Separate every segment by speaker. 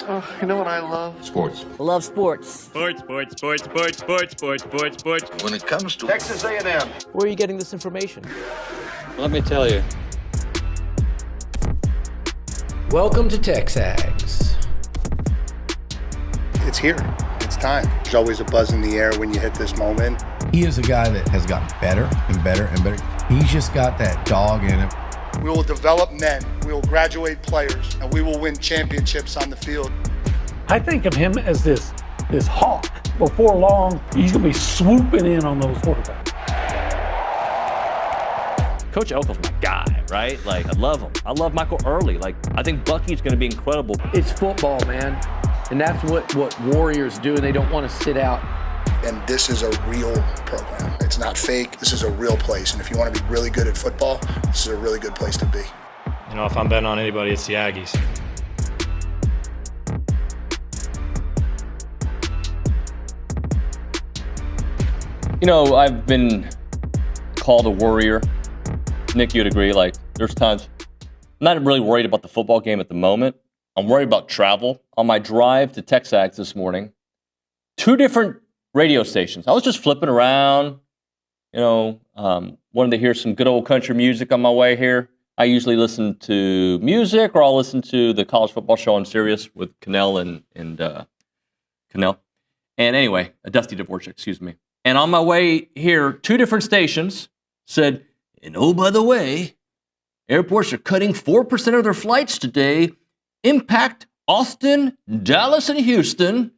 Speaker 1: Oh, you know what I love?
Speaker 2: Sports.
Speaker 3: I love sports.
Speaker 4: Sports.
Speaker 1: When it comes to
Speaker 5: Texas A&M.
Speaker 3: Where are you getting this information?
Speaker 4: Let me tell you.
Speaker 6: Welcome to TexAgs.
Speaker 7: It's here. It's time. There's always a buzz in the air when you hit this moment.
Speaker 6: He is a guy that has gotten better and better and better. He's just got that dog in him.
Speaker 7: We will develop men. We will graduate players, and we will win championships on the field.
Speaker 8: I think of him as this hawk. Before long, he's going to be swooping in on those quarterbacks.
Speaker 9: Coach Elko's my guy, right? Like, I love him. I love Michael Early. Like, I think Bucky's going to be incredible.
Speaker 3: It's football, man. And that's what Warriors do. They don't want to sit out.
Speaker 7: And this is a real program. It's not fake. This is a real place. And if you want to be really good at football, this is a really good place to be.
Speaker 10: You know, if I'm betting on anybody, it's the Aggies.
Speaker 9: You know, I've been called a worrier. Nick, you'd agree. Like, there's times I'm not really worried about the football game at the moment. I'm worried about travel. On my drive to TexAgs this morning, 2 different radio stations. I was just flipping around, wanted to hear some good old country music on my way here. I usually listen to music, or I'll listen to the college football show on Sirius with Cannell and Cannell. And anyway, Dusty Dvorak, excuse me. And on my way here, 2 different stations said, and oh, by the way, airports are cutting 4% of their flights today. Impact Austin, Dallas, and Houston.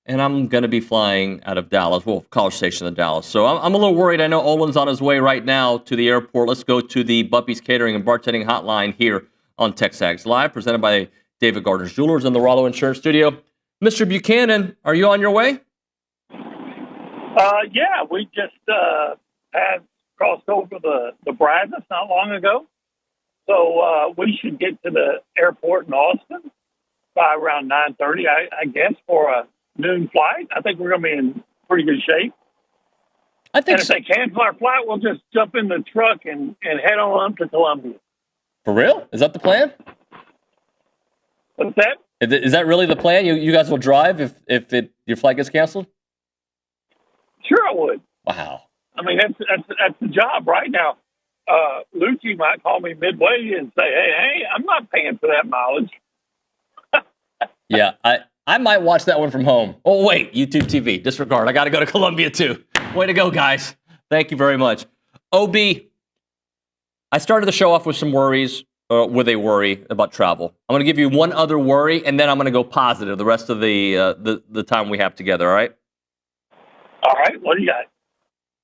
Speaker 9: And I'm going to be flying out of Dallas, College Station in Dallas. So I'm a little worried. I know Olin's on his way right now to the airport. Let's go to the Buppy's Catering and Bartending Hotline here on TexAgs Live, presented by David Gardner's Jewelers in the Rollo Insurance Studio. Mr. Buchanan, are you on your way?
Speaker 8: Yeah, we just had crossed over the Brazos not long ago. So we should get to the airport in Austin by around 9:30, I guess, for a noon flight. I think we're going to be in pretty good shape.
Speaker 9: I think
Speaker 8: if they cancel our flight, we'll just jump in the truck and head on up to Columbia.
Speaker 9: For real? Is that the plan?
Speaker 8: What's that?
Speaker 9: Is that really the plan? You guys will drive if your flight gets canceled?
Speaker 8: Sure, I would.
Speaker 9: Wow.
Speaker 8: I mean, that's the job right now. Liucci might call me midway and say, hey, I'm not paying for that mileage.
Speaker 9: Yeah, I might watch that one from home. Oh, wait, YouTube TV. Disregard. I got to go to Columbia, too. Way to go, guys. Thank you very much. OB, I started the show off with some worries, with a worry about travel. I'm going to give you one other worry, and then I'm going to go positive the rest of the time we have together, all right?
Speaker 8: All right, what do you got?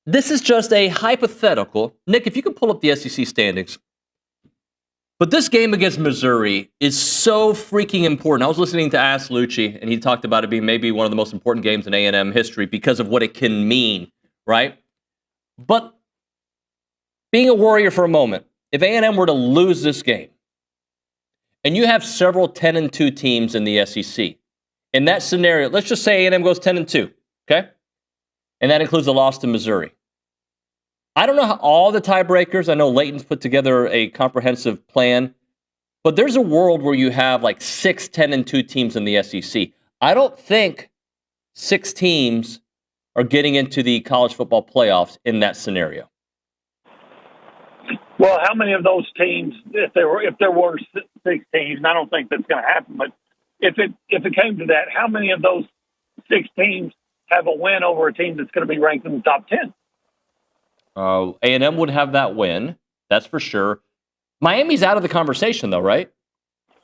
Speaker 9: This is just a hypothetical. Nick, if you could pull up the SEC standings. But this game against Missouri is so freaking important. I was listening to Ask Liucci, and he talked about it being maybe one of the most important games in A&M history because of what it can mean, right? But being a Warrior for a moment, if A&M were to lose this game, and you have several 10-2 teams in the SEC, in that scenario, let's just say A&M goes 10-2, okay? And that includes a loss to Missouri. I don't know how all the tiebreakers. I know Layton's put together a comprehensive plan, but there's a world where you have like 6 10-2 teams in the SEC. I don't think 6 teams are getting into the college football playoffs in that scenario.
Speaker 8: Well, how many of those teams, if there were 6 teams, and I don't think that's going to happen, but if it came to that, how many of those 6 teams have a win over a team that's going to be ranked in the top 10?
Speaker 9: A&M would have that win, that's for sure. Miami's out of the conversation, though, right?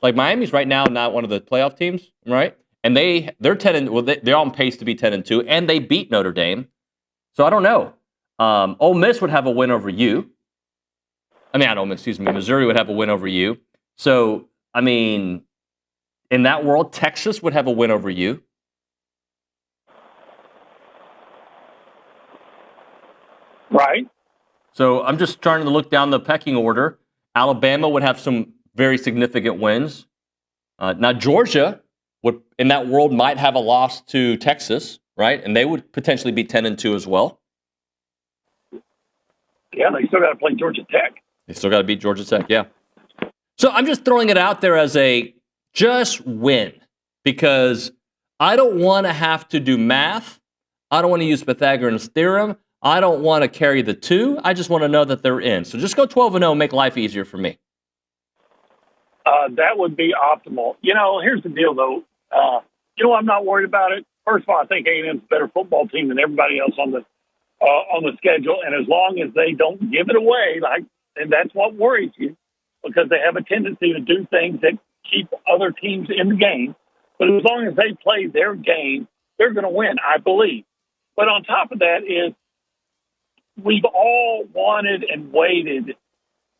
Speaker 9: Like, Miami's right now not one of the playoff teams, right? And they're 10 they're on pace to be 10-2, and they beat Notre Dame. So I don't know. Ole Miss would have a win over you. I mean, not Ole Miss, excuse me. Missouri would have a win over you. So, I mean, in that world, Texas would have a win over you.
Speaker 8: Right.
Speaker 9: So I'm just trying to look down the pecking order. Alabama would have some very significant wins. Now, Georgia would, in that world, might have a loss to Texas, right? And they would potentially be 10-2 as well.
Speaker 8: Yeah, they still got to play Georgia Tech.
Speaker 9: They still got to beat Georgia Tech, yeah. So I'm just throwing it out there as a just win. because I don't want to have to do math. I don't want to use Pythagorean's theorem. I don't want to carry the 2. I just want to know that they're in. So just go 12-0 and make life easier for me.
Speaker 8: That would be optimal. Here's the deal, though. I'm not worried about it. First of all, I think A&M's a better football team than everybody else on the schedule, and as long as they don't give it away, and that's what worries you, because they have a tendency to do things that keep other teams in the game. But as long as they play their game, they're going to win, I believe. But on top of that is we've all wanted and waited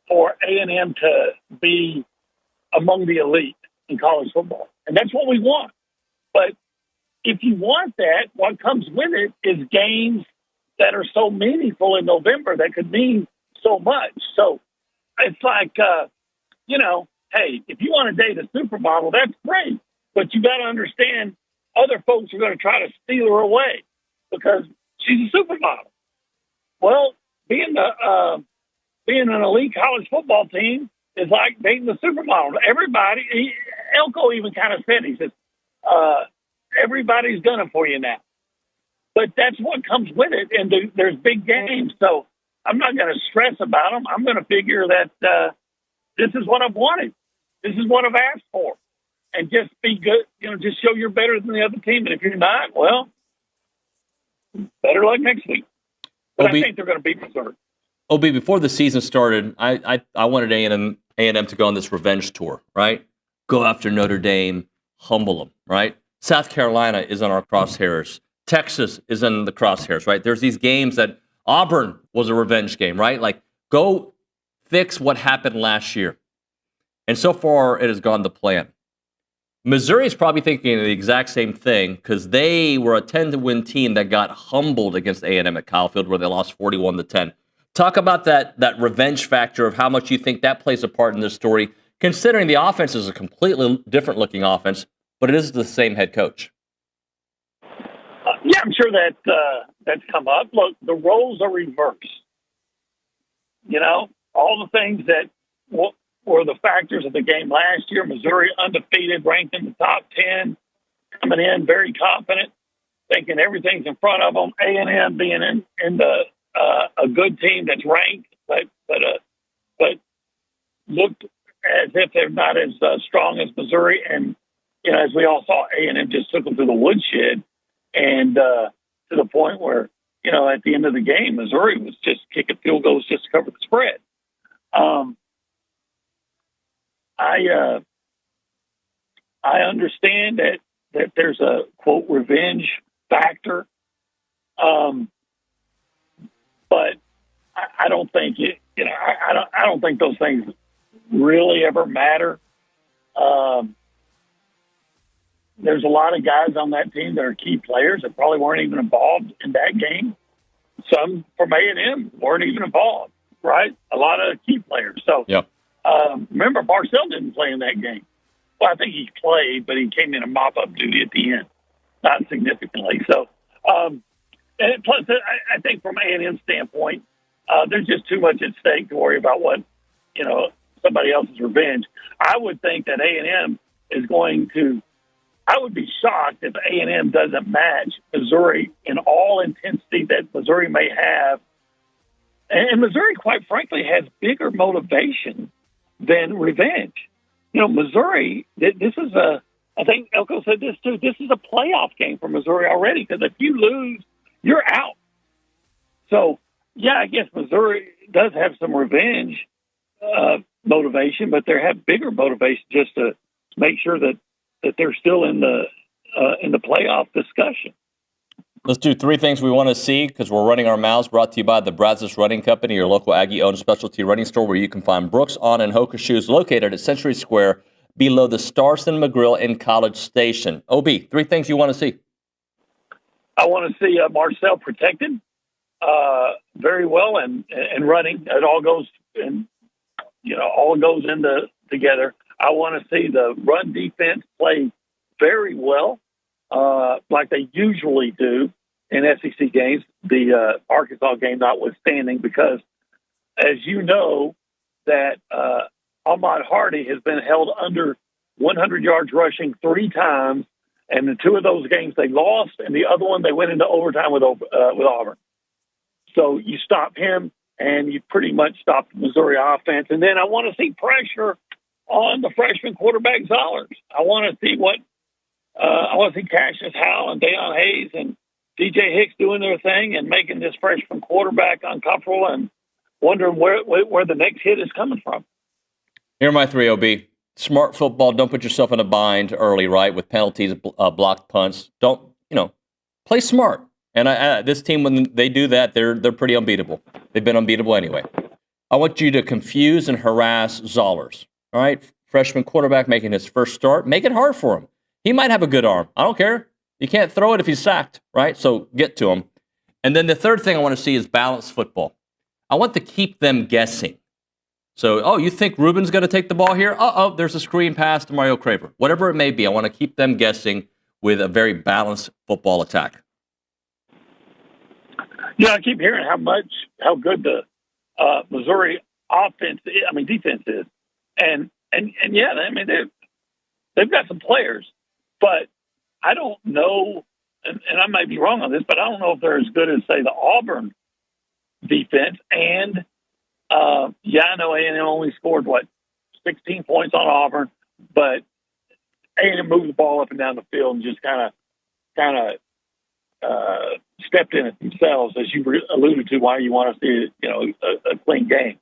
Speaker 8: for A&M to be among the elite in college football. And that's what we want. But if you want that, what comes with it is games that are so meaningful in November that could mean so much. So it's like, hey, if you want to date a supermodel, that's great. But you got to understand other folks are going to try to steal her away because she's a supermodel. Well, being an elite college football team is like dating the supermodel. Everybody, Elko even kind of said, he says, everybody's gunning for you now. But that's what comes with it, and there's big games. So I'm not going to stress about them. I'm going to figure that this is what I've wanted. This is what I've asked for. And just be good, just show you're better than the other team. And if you're not, well, better luck next week. But I think they're going to beat Missouri.
Speaker 9: OB, before the season started, I wanted A&M to go on this revenge tour, right? Go after Notre Dame, humble them, right? South Carolina is on our crosshairs. Texas is in the crosshairs, right? There's these games that Auburn was a revenge game, right? Like, go fix what happened last year. And so far, it has gone to plan. Missouri is probably thinking the exact same thing because they were a 10-win team that got humbled against A&M at Kyle Field where they lost 41-10. Talk about that revenge factor of how much you think that plays a part in this story, considering the offense is a completely different looking offense, but it is the same head coach.
Speaker 8: Yeah, I'm sure that's come up. Look, the roles are reversed. All the things that were the factors of the game last year. Missouri undefeated, ranked in the top 10, coming in very confident, thinking everything's in front of them. A&M being in the a good team that's ranked, but looked as if they're not as strong as Missouri. And as we all saw, A&M just took them to the woodshed, and to the point where at the end of the game, Missouri was just kicking field goals just to cover the spread. I understand that there's a quote revenge factor, but I don't think I don't think those things really ever matter. There's a lot of guys on that team that are key players that probably weren't even involved in that game. Some from A&M weren't even involved, right? A lot of key players. So. Yep. Remember, Marcel didn't play in that game. Well, I think he played, but he came in a mop-up duty at the end, not significantly. So, and plus, I think from A&M's standpoint, there's just too much at stake to worry about what, somebody else's revenge. I would think that A&M is going to – I would be shocked if A&M doesn't match Missouri in all intensity that Missouri may have. And Missouri, quite frankly, has bigger motivation than revenge. Missouri, this is I think Elko said this too, this is a playoff game for Missouri already, because if you lose, you're out. So, yeah, I guess Missouri does have some revenge motivation, but they have bigger motivation just to make sure that they're still in the playoff discussion.
Speaker 9: Let's do 3 things we want to see because we're running our mouths. Brought to you by the Brazos Running Company, your local Aggie-owned specialty running store where you can find Brooks, On, and Hoka shoes located at Century Square below the Starson McGrill in College Station. OB, 3 things you want to see.
Speaker 8: I want to see Marcel protected very well and running. It all goes together. I want to see the run defense play very well, like they usually do in SEC games, the Arkansas game notwithstanding, because as you know, that Ahmad Hardy has been held under 100 yards rushing 3 times And the two of those games they lost, and the other one they went into overtime with Auburn. So you stop him, and you pretty much stop the Missouri offense. And then I want to see pressure on the freshman quarterback Zollers. I want to see Cassius Howell and Deion Hayes and DJ Hicks doing their thing and making this freshman quarterback uncomfortable and wondering where the next hit is coming from.
Speaker 9: Here are my three, OB. Smart football. Don't put yourself in a bind early, right, with penalties, blocked punts. Don't, play smart. And this team, when they do that, they're pretty unbeatable. They've been unbeatable anyway. I want you to confuse and harass Zollers. All right, freshman quarterback making his first start. Make it hard for him. He might have a good arm. I don't care. You can't throw it if he's sacked, right? So get to him. And then the third thing I want to see is balanced football. I want to keep them guessing. So, you think Ruben's going to take the ball here? There's a screen pass to Mario Craver. Whatever it may be, I want to keep them guessing with a very balanced football attack.
Speaker 8: Yeah, I keep hearing how good the Missouri defense is. And yeah, they've got some players, but I don't know, and I might be wrong on this, but I don't know if they're as good as, say, the Auburn defense. And I know A&M only scored 16 points on Auburn, but A&M moved the ball up and down the field and just kind of stepped in it themselves, as you alluded to. Why you want to see a clean game.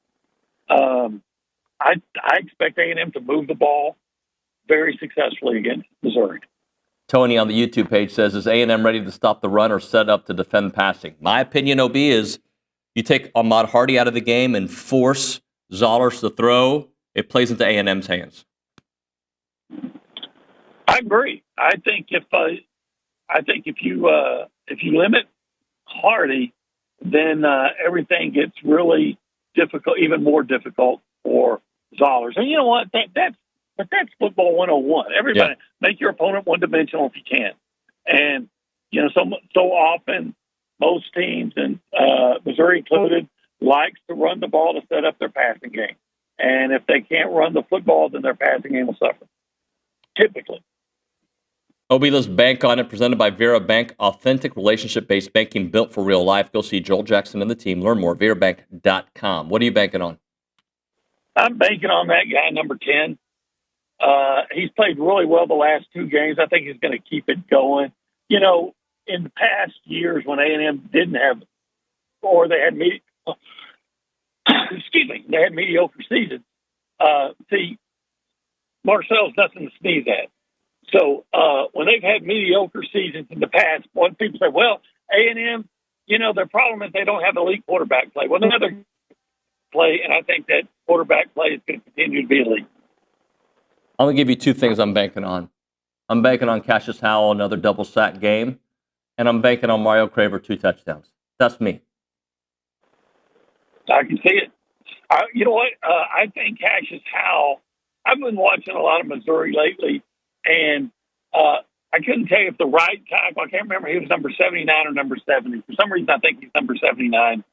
Speaker 8: I expect A&M to move the ball very successfully against Missouri.
Speaker 9: Tony on the YouTube page says, is A&M ready to stop the run or set up to defend passing? My opinion, OB, is you take Ahmad Hardy out of the game and force Zollers to throw, it plays into A&M's hands.
Speaker 8: I agree. I think if you limit Hardy, then everything gets really difficult, even more difficult for Zollers. And you know what? That's football 101. Everybody, make your opponent one-dimensional if you can. And, so often most teams, and Missouri included, likes to run the ball to set up their passing game. And if they can't run the football, then their passing game will suffer, typically.
Speaker 9: OB, let's bank on it. Presented by Vera Bank. Authentic relationship-based banking built for real life. Go see Joel Jackson and the team. Learn more. VeraBank.com. What are you banking on?
Speaker 8: I'm banking on that guy, number 10. He's played really well the last two games. I think he's going to keep it going. In the past years when A&M didn't have, or they had they had mediocre seasons. Marcel's nothing to sneeze at. So when they've had mediocre seasons in the past, when people say, well, A&M, their problem is they don't have elite quarterback play. Well, another play, and I think that quarterback play is going to continue to be elite.
Speaker 9: I'm going to give you two things I'm banking on. I'm banking on Cassius Howell, another double sack game, and I'm banking on Mario Craver, 2 touchdowns. That's me.
Speaker 8: I can see it. You know what? I think Cassius Howell, I've been watching a lot of Missouri lately, and I couldn't tell you if the right tackle, I can't remember if he was number 79 or number 70. For some reason, I think he's number 79.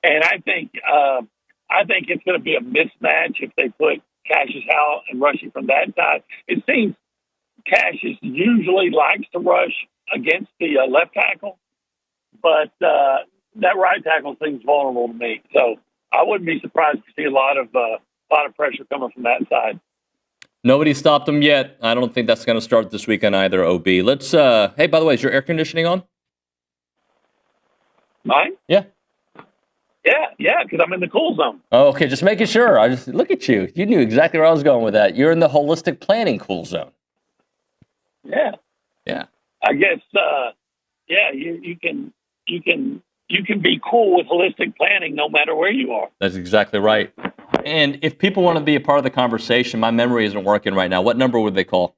Speaker 8: And I think it's going to be a mismatch if they put Cassius Howell and rushing from that side. It seems Cassius usually likes to rush against the left tackle, but that right tackle seems vulnerable to me. So I wouldn't be surprised to see a lot of pressure coming from that side.
Speaker 9: Nobody stopped them yet. I don't think that's going to start this weekend either, OB. Let's, hey, by the way, is your air conditioning on?
Speaker 8: Mine?
Speaker 9: Yeah.
Speaker 8: Yeah, because I'm in the cool zone.
Speaker 9: Oh, okay, just making sure. Look at you. You knew exactly where I was going with that. You're in the holistic planning cool zone.
Speaker 8: Yeah. I guess, you can be cool with holistic planning no matter where you are.
Speaker 9: That's exactly right. And if people want to be a part of the conversation, my memory isn't working right now. What number would they call?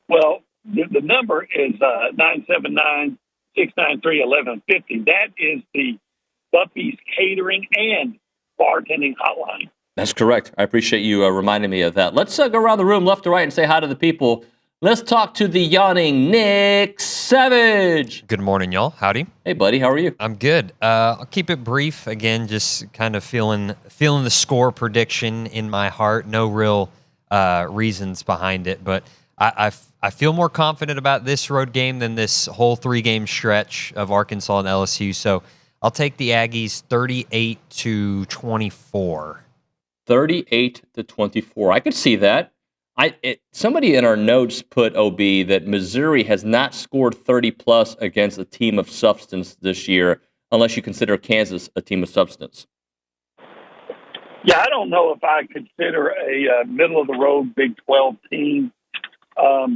Speaker 8: Well, the number is 979-693-1150. That is the Buffy's Catering and Bartending Hotline.
Speaker 9: That's correct. I appreciate you reminding me of that. Let's go around the room left to right and say hi to the people. Let's talk to the yawning Nick Savage.
Speaker 2: Good morning, y'all. Howdy.
Speaker 9: Hey, buddy. How are you?
Speaker 2: I'm good. I'll keep it brief. Again, just kind of feeling the score prediction in my heart. No real reasons behind it, but I feel more confident about this road game than this whole 3-game stretch of Arkansas and LSU. So I'll take the Aggies 38-24.
Speaker 9: 38-24. I could see that. Somebody in our notes put, OB, that Missouri has not scored 30-plus against a team of substance this year, unless you consider Kansas a team of substance.
Speaker 8: Yeah, I don't know if I consider a middle-of-the-road Big 12 team a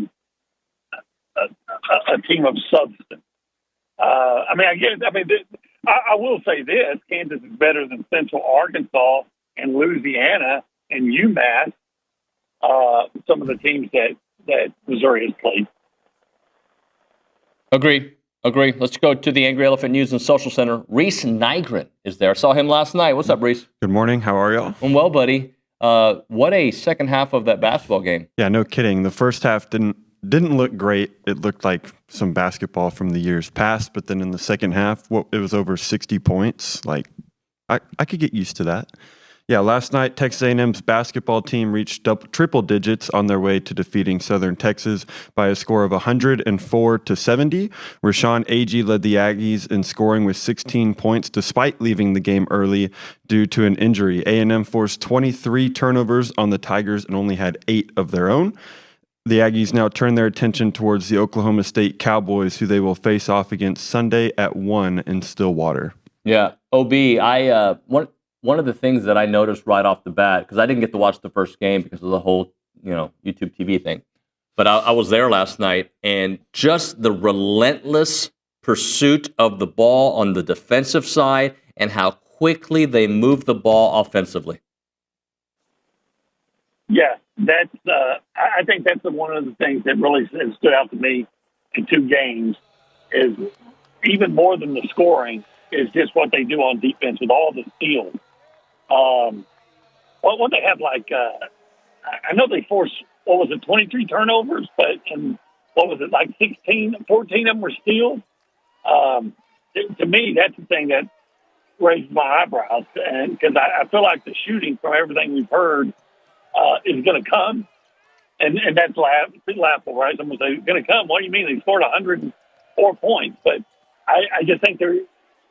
Speaker 8: team of substance. I will say this: Kansas is better than Central Arkansas and Louisiana and UMass. Some of the teams that Missouri has played.
Speaker 9: Agree. Let's go to the Angry Elephant News and Social Center. Reese Nygren is there. I saw him last night. What's up, Reese?
Speaker 5: Good morning. How are y'all?
Speaker 9: I'm well, buddy. What a second half of that basketball game.
Speaker 5: Yeah, no kidding. The first half didn't look great. It looked like some basketball from the years past, but then in the second half, it was over 60 points. Like, I could get used to that. Yeah, last night, Texas A&M's basketball team reached triple digits on their way to defeating Southern Texas by a score of 104-70. Rashawn Aggie led the Aggies in scoring with 16 points despite leaving the game early due to an injury. A&M forced 23 turnovers on the Tigers and only had 8 of their own. The Aggies now turn their attention towards the Oklahoma State Cowboys, who they will face off against Sunday at 1 in Stillwater.
Speaker 9: Yeah, OB, one of the things that I noticed right off the bat, because I didn't get to watch the first game because of the whole, YouTube TV thing, but I was there last night, and just the relentless pursuit of the ball on the defensive side and how quickly they move the ball offensively.
Speaker 8: Yeah, that's. I think that's one of the things that really has stood out to me in 2 games is even more than the scoring is just what they do on defense with all the steals. What they have I know they forced 23 turnovers, but what was it, 14 of them were steals. To me, that's the thing that raised my eyebrows, and because I feel like the shooting from everything we've heard is going to come, and that's laughable, right? Someone say, going to come. What do you mean? They scored 104 points, but I just think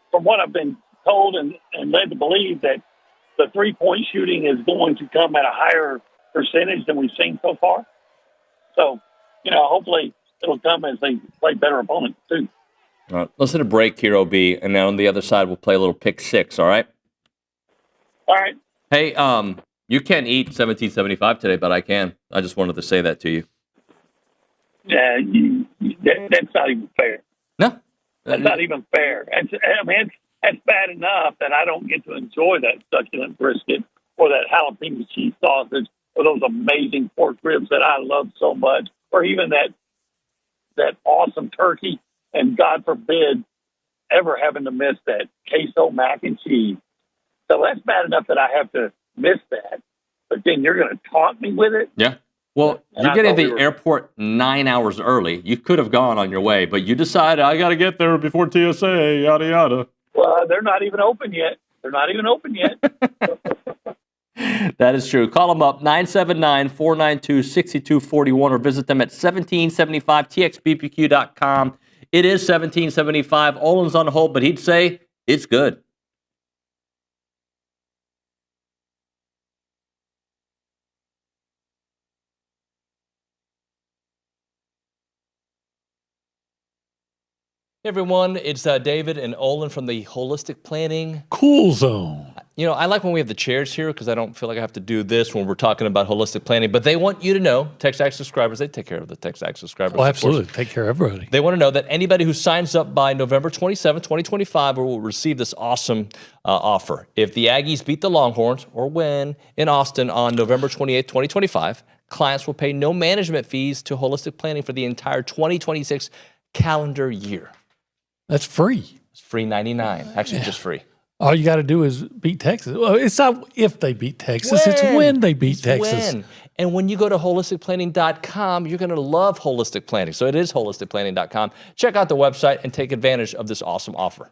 Speaker 8: from what I've been told and led to believe, that the 3-point shooting is going to come at a higher percentage than we've seen so far. So, hopefully it'll come as they play better opponents too.
Speaker 9: All right, let's hit a break here, OB, and then on the other side we'll play a little pick 6. All right.
Speaker 8: All right.
Speaker 9: Hey, you can't eat 1775 today, but I can. I just wanted to say that to you.
Speaker 8: Yeah, that's not even fair.
Speaker 9: No,
Speaker 8: that's not even fair. That's bad enough that I don't get to enjoy that succulent brisket or that jalapeno cheese sausage or those amazing pork ribs that I love so much, or even that awesome turkey, and God forbid ever having to miss that queso mac and cheese. So that's bad enough that I have to miss that. But then you're going to taunt me with it?
Speaker 9: Yeah. Well, you're getting to the airport 9 hours early. You could have gone on your way, but you decided, I got to get there before TSA, yada, yada.
Speaker 8: Well, they're not even open yet.
Speaker 9: That is true. Call them up, 979-492-6241, or visit them at 1775txbpq.com. It is 1775. Olin's on hold, but he'd say it's good. Hey everyone, it's David and Olin from the Holistic Planning
Speaker 11: Cool Zone.
Speaker 9: I like when we have the chairs here because I don't feel like I have to do this when we're talking about holistic planning. But they want you to know, TexAgs subscribers, they take care of the TexAgs subscribers.
Speaker 11: Oh, absolutely. Take care of everybody.
Speaker 9: They want to know that anybody who signs up by November 27, 2025 will receive this awesome offer. If the Aggies beat the Longhorns or win in Austin on November 28, 2025, clients will pay no management fees to Holistic Planning for the entire 2026 calendar year.
Speaker 11: That's free.
Speaker 9: It's free 99. Actually, just free.
Speaker 11: All you got to do is beat Texas. Well, it's not if they beat Texas. It's when they beat Texas.
Speaker 9: When. And when you go to holisticplanning.com, you're going to love Holistic Planning. So it is holisticplanning.com. Check out the website and take advantage of this awesome offer.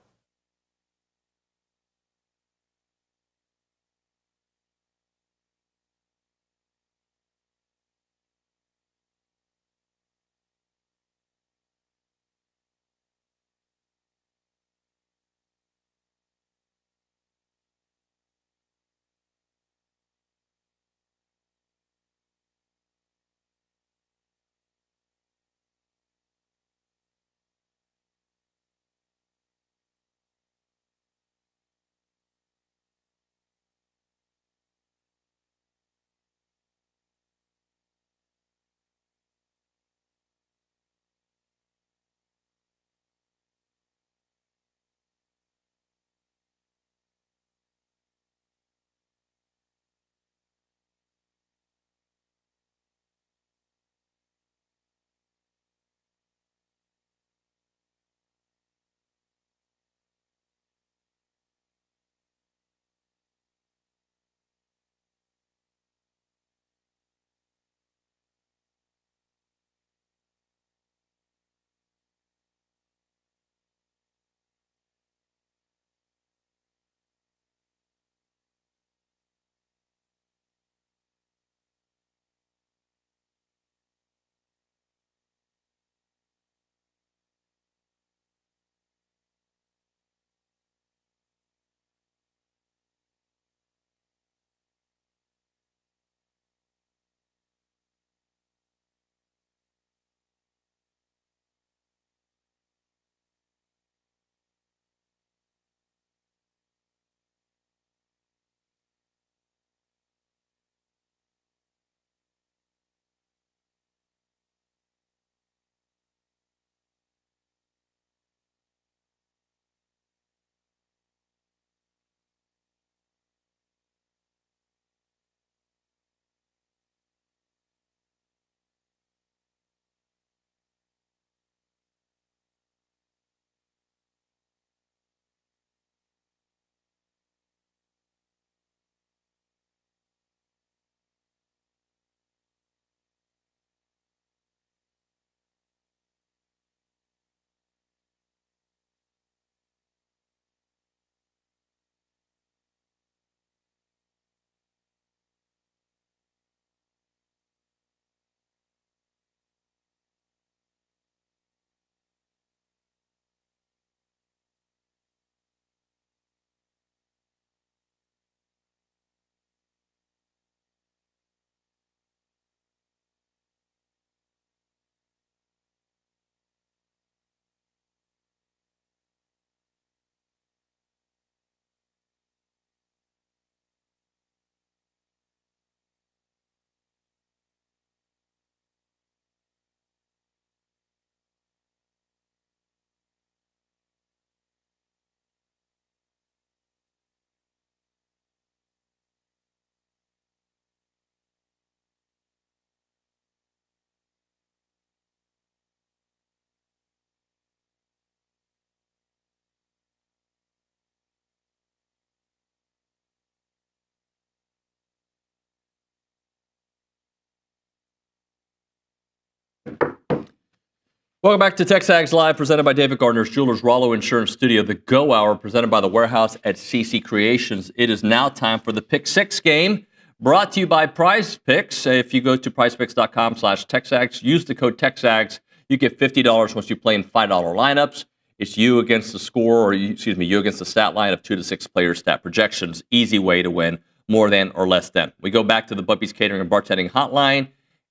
Speaker 9: Welcome back to TexAgs Live, presented by David Gardner's Jewelers, Rollo Insurance Studio, the Go Hour, presented by The Warehouse at CC Creations. It is now time for the Pick 6 game, brought to you by Prize Picks. If you go to prizepicks.com/TexAgs, use the code TexAgs, you get $50 once you play in $5 lineups. It's you against the score, or you against the stat line of 2 to 6 players stat projections. Easy way to win, more than or less than. We go back to the Bubby's Catering and Bartending Hotline.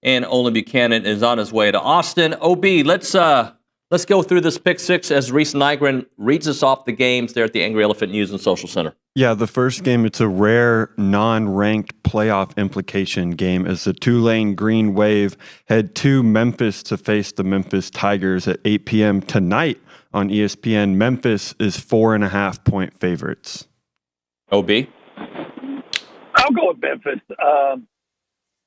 Speaker 9: And Olin Buchanan is on his way to Austin. OB, let's go through this pick 6 as Reese Nygren reads us off the games there at the Angry Elephant News and Social Center.
Speaker 5: Yeah, the first game, it's a rare non-ranked playoff implication game as the Tulane Green Wave head to Memphis to face the Memphis Tigers at 8 p.m. tonight on ESPN. Memphis is 4.5-point favorites.
Speaker 9: OB?
Speaker 8: I'll go with Memphis.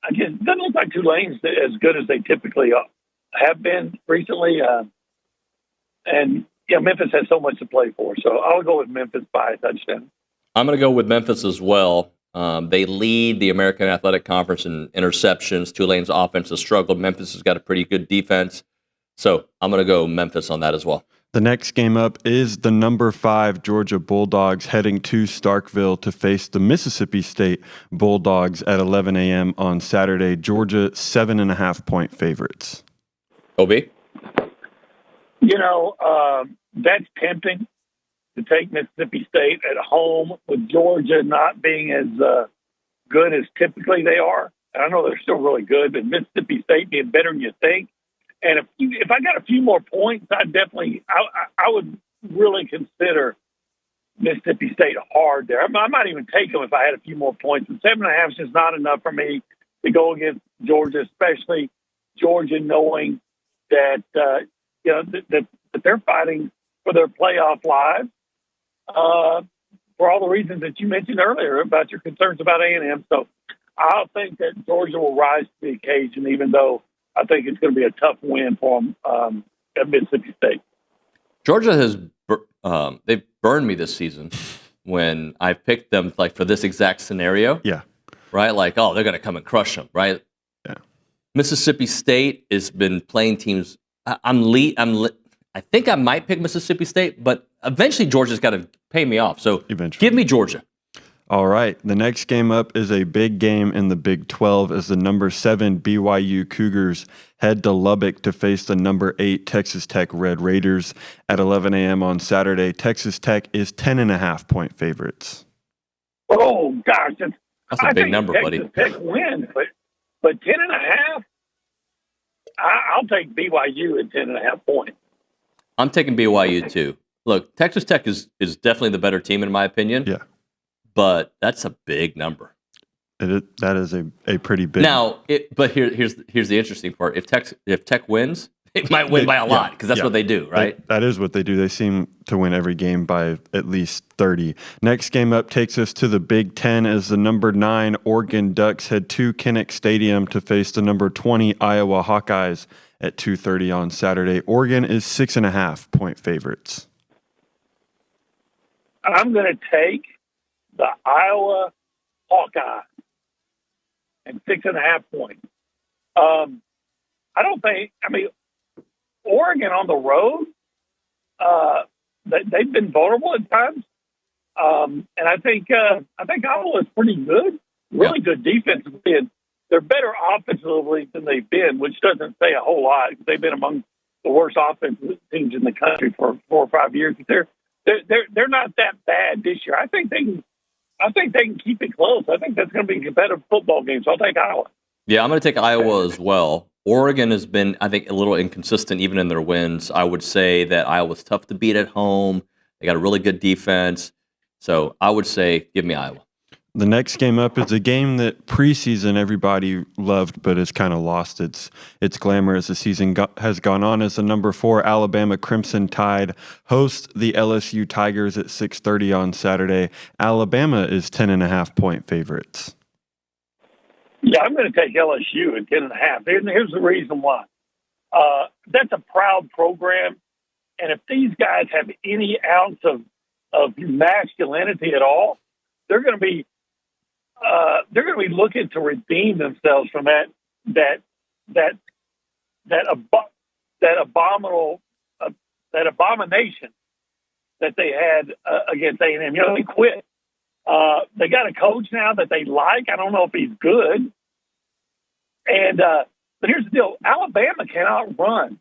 Speaker 8: Again, it doesn't look like Tulane's as good as they typically have been recently. And Memphis has so much to play for. So I'll go with Memphis by a touchdown.
Speaker 9: I'm going to go with Memphis as well. They lead the American Athletic Conference in interceptions. Tulane's offense has struggled. Memphis has got a pretty good defense. So I'm going to go Memphis on that as well.
Speaker 5: The next game up is the number 5 Georgia Bulldogs heading to Starkville to face the Mississippi State Bulldogs at 11 a.m. on Saturday. Georgia 7.5-point favorites.
Speaker 9: OB?
Speaker 8: That's tempting to take Mississippi State at home with Georgia not being as good as typically they are. And I know they're still really good, but Mississippi State being better than you think. And if I got a few more points, I would really consider Mississippi State hard there. I might even take them if I had a few more points. But 7.5 is just not enough for me to go against Georgia, especially Georgia knowing that that they're fighting for their playoff lives for all the reasons that you mentioned earlier about your concerns about A&M. So I think that Georgia will rise to the occasion, even though I think it's going to be a tough win for them at Mississippi State.
Speaker 9: Georgia has they've burned me this season when I picked them like for this exact scenario.
Speaker 5: Yeah.
Speaker 9: Right? Like, oh, they're going to come and crush them, right?
Speaker 5: Yeah.
Speaker 9: Mississippi State has been playing teams. I think I might pick Mississippi State, but eventually Georgia's got to pay me off. So give me Georgia.
Speaker 5: All right. The next game up is a big game in the Big 12 as the number 7 BYU Cougars head to Lubbock to face the number 8 Texas Tech Red Raiders at 11 a.m. on Saturday. Texas Tech is 10.5-point favorites.
Speaker 8: Oh, gosh.
Speaker 9: That's a big number,
Speaker 8: Texas
Speaker 9: buddy.
Speaker 8: Tech wins, but 10.5? I'll take BYU at 10.5 points.
Speaker 9: I'm taking BYU too. Look, Texas Tech is definitely the better team in my opinion.
Speaker 5: Yeah.
Speaker 9: But that's a big number.
Speaker 5: That is a pretty big.
Speaker 9: Now, but here's the interesting part. If Tech wins, it might win by a lot because that's what they do, right?
Speaker 5: That is what they do. They seem to win every game by at least 30. Next game up takes us to the Big Ten as the number 9 Oregon Ducks head to Kinnick Stadium to face the number 20 Iowa Hawkeyes at 2:30 on Saturday. Oregon is 6.5-point favorites.
Speaker 8: I'm going to take the Iowa Hawkeyes and 6.5 points. Oregon on the road, they've been vulnerable at times. And I think Iowa is pretty good, really good defensively. And they're better offensively than they've been, which doesn't say a whole lot. They've been among the worst offensive teams in the country for 4 or 5 years. But they're not that bad this year. I think they can keep it close. I think that's going to be a competitive football game. So I'll take Iowa.
Speaker 9: Yeah, I'm going to take Iowa as well. Oregon has been, I think, a little inconsistent even in their wins. I would say that Iowa's tough to beat at home. They got a really good defense. So I would say give me Iowa.
Speaker 5: The next game up is a game that preseason everybody loved, but has kind of lost its glamour as the season has gone on. As the number 4 Alabama Crimson Tide hosts the LSU Tigers at 6:30 on Saturday. Alabama is 10.5-point favorites.
Speaker 8: Yeah, I'm going to take LSU at 10.5. Here's the reason why. That's a proud program, and if these guys have any ounce of masculinity at all, they're going to be looking to redeem themselves from that that abomination that they had against A&M. You know, they quit. They got a coach now that they like. I don't know if he's good. And but here's the deal: Alabama cannot run.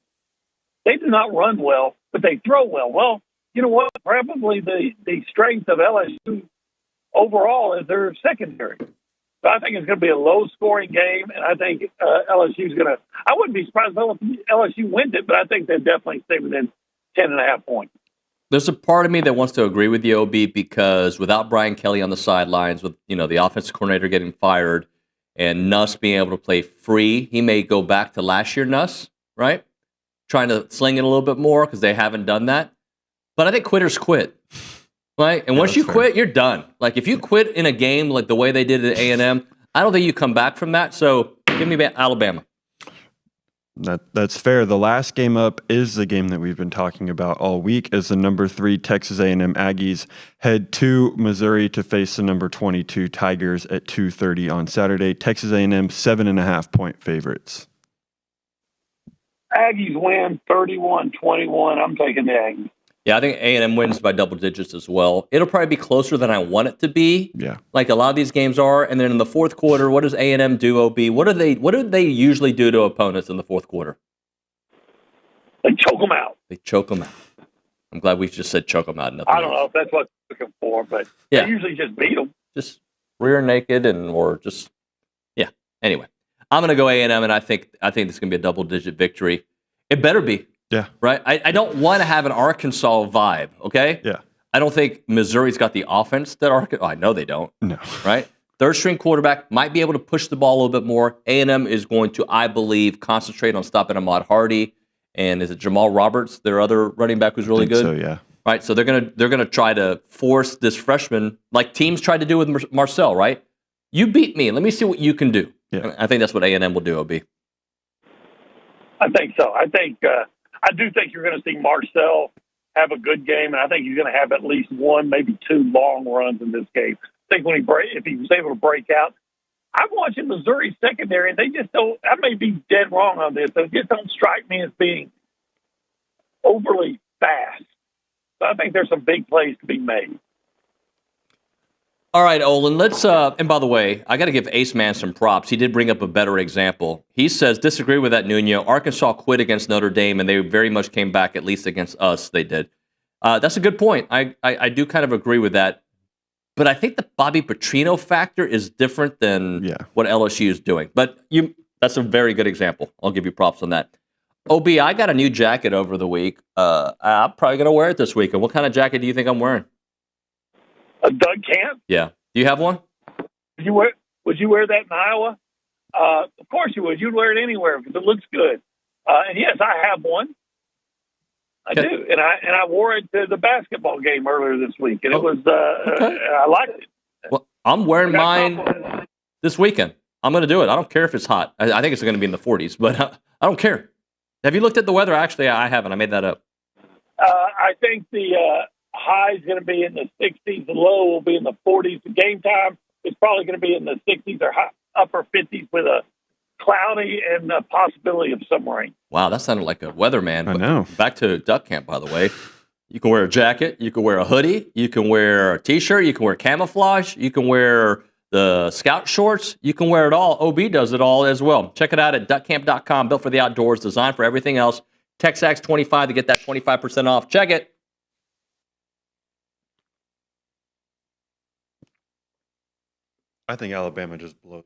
Speaker 8: They do not run well, but they throw well. Well, you know what? Probably the strength of LSU overall is their secondary. So I think it's going to be a low-scoring game, and I think LSU is going to – I wouldn't be surprised if LSU wins it, but I think they'll definitely stay within 10.5 points.
Speaker 9: There's a part of me that wants to agree with you, OB, because without Brian Kelly on the sidelines, with the offensive coordinator getting fired and Nuss being able to play free, he may go back to last year Nuss, right? Trying to sling it a little bit more because they haven't done that. But I think quitters quit. Right? And once you quit, you're done. Like, if you quit in a game like the way they did at A&M, I don't think you come back from that. So give me Alabama.
Speaker 5: That's fair. The last game up is the game that we've been talking about all week, as the number 3 Texas A&M Aggies head to Missouri to face the number 22 Tigers at 2:30 on Saturday. Texas A&M 7.5-point favorites.
Speaker 8: Aggies win 31-21. I'm taking the Aggies.
Speaker 9: Yeah, I think A&M wins by double digits as well. It'll probably be closer than I want it to be.
Speaker 5: Yeah,
Speaker 9: like a lot of these games are. And then in the fourth quarter, what does A&M do? OB? What do they usually do to opponents in the fourth quarter?
Speaker 8: They choke them out.
Speaker 9: They choke them out. I'm glad we just said choke them out.
Speaker 8: I don't know if that's what they're looking for, but they usually just beat them.
Speaker 9: Just rear naked or just Anyway, I'm going to go A&M, and I think this is going to be a double digit victory. It better be.
Speaker 5: Yeah.
Speaker 9: Right? I don't want to have an Arkansas vibe, okay?
Speaker 5: Yeah.
Speaker 9: I don't think Missouri's got the offense that Arkansas... I know they don't.
Speaker 5: No.
Speaker 9: Right? Third-string quarterback might be able to push the ball a little bit more. A&M is going to, I believe, concentrate on stopping Ahmad Hardy. And is it Jamal Roberts, their other running back who's really good?
Speaker 5: So, yeah.
Speaker 9: Right? So they're gonna try to force this freshman, like teams tried to do with Marcel, right? You beat me. Let me see what you can do.
Speaker 5: Yeah.
Speaker 9: I think that's what A&M will do, OB.
Speaker 8: I think so. I do think you're going to see Marcel have a good game, and I think he's going to have at least one, maybe two long runs in this game. I think if he was able to break out. I'm watching Missouri secondary, and they just don't – I may be dead wrong on this. They just don't strike me as being overly fast. So I think there's some big plays to be made.
Speaker 9: All right, Olin, let's and by the way, I got to give Ace Man some props. He did bring up a better example. He says, disagree with that, Nuño. Arkansas quit against Notre Dame, and they very much came back, at least against us, they did. That's a good point. I do kind of agree with that. But I think the Bobby Petrino factor is different than what LSU is doing. But that's a very good example. I'll give you props on that. OB, I got a new jacket over the week. I'm probably going to wear it this weekend. What kind of jacket do you think I'm wearing?
Speaker 8: A Doug Camp?
Speaker 9: Yeah. Do you have one?
Speaker 8: Would you wear that in Iowa? Of course you would. You'd wear it anywhere because it looks good. And yes, I have one. I do, and I wore it to the basketball game earlier this week, and it was I liked it.
Speaker 9: Well, I'm wearing mine this weekend. I'm going to do it. I don't care if it's hot. I think it's going to be in the 40s, but I don't care. Have you looked at the weather? Actually, I haven't. I made that up.
Speaker 8: I think the high is going to be in the 60s. The low will be in the 40s. The game time is probably going to be in the 60s or upper 50s with a cloudy and a possibility of some rain.
Speaker 9: Wow, that sounded like a weatherman.
Speaker 5: I know.
Speaker 9: Back to duck camp, by the way. You can wear a jacket. You can wear a hoodie. You can wear a T-shirt. You can wear camouflage. You can wear the scout shorts. You can wear it all. OB does it all as well. Check it out at duckcamp.com. Built for the outdoors, designed for everything else. TexAgs 25 to get that 25% off. Check it.
Speaker 5: I think Alabama just blew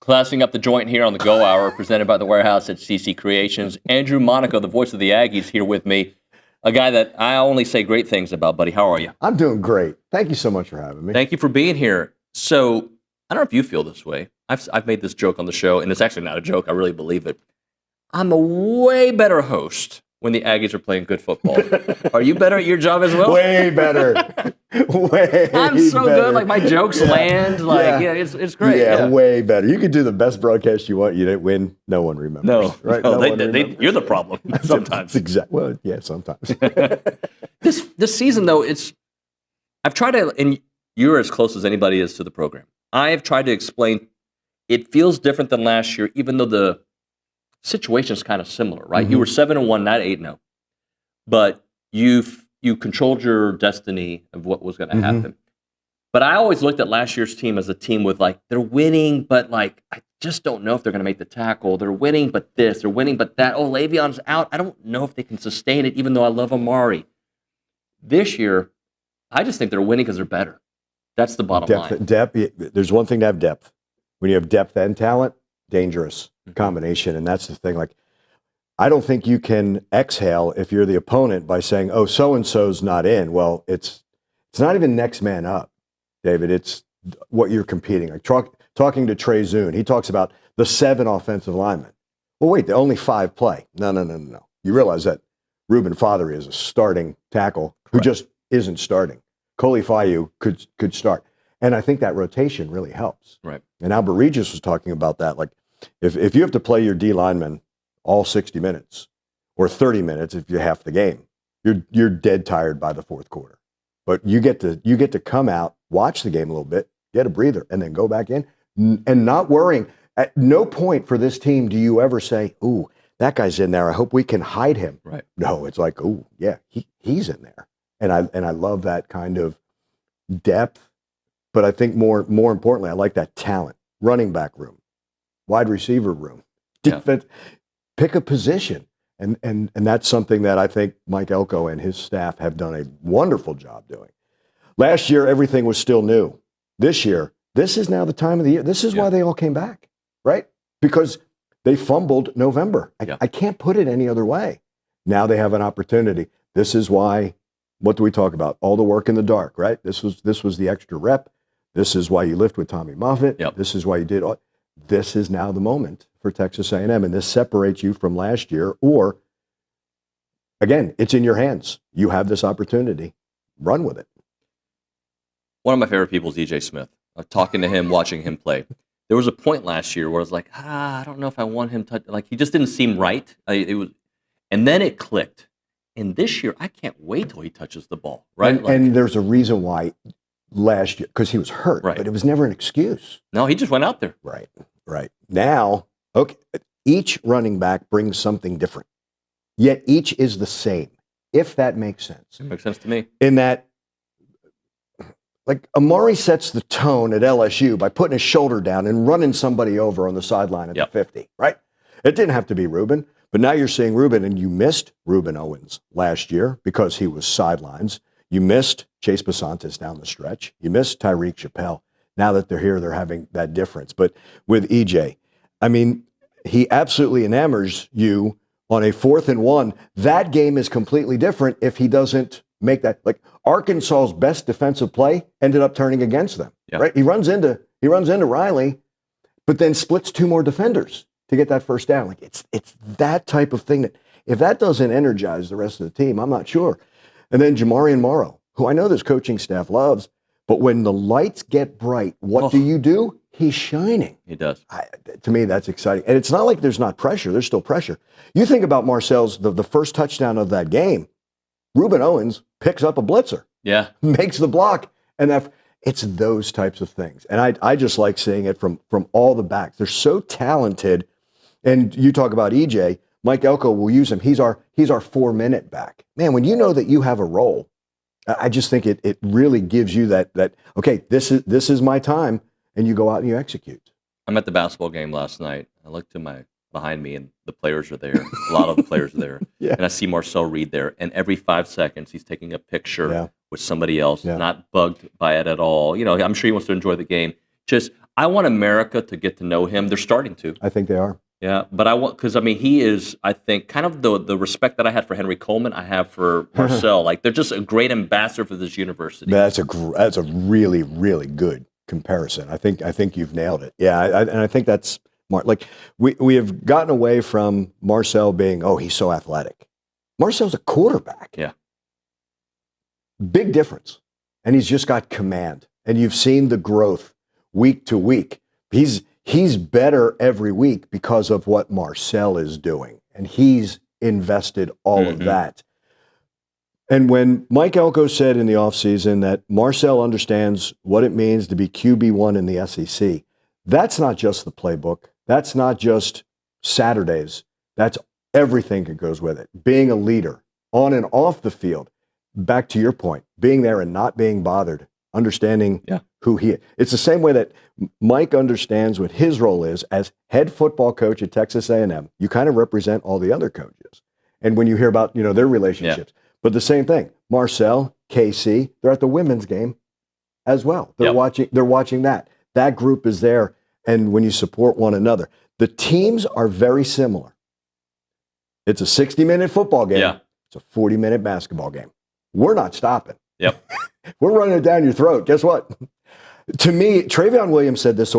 Speaker 9: Classing up the joint here on the Go Hour, presented by the Warehouse at CC Creations. Andrew Monaco, the voice of the Aggies, here with me. A guy that I only say great things about, buddy. How are you?
Speaker 12: I'm doing great. Thank you so much for having me.
Speaker 9: Thank you for being here. So, I don't know if you feel this way. I've made this joke on the show, and it's actually not a joke. I really believe it. I'm a way better host when the Aggies are playing good football. Are you better at your job as well?
Speaker 12: Way better. Way
Speaker 9: I'm so
Speaker 12: better.
Speaker 9: good. Like, my jokes land. Like, it's great.
Speaker 12: Yeah, way better. You could do the best broadcast you want. You didn't win. No one remembers.
Speaker 9: No,
Speaker 12: right?
Speaker 9: No, you're the problem sometimes.
Speaker 12: Exactly. Well, yeah, sometimes.
Speaker 9: This season, though, I've tried to, and you're as close as anybody is to the program. I've tried to explain it feels different than last year, even though the situation is kind of similar, right?
Speaker 12: Mm-hmm.
Speaker 9: You were 7-1, not 8-0, but you controlled your destiny of what was going to happen. But I always looked at last year's team as a team with like, they're winning, but like, I just don't know if they're going to make the tackle. They're winning, but this, they're winning, but that. Oh, Le'Veon's out. I don't know if they can sustain it, even though I love Amari. This year, I just think they're winning because they're better. That's the bottom line.
Speaker 12: Depth. There's one thing to have depth. When you have depth and talent, dangerous combination. And that's the thing. Like, I don't think you can exhale if you're the opponent by saying, oh, so-and-so's not in. Well, it's not even next man up, David. It's what you're competing. Like talking to Trey Zune, he talks about the 7 offensive linemen. Well, wait, only 5 play. No. You realize that Ruben Father is a starting tackle who just isn't starting. Coley Fayu could start. And I think that rotation really helps.
Speaker 9: Right.
Speaker 12: And Albert Regis was talking about that. Like, if you have to play your D linemen all 60 minutes or 30 minutes if you half the game, you're dead tired by the fourth quarter. But you get to come out, watch the game a little bit, get a breather, and then go back in and not worrying. At no point for this team do you ever say, ooh, that guy's in there. I hope we can hide him.
Speaker 9: Right.
Speaker 12: No, it's like, ooh, yeah, he's in there. And I love that kind of depth. But I think more importantly, I like that talent. Running back room, wide receiver room, defense. Pick a position. And that's something that I think Mike Elko and his staff have done a wonderful job doing. Last year, everything was still new. This year, this is now the time of the year. This is why they all came back, right? Because they fumbled November. I can't put it any other way. Now they have an opportunity. This is why, what do we talk about? All the work in the dark, right? This was the extra rep. This is why you lift with Tommy Moffitt.
Speaker 9: Yep.
Speaker 12: This is why you did all. This is now the moment for Texas A&M, and this separates you from last year. Or, again, it's in your hands. You have this opportunity. Run with it.
Speaker 9: One of my favorite people is E.J. Smith. Talking to him, watching him play. There was a point last year where I was like, I don't know if I want him to. Like, he just didn't seem right. And then it clicked. And this year, I can't wait till he touches the ball. Right.
Speaker 12: And there's a reason why. Last year, because he was hurt, but it was never an excuse.
Speaker 9: No, he just went out there.
Speaker 12: Right. Now, okay, each running back brings something different, yet each is the same, if that makes sense.
Speaker 9: It makes sense to me.
Speaker 12: In that, like, Amari sets the tone at LSU by putting his shoulder down and running somebody over on the sideline at the 50, right? It didn't have to be Ruben, but now you're seeing Ruben, and you missed Ruben Owens last year because he was sidelines. You missed Chase Basantis down the stretch. You missed Tyreek Chappelle. Now that they're here, they're having that difference. But with EJ, I mean, he absolutely enamors you on a 4th and 1. That game is completely different if he doesn't make that. Like, Arkansas's best defensive play ended up turning against them. Right? He runs into Riley, but then splits 2 more defenders to get that first down. Like, it's that type of thing that if that doesn't energize the rest of the team, I'm not sure. And then Jamarian Morrow, who I know this coaching staff loves, but when the lights get bright, what do? He's shining.
Speaker 9: He does.
Speaker 12: To me, that's exciting. And it's not like there's not pressure. There's still pressure. You think about Marcel's, the first touchdown of that game, Ruben Owens picks up a blitzer.
Speaker 9: Yeah.
Speaker 12: Makes the block. And it's those types of things. And I just like seeing it from all the backs. They're so talented. And you talk about EJ, Mike Elko will use him. He's our 4-minute back. Man, when you know that you have a role, I just think it really gives you that okay, this is my time, and you go out and you execute.
Speaker 9: I'm at the basketball game last night. I looked to behind me, and the players are there. A lot of the players are there. And I see Marcel Reed there, and every 5 seconds he's taking a picture with somebody else, not bugged by it at all. You know, I'm sure he wants to enjoy the game. Just, I want America to get to know him. They're starting to.
Speaker 12: I think they are.
Speaker 9: Yeah, but I want, because I mean, he is, I think, kind of the respect that I had for Henry Coleman, I have for Marcel. Like, they're just a great ambassador for this university.
Speaker 12: That's a really, really good comparison. I think you've nailed it. Yeah, and I think that's smart. Like, we have gotten away from Marcel being, oh, he's so athletic. Marcel's a quarterback.
Speaker 9: Yeah.
Speaker 12: Big difference. And he's just got command. And you've seen the growth week to week. He's better every week because of what Marcel is doing. And he's invested all of that. And when Mike Elko said in the offseason that Marcel understands what it means to be QB1 in the SEC, that's not just the playbook. That's not just Saturdays. That's everything that goes with it. Being a leader on and off the field. Back to your point, being there and not being bothered, understanding who he is. It's the same way that Mike understands what his role is as head football coach at Texas A&M. You kind of represent all the other coaches. And when you hear about, their relationships, but the same thing, Marcel, KC, they're at the women's game as well. They're watching that. That group is there. And when you support one another, the teams are very similar. It's a 60-minute football game. Yeah. It's a 40-minute basketball game. We're not stopping.
Speaker 9: Yep.
Speaker 12: We're running it down your throat. Guess what? To me, Travion Williams said this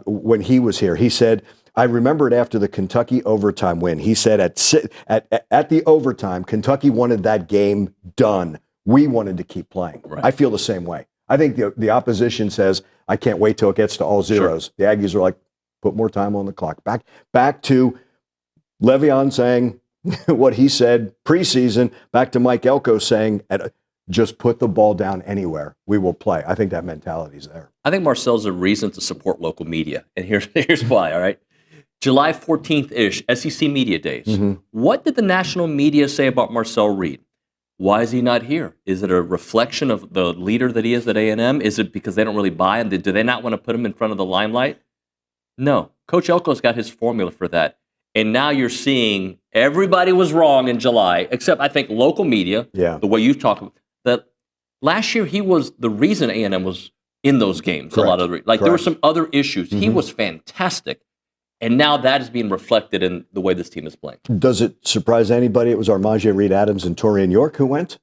Speaker 12: when he was here. He said, I remember it after the Kentucky overtime win. He said at the overtime, Kentucky wanted that game done. We wanted to keep playing. Right. I feel the same way. I think the opposition says, I can't wait till it gets to all zeros. Sure. The Aggies are like, put more time on the clock. Back to Le'Veon saying what he said preseason, back to Mike Elko saying, just put the ball down anywhere. We will play. I think that mentality is there.
Speaker 9: I think Marcel's a reason to support local media. And here's why, all right? July 14th-ish, SEC Media Days. What did the national media say about Marcel Reed? Why is he not here? Is it a reflection of the leader that he is at A&M? Is it because they don't really buy him? Do they not want to put him in front of the limelight? No. Coach Elko's got his formula for that. And now you're seeing everybody was wrong in July, except I think local media, the way you talk about that. Last year, he was the reason A&M was in those games. Correct. A lot of there were some other issues. He was fantastic. And now that is being reflected in the way this team is playing. Does it surprise anybody? It was Armaje Reed-Adams and Torian York who went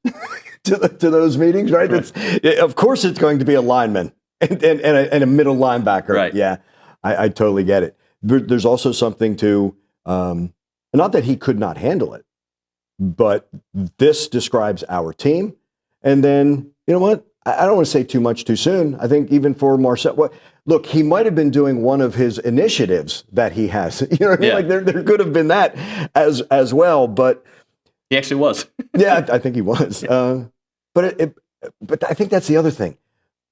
Speaker 9: to those meetings, right? Of course it's going to be a lineman and a middle linebacker. Right. Yeah, I totally get it. There's also something to, not that he could not handle it, but this describes our team. And then, you know what? I don't want to say too much too soon. I think even for Marcel, look, he might have been doing one of his initiatives that he has. You know what I mean? Like there could have been that as well, but he actually was. Yeah, I think he was. But I think that's the other thing.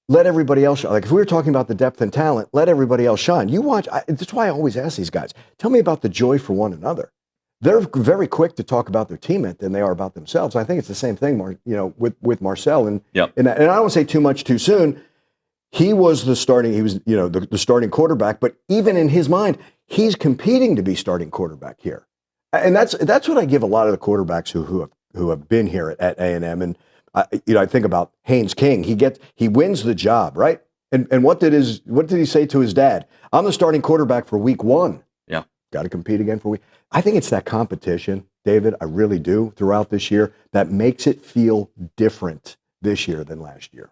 Speaker 9: Let everybody else shine. Like if we were talking about the depth and talent, let everybody else shine. You watch. That's why I always ask these guys. Tell me about the joy for one another. They're very quick to talk about their teammate than they are about themselves. I think it's the same thing, with Marcel. And I don't want to say too much too soon. He was the starting. He was, the starting quarterback. But even in his mind, he's competing to be starting quarterback here. And that's what I give a lot of the quarterbacks who have been here at A&M. And I think about Haynes King. He wins the job, right? And what did he say to his dad? I'm the starting quarterback for week 1. Yeah, got to compete again for week. I think it's that competition, David. I really do throughout this year that makes it feel different this year than last year.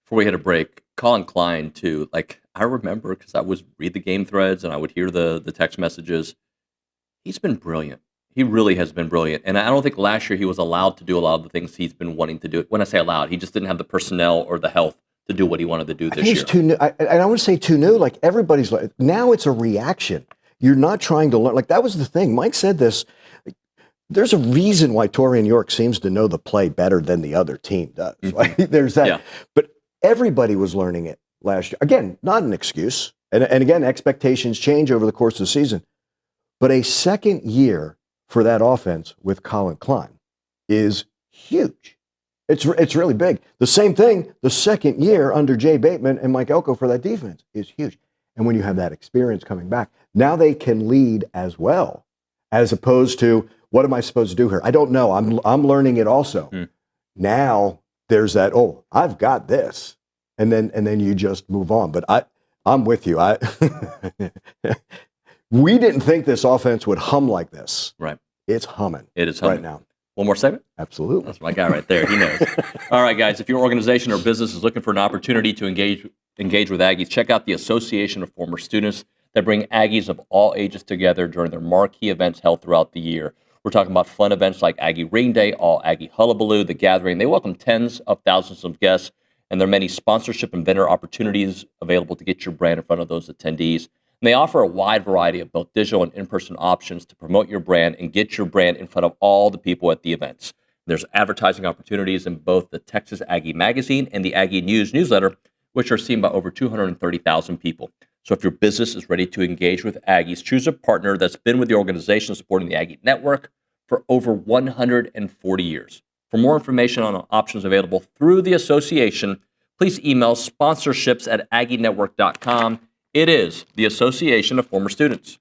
Speaker 9: Before we hit a break, Colin Klein too. Like I remember because I would read the game threads and I would hear the text messages. He's been brilliant. He really has been brilliant. And I don't think last year he was allowed to do a lot of the things he's been wanting to do. When I say allowed, he just didn't have the personnel or the health to do what he wanted to do this year. He's too new. And I want to say too new. Like everybody's like, now it's a reaction. You're not trying to learn. Like that was the thing. Mike said this. There's a reason why Torian York seems to know the play better than the other team does. Right? There's that. Yeah. But everybody was learning it last year. Again, not an excuse. And again, expectations change over the course of the season. But a second year for that offense with Colin Klein is huge. It's really big. The same thing, the second year under Jay Bateman and Mike Elko for that defense is huge. And when you have that experience coming back, now they can lead as well, as opposed to, what am I supposed to do here? I don't know. I'm learning it also. Now there's that, I've got this. And then you just move on. But
Speaker 12: I'm with you. We didn't think this offense would hum like this.
Speaker 9: Right.
Speaker 12: It's humming.
Speaker 9: It is humming
Speaker 12: right now.
Speaker 9: One more segment?
Speaker 12: Absolutely.
Speaker 9: That's my guy right there. He knows. All right, guys. If your organization or business is looking for an opportunity to engage with Aggies, check out the Association of Former Students that bring Aggies of all ages together during their marquee events held throughout the year. We're talking about fun events like Aggie Ring Day, All Aggie Hullabaloo, The Gathering. They welcome tens of thousands of guests, and there are many sponsorship and vendor opportunities available to get your brand in front of those attendees. And they offer a wide variety of both digital and in-person options to promote your brand and get your brand in front of all the people at the events. There's advertising opportunities in both the Texas Aggie Magazine and the Aggie News newsletter, which are seen by over 230,000 people. So if your business is ready to engage with Aggies, choose a partner that's been with the organization supporting the Aggie Network for over 140 years. For more information on options available through the association, please email sponsorships@aggienetwork.com. It is the Association of Former Students.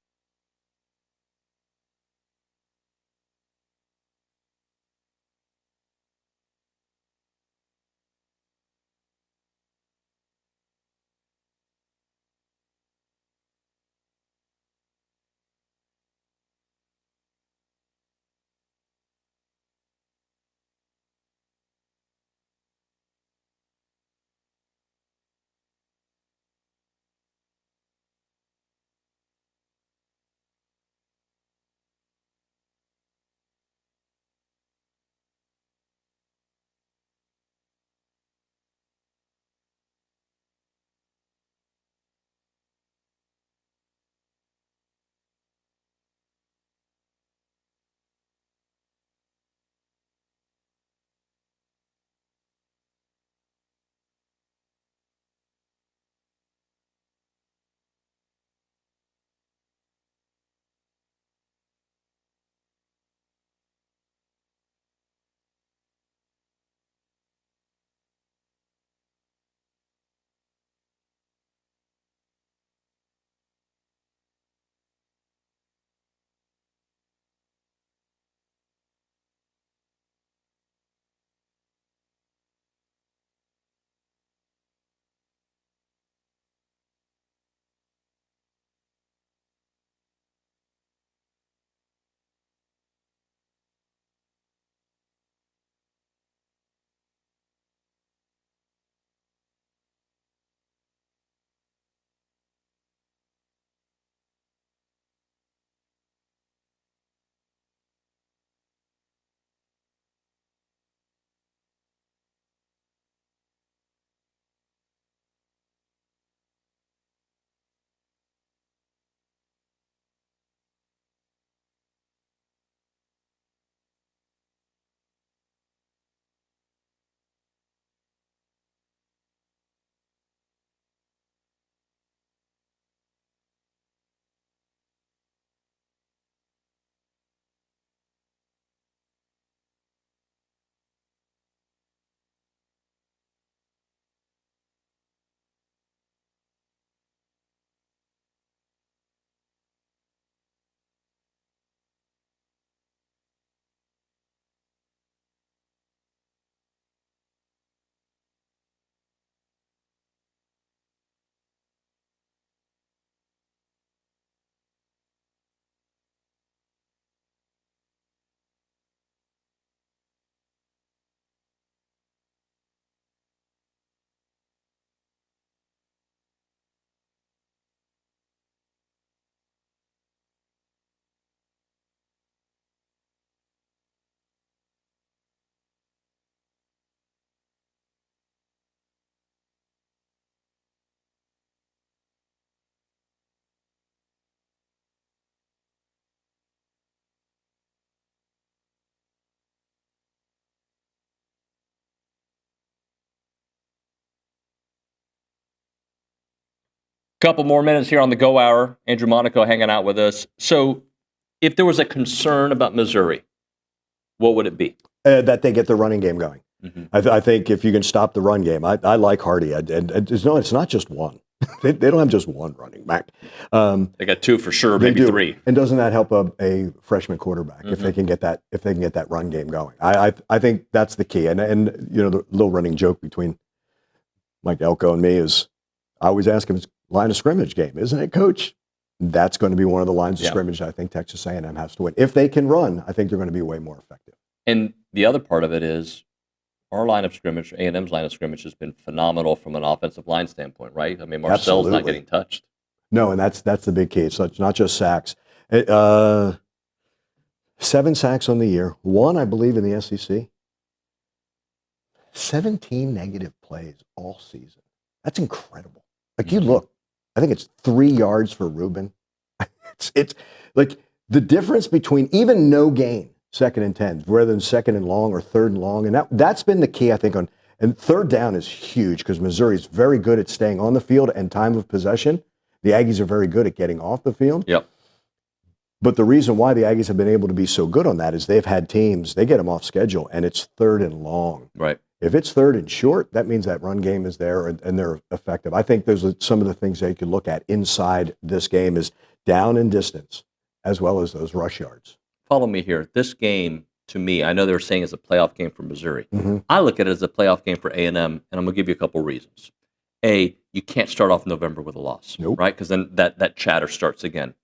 Speaker 9: Couple more minutes here on the Go Hour. Andrew Monaco hanging out with us. So if there was a concern about Missouri, what would it be?
Speaker 12: That they get the running game going.
Speaker 9: Mm-hmm.
Speaker 12: I think if you can stop the run game, I like Hardy. And it's not just one. they don't have just one running back.
Speaker 9: They got two for sure, maybe three.
Speaker 12: And doesn't that help a freshman quarterback if they can get that run game going? I think that's the key. And you know, the little running joke between Mike Elko and me is I always ask him, line of scrimmage game, isn't it, Coach? That's going to be one of the lines of scrimmage I think Texas A&M has to win. If they can run, I think they're going to be way more effective.
Speaker 9: And the other part of it is our line of scrimmage, A&M's line of scrimmage, has been phenomenal from an offensive line standpoint, right? I mean, Marcel's not getting touched.
Speaker 12: No, and that's the big key. So it's not just sacks. 7 sacks on the year. 1, I believe, in the SEC. 17 negative plays all season. That's incredible. Like, you look, I think it's 3 yards for Ruben. It's like the difference between even no gain, 2nd and 10, rather than 2nd and long or 3rd and long. And that's been the key, I think, and 3rd down is huge because Missouri is very good at staying on the field and time of possession. The Aggies are very good at getting off the field.
Speaker 9: Yep.
Speaker 12: But the reason why the Aggies have been able to be so good on that is they've had teams, they get them off schedule, and it's 3rd and long.
Speaker 9: Right.
Speaker 12: If it's 3rd and short, that means that run game is there and they're effective. I think there's some of the things that you could look at inside this game is down and distance, as well as those rush yards.
Speaker 9: Follow me here. This game, to me, I know they're saying it's a playoff game for Missouri. I look at it as a playoff game for A&M, and I'm going to give you a couple reasons. A, you can't start off November with a loss, right? Because then that chatter starts again.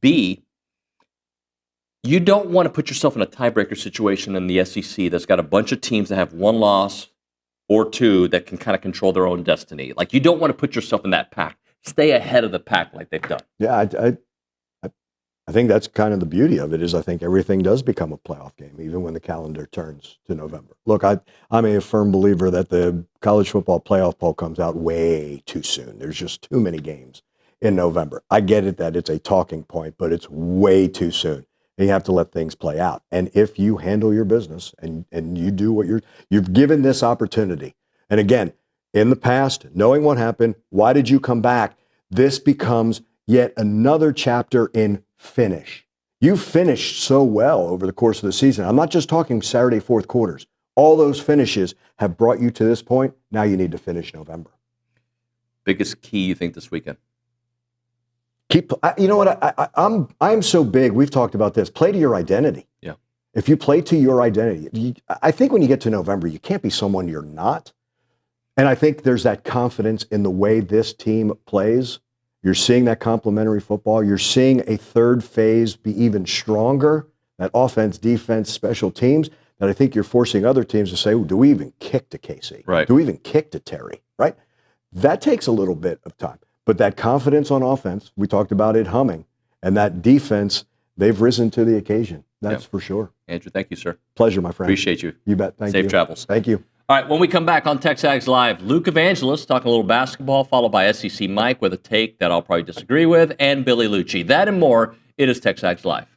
Speaker 9: B, you don't want to put yourself in a tiebreaker situation in the SEC that's got a bunch of teams that have 1 loss or 2 that can kind of control their own destiny. Like, you don't want to put yourself in that pack. Stay ahead of the pack like they've done.
Speaker 12: Yeah, I think that's kind of the beauty of it is I think everything does become a playoff game, even when the calendar turns to November. Look, I'm a firm believer that the college football playoff poll comes out way too soon. There's just too many games in November. I get it that it's a talking point, but it's way too soon. And you have to let things play out. And if you handle your business and you do what you've given this opportunity. And again, in the past, knowing what happened, why did you come back? This becomes yet another chapter in finish. You finished so well over the course of the season. I'm not just talking Saturday, 4th quarters. All those finishes have brought you to this point. Now you need to finish November.
Speaker 9: Biggest key you think this weekend?
Speaker 12: You know what? I'm so big. We've talked about this. Play to your identity.
Speaker 9: Yeah.
Speaker 12: If you play to your identity, I think when you get to November, you can't be someone you're not. And I think there's that confidence in the way this team plays. You're seeing that complementary football. You're seeing a 3rd phase be even stronger. That offense, defense, special teams. That I think you're forcing other teams to say, do we even kick to Casey?
Speaker 9: Right.
Speaker 12: Do we even kick to Terry? Right. That takes a little bit of time. But that confidence on offense, we talked about it humming, and that defense, they've risen to the occasion. That's for sure.
Speaker 9: Andrew, thank you, sir.
Speaker 12: Pleasure, my friend.
Speaker 9: Appreciate you.
Speaker 12: You bet. Thank you.
Speaker 9: Safe travels.
Speaker 12: Thank you.
Speaker 9: All right, when we come back on TexAgs Live, Luke Evangelist talking a little basketball, followed by SEC Mike with a take that I'll probably disagree with, and Billy Liucci. That and more, it is TexAgs Live.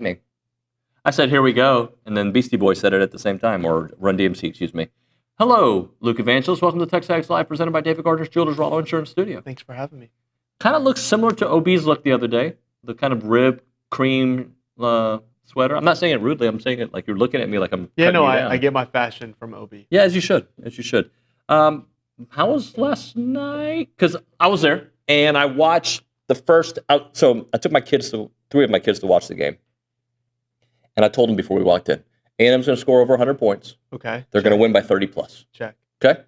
Speaker 9: Me. I said, here we go. And then Beastie Boys said it at the same time, or Run DMC, excuse me. Hello, Luke Evangelist. Welcome to TexAgs Live, presented by David Gardner's Jewelers Rollo Insurance Studio.
Speaker 13: Thanks for having me.
Speaker 9: Kind of looks similar to OB's look the other day. The kind of rib cream sweater. I'm not saying it rudely. I'm saying it like you're looking at me like I'm cutting you down.
Speaker 13: I get my fashion from OB.
Speaker 9: Yeah, as you should. As you should. How was last night? Because I was there, and I watched the first. So I took three of my kids to watch the game. And I told them before we walked in, A&M's going to score over 100 points.
Speaker 13: Okay.
Speaker 9: They're going to win by 30 plus.
Speaker 13: Check.
Speaker 9: Okay.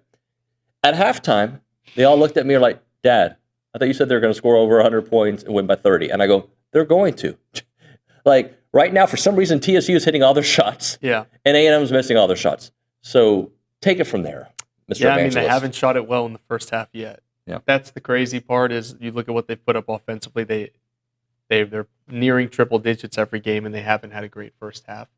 Speaker 9: At halftime, they all looked at me like, Dad, I thought you said they were going to score over 100 points and win by 30. And I go, they're going to. Like, right now, for some reason, TSU is hitting all their shots.
Speaker 13: Yeah.
Speaker 9: And A&M's missing all their shots. So take it from there, Mr.
Speaker 13: Yeah,
Speaker 9: Evangelist.
Speaker 13: they haven't shot it well in the first half yet.
Speaker 9: Yeah.
Speaker 13: That's the crazy part is you look at what they've put up offensively. They're nearing triple digits every game, and they haven't had a great first half.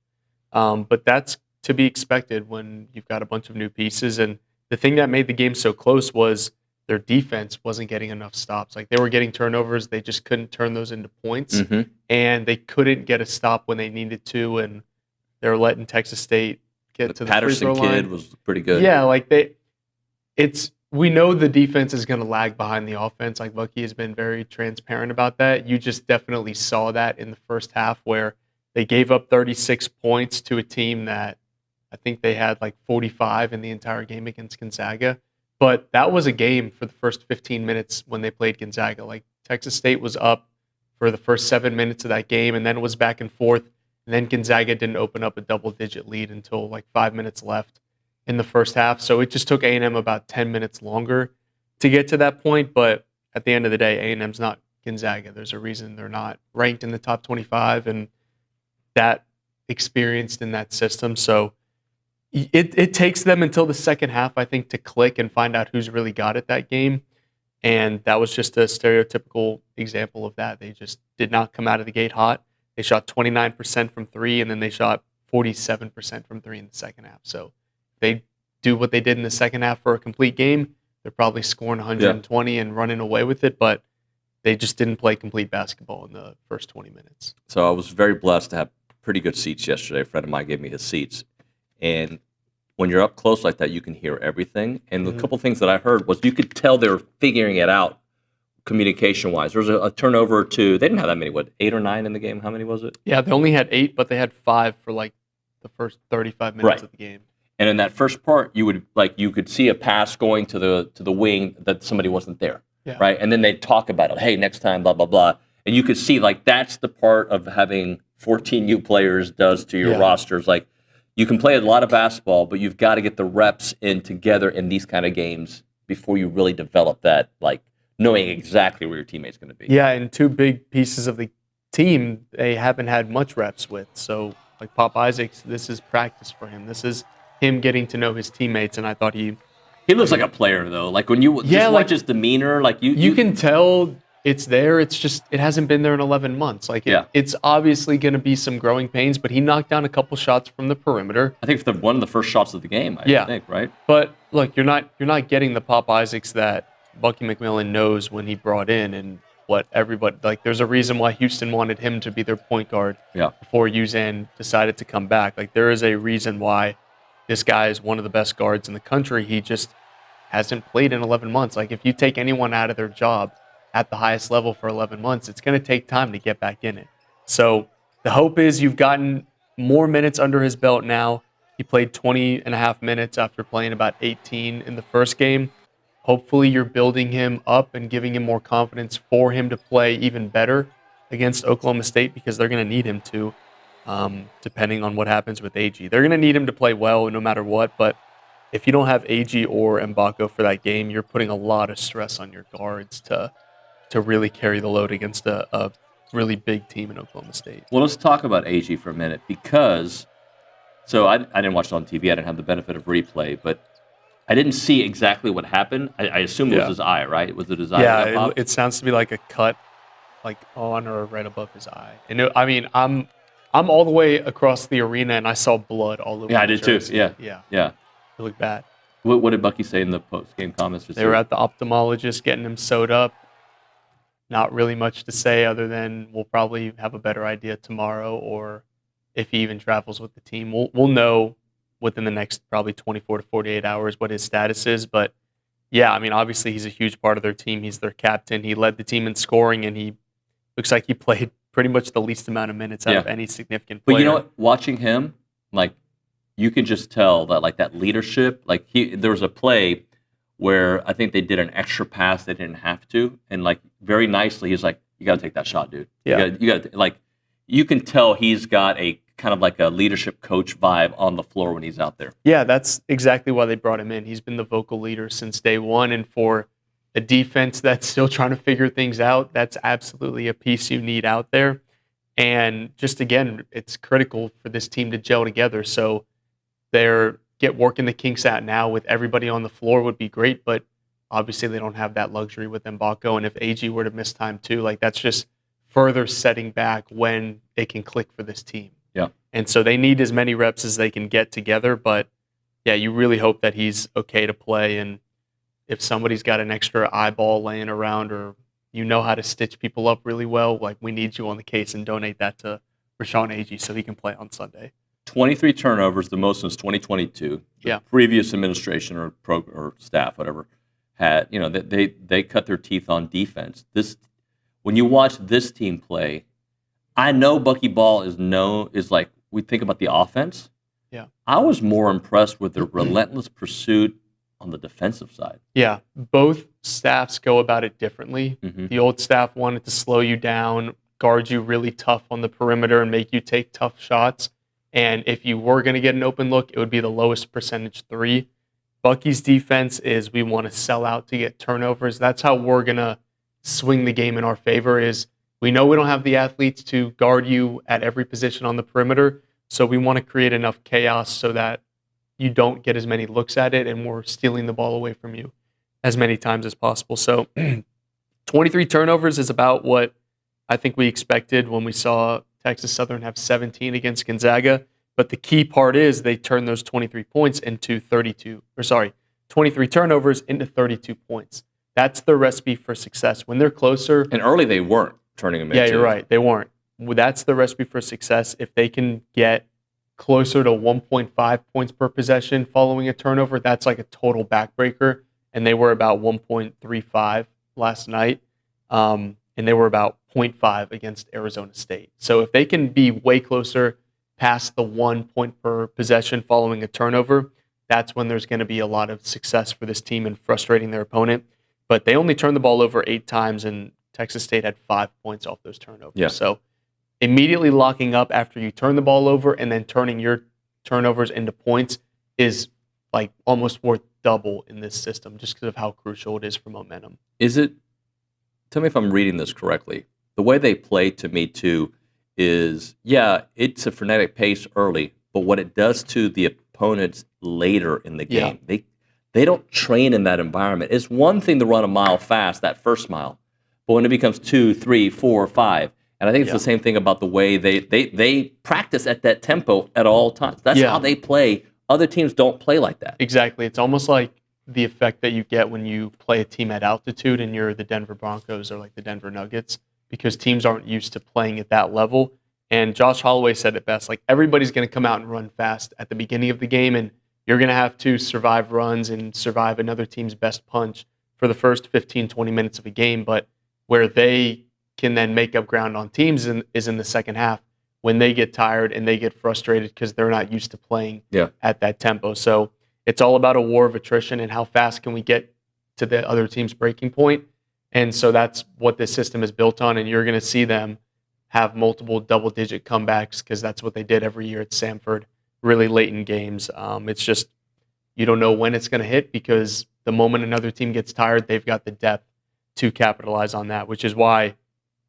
Speaker 13: But that's to be expected when you've got a bunch of new pieces. And the thing that made the game so close was their defense wasn't getting enough stops. Like, they were getting turnovers. They just couldn't turn those into points. Mm-hmm. And they couldn't get a stop when they needed to. And they were letting Texas State get to the free throw line.
Speaker 9: Patterson kid was pretty good.
Speaker 13: Yeah, like we know the defense is going to lag behind the offense. Like, Bucky has been very transparent about that. You just definitely saw that in the first half where they gave up 36 points to a team that I think they had like 45 in the entire game against Gonzaga. But that was a game for the first 15 minutes when they played Gonzaga. Like, Texas State was up for the first 7 minutes of that game, and then it was back and forth. And then Gonzaga didn't open up a double-digit lead until like 5 minutes left in the first half. So it just took A&M about 10 minutes longer to get to that point. But at the end of the day, A&M's not Gonzaga. There's a reason they're not ranked in the top 25 and that experienced in that system. So it takes them until the second half, I think, to click and find out who's really got it that game. And that was just a stereotypical example of that. They just did not come out of the gate hot. They shot 29% from three, and then they shot 47% from three in the second half. So they do what they did in the second half for a complete game, they're probably scoring 120 and running away with it, but they just didn't play complete basketball in the first 20 minutes.
Speaker 9: So I was very blessed to have pretty good seats yesterday. A friend of mine gave me his seats. And when you're up close like that, you can hear everything. And a couple things that I heard was you could tell they were figuring it out communication-wise. There was a turnover to, they didn't have that many, 8 or 9 in the game? How many was it?
Speaker 13: Yeah, they only had 8, but they had 5 for like the first 35 minutes of the game.
Speaker 9: And in that first part, you could see a pass going to the wing that somebody wasn't there, right? And then they'd talk about it. Hey, next time, blah, blah, blah. And you could see, like, that's the part of having 14 new players does to your rosters. Like, you can play a lot of basketball, but you've got to get the reps in together in these kind of games before you really develop that, like, knowing exactly where your teammate's going to be.
Speaker 13: Yeah, and 2 big pieces of the team they haven't had much reps with. So, like Pop Isaacs, this is practice for him. This is him getting to know his teammates, and I thought he
Speaker 9: looks like a player, though. Like, when you just watch his demeanor, like, you
Speaker 13: can tell it's there. It's just it hasn't been there in 11 months. Like, it's obviously going to be some growing pains, but he knocked down a couple shots from the perimeter.
Speaker 9: I think one of the first shots of the game, I think, right?
Speaker 13: But look, you're not getting the Pop Isaacs that Bucky McMillan knows when he brought in, and what everybody, like, there's a reason why Houston wanted him to be their point guard before Uzan decided to come back. Like, there is a reason why this guy is one of the best guards in the country. He just hasn't played in 11 months. Like, if you take anyone out of their job at the highest level for 11 months, it's going to take time to get back in it. So the hope is you've gotten more minutes under his belt now. He played 20 and a half minutes after playing about 18 in the first game. Hopefully you're building him up and giving him more confidence for him to play even better against Oklahoma State, because they're going to need him to, depending on what happens with Aggie. They're going to need him to play well no matter what, but if you don't have Aggie or Mbako for that game, you're putting a lot of stress on your guards to really carry the load against a really big team in Oklahoma State.
Speaker 9: Well, let's talk about Aggie for a minute, because I didn't watch it on TV. I didn't have the benefit of replay, but I didn't see exactly what happened. I assume it was his eye, right? Was it his eye?
Speaker 13: Yeah, it sounds to be like a cut, like on or right above his eye. And I'm all the way across the arena, and I saw blood all over.
Speaker 9: Yeah, I did too. Yeah.
Speaker 13: It looked bad.
Speaker 9: What did Bucky say in the post-game comments?
Speaker 13: They were at the ophthalmologist getting him sewed up. not really much to say other than we'll probably have a better idea tomorrow, or if he even travels with the team. We'll know within the next probably 24 to 48 hours what his status is. But yeah, I mean, obviously he's a huge part of their team. He's their captain. He led the team in scoring, and he looks like he played pretty much the least amount of minutes out of any significant player.
Speaker 9: But you know what? Watching him, like, you can just tell that, like, that leadership. Like, there was a play where I think they did an extra pass they didn't have to, and like very nicely, he's like, "You got to take that shot, dude.
Speaker 13: Yeah,
Speaker 9: you got to like." You can tell he's got a kind of like a leadership coach vibe on the floor when he's out there.
Speaker 13: Yeah, that's exactly why they brought him in. He's been the vocal leader since day one, and for a defense that's still trying to figure things out, that's absolutely a piece you need out there. And just again, it's critical for this team to gel together. So they're working the kinks out now with everybody on the floor would be great, but obviously they don't have that luxury with Mbako. And if Aggie were to miss time too, like that's just further setting back when they can click for this team.
Speaker 9: Yeah.
Speaker 13: And so they need as many reps as they can get together. But yeah, you really hope that he's okay to play. And if somebody's got an extra eyeball laying around, or you know how to stitch people up really well, like we need you on the case, and donate that to Rashawn Aggie so he can play on Sunday.
Speaker 9: 23 turnovers, the most since 2022.
Speaker 13: Yeah.
Speaker 9: Previous administration or staff, whatever, had, you know, they cut their teeth on defense. When you watch this team play, I know Bucky Ball is like, we think about the offense.
Speaker 13: Yeah.
Speaker 9: I was more impressed with the relentless pursuit on the defensive side.
Speaker 13: Yeah. Both staffs go about it differently.
Speaker 9: Mm-hmm.
Speaker 13: The old staff wanted to slow you down, guard you really tough on the perimeter, and make you take tough shots. And if you were going to get an open look, it would be the lowest percentage three. Bucky's defense is we want to sell out to get turnovers. That's how we're going to swing the game in our favor. Is we know we don't have the athletes to guard you at every position on the perimeter, so we want to create enough chaos so that you don't get as many looks at it, and we're stealing the ball away from you as many times as possible. So 23 turnovers is about what I think we expected when we saw Texas Southern have 17 against Gonzaga. But the key part is they turned those 23 points into 23 turnovers into 32 points. That's the recipe for success. When they're closer.
Speaker 9: And early they weren't turning them into.
Speaker 13: Yeah, you're right. They weren't. That's the recipe for success. If they can get closer to 1.5 points per possession following a turnover, that's like a total backbreaker. And they were about 1.35 last night. And they were about 0.5 against Arizona State. So if they can be way closer past the 1 point per possession following a turnover, that's when there's going to be a lot of success for this team in frustrating their opponent. But they only turned the ball over 8 times, and Texas State had 5 points off those turnovers.
Speaker 9: Yeah.
Speaker 13: So immediately locking up after you turn the ball over and then turning your turnovers into points is like almost worth double in this system just because of how crucial it is for momentum.
Speaker 9: Tell me if I'm reading this correctly. The way they play, to me, too, is, yeah, it's a frenetic pace early, but what it does to the opponents later in the game, they don't train in that environment. It's one thing to run a mile fast, that first mile, but when it becomes 2, 3, 4, 5, and I think it's the same thing about the way they practice at that tempo at all times. That's how they play. Other teams don't play like that.
Speaker 13: Exactly. It's almost like the effect that you get when you play a team at altitude and you're the Denver Broncos or like the Denver Nuggets, because teams aren't used to playing at that level. And Josh Holloway said it best, like everybody's going to come out and run fast at the beginning of the game, and you're going to have to survive runs and survive another team's best punch for the first 15, 20 minutes of a game. But where they can then make up ground on teams is in the second half when they get tired and they get frustrated because they're not used to playing at that tempo. So it's all about a war of attrition and how fast can we get to the other team's breaking point. And so that's what this system is built on, and you're going to see them have multiple double-digit comebacks because that's what they did every year at Samford, really late in games. It's just you don't know when it's going to hit because the moment another team gets tired, they've got the depth to capitalize on that, which is why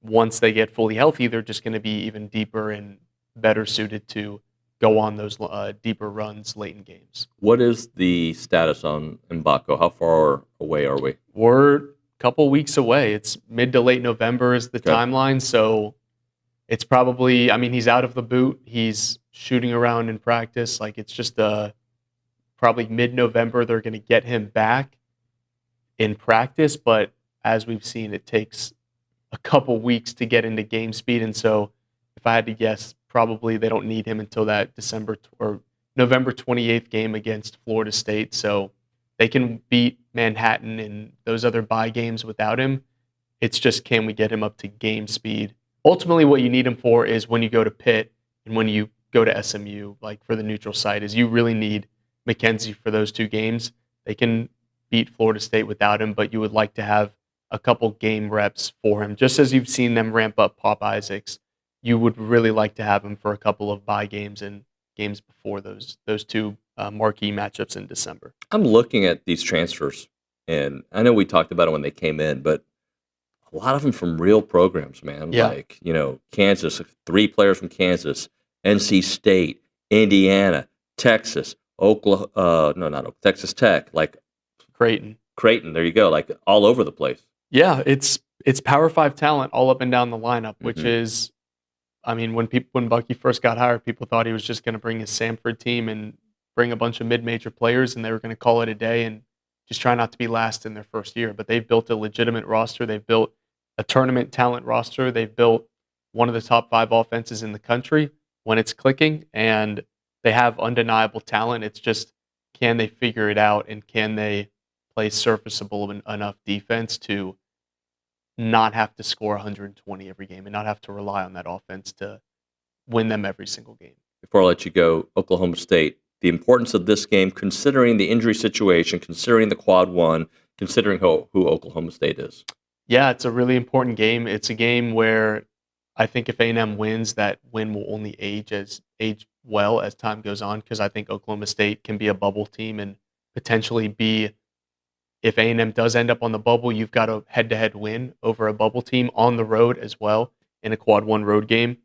Speaker 13: once they get fully healthy, they're just going to be even deeper and better suited to go on those deeper runs late in games.
Speaker 9: What is the status on Mbako? How far away are we?
Speaker 13: We're a couple weeks away. It's mid to late November is the timeline, so it's probably, I mean, he's out of the boot. He's shooting around in practice. Like, it's just probably mid-November they're going to get him back in practice, but as we've seen, it takes a couple weeks to get into game speed. And so if I had to guess, probably they don't need him until that November 28th game against Florida State. So they can beat Manhattan and those other bye games without him. It's just, can we get him up to game speed? Ultimately, what you need him for is when you go to Pitt and when you go to SMU, like for the neutral site, is you really need McKenzie for those 2 games. They can beat Florida State without him, but you would like to have a couple game reps for him. Just as you've seen them ramp up Pop Isaacs, you would really like to have him for a couple of bye games and games before those 2 marquee matchups in December.
Speaker 9: I'm looking at these transfers, and I know we talked about it when they came in, but a lot of them from real programs, man.
Speaker 13: Yeah.
Speaker 9: Like, Kansas, 3 players from Kansas, NC State, Indiana, Texas, Oklahoma, Texas Tech, like
Speaker 13: Creighton,
Speaker 9: there you go, like all over the place.
Speaker 13: Yeah, it's Power 5 talent all up and down the lineup, which is, I mean, when Bucky first got hired, people thought he was just going to bring his Samford team and bring a bunch of mid-major players, and they were going to call it a day and just try not to be last in their first year. But they've built a legitimate roster. They've built a tournament talent roster. They've built one of the top 5 offenses in the country when it's clicking, and they have undeniable talent. It's just, can they figure it out, and can they play serviceable enough defense to not have to score 120 every game and not have to rely on that offense to win them every single game.
Speaker 9: Before I let you go, Oklahoma State, the importance of this game, considering the injury situation, considering the quad one, considering who Oklahoma State is.
Speaker 13: Yeah, it's a really important game. It's a game where I think if A&M wins, that win will only age well as time goes on, because I think Oklahoma State can be a bubble team and potentially be, if A&M does end up on the bubble, you've got a head-to-head win over a bubble team on the road as well in a quad one road game.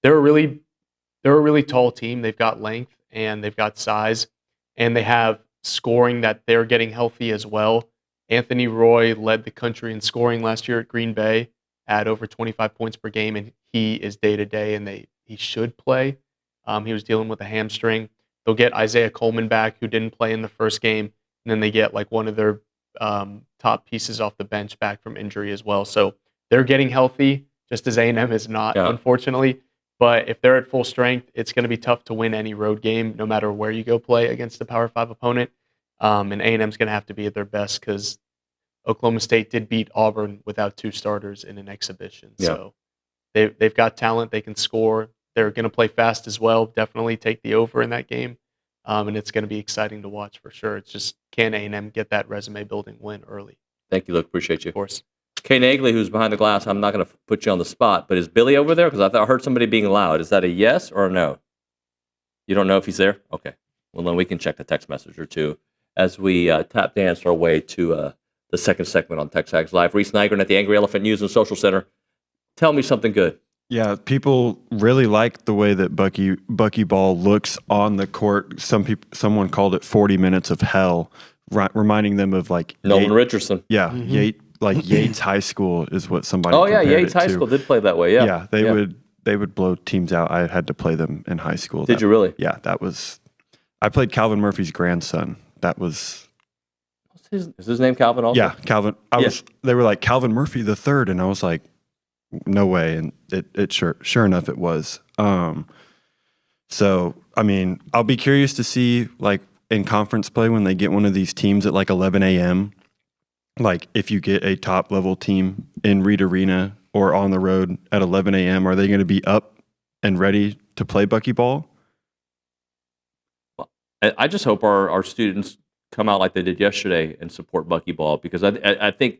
Speaker 13: They're a really tall team. They've got length and they've got size, and they have scoring that they're getting healthy as well. Anthony Roy led the country in scoring last year at Green Bay at over 25 points per game, and he is day-to-day, and he should play. He was dealing with a hamstring. They'll get Isaiah Coleman back, who didn't play in the first game, and then they get like one of their top pieces off the bench back from injury as well. So they're getting healthy, just as A&M is not, unfortunately. But if they're at full strength, it's going to be tough to win any road game, no matter where you go play against a Power 5 opponent. And A&M's going to have to be at their best, because Oklahoma State did beat Auburn without 2 starters in an exhibition. Yeah. So they've got talent. They can score. They're going to play fast as well. Definitely take the over in that game. And it's going to be exciting to watch for sure. It's just, can A&M get that resume-building win early?
Speaker 9: Thank you, Luke. Appreciate you.
Speaker 13: Of course.
Speaker 9: Kay Nagley, who's behind the glass, I'm not going to put you on the spot, but is Billy over there? Because I heard somebody being loud. Is that a yes or a no? You don't know if he's there? Okay. Well, then we can check the text message or two as we tap dance our way to the second segment on TexAgs Live. Reese Nygren at the Angry Elephant News and Social Center. Tell me something good.
Speaker 5: Yeah, people really like the way that Bucky Ball looks on the court. Someone called it 40 minutes of hell, reminding them of like
Speaker 9: Nolan Richardson.
Speaker 5: Yeah, Yates High School is what somebody.
Speaker 9: Oh yeah, Yates High School did play that way. Yeah,
Speaker 5: yeah, they would blow teams out. I had to play them in high school.
Speaker 9: Did you really?
Speaker 5: Yeah, that was. I played Calvin Murphy's grandson. That was.
Speaker 9: Is his name Calvin also?
Speaker 5: Yeah, Calvin. They were like Calvin Murphy the third, and I was like, no way. And it sure enough it was. So I mean, I'll be curious to see like in conference play when they get one of these teams at like 11 a.m. Like if you get a top level team in Reed Arena or on the road at 11 a.m., are they going to be up and ready to play Bucky Ball?
Speaker 9: Well, I just hope our students come out like they did yesterday and support Bucky Ball, because I think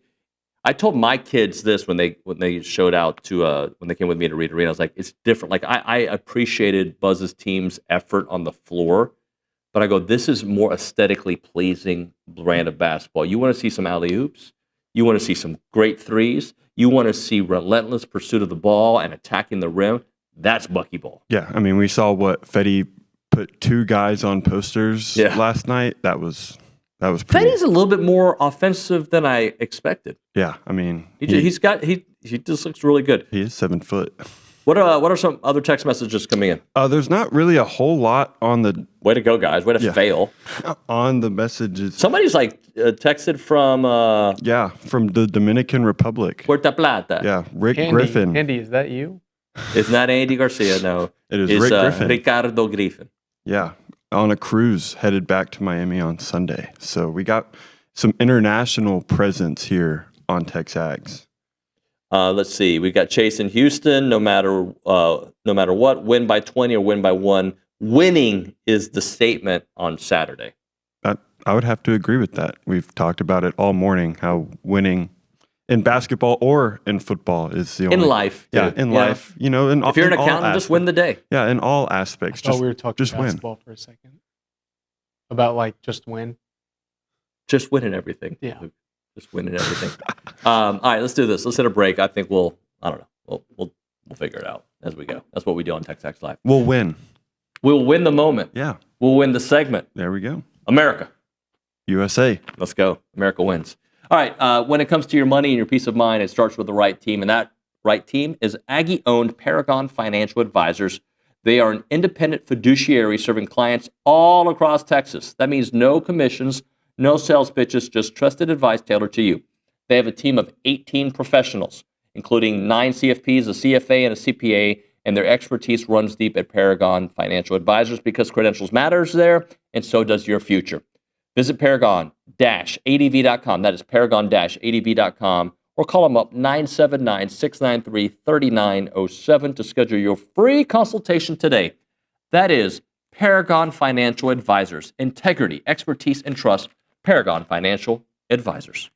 Speaker 9: I told my kids this when they showed out to when they came with me to Reed Arena. I was like, it's different. Like I appreciated Buzz's team's effort on the floor, but I go, this is more aesthetically pleasing brand of basketball. You want to see some alley-oops. You want to see some great threes. You want to see relentless pursuit of the ball and attacking the rim. That's Bucky Ball.
Speaker 5: Yeah, I mean, we saw what Fetty put 2 guys on posters last night. That was pretty.
Speaker 9: Fetty's a little bit more offensive than I expected.
Speaker 5: Yeah, I mean,
Speaker 9: he just looks really good.
Speaker 5: He is 7 foot.
Speaker 9: What are some other text messages coming in?
Speaker 5: There's not really a whole lot on the.
Speaker 9: Way to go, guys! Way to fail.
Speaker 5: On the messages.
Speaker 9: Somebody's texted from.
Speaker 5: From the Dominican Republic.
Speaker 9: Puerto Plata.
Speaker 5: Yeah, Rick
Speaker 13: Andy,
Speaker 5: Griffin.
Speaker 13: Andy, is that you?
Speaker 9: It's not Andy Garcia. No,
Speaker 5: it is
Speaker 9: it's,
Speaker 5: Rick Griffin.
Speaker 9: Ricardo Griffin.
Speaker 5: Yeah, on a cruise headed back to Miami on Sunday. So we got some international presence here on TexAgs.
Speaker 9: Let's see. We got Chase in Houston. No matter what, win by 20 or win by 1. Winning is the statement on Saturday.
Speaker 5: I would have to agree with that. We've talked about it all morning. How winning in basketball or in football is the only
Speaker 9: in life.
Speaker 5: Yeah, in life. You know,
Speaker 9: if you're an accountant, just win the day.
Speaker 5: Yeah, in all aspects.
Speaker 13: I thought we were talking basketball for a second. About just win.
Speaker 9: Just win in everything.
Speaker 13: Yeah.
Speaker 9: Just winning everything. All right, let's do this. Let's hit a break. I think we'll figure it out as we go. That's what we do on TexAgs Live.
Speaker 5: We'll win.
Speaker 9: We'll win the moment.
Speaker 5: Yeah.
Speaker 9: We'll win the segment.
Speaker 5: There we go.
Speaker 9: America.
Speaker 5: USA.
Speaker 9: Let's go. America wins. All right. When it comes to your money and your peace of mind, it starts with the right team, and that right team is Aggie-owned Paragon Financial Advisors. They are an independent fiduciary serving clients all across Texas. That means no commissions, no sales pitches, just trusted advice tailored to you. They have a team of 18 professionals, including 9 CFPs, a CFA, and a CPA, and their expertise runs deep at Paragon Financial Advisors because credentials matters there, and so does your future. Visit paragon-adv.com. That is paragon-adv.com, or call them up 979-693-3907 to schedule your free consultation today. That is Paragon Financial Advisors. Integrity, expertise, and trust. Paragon Financial Advisors.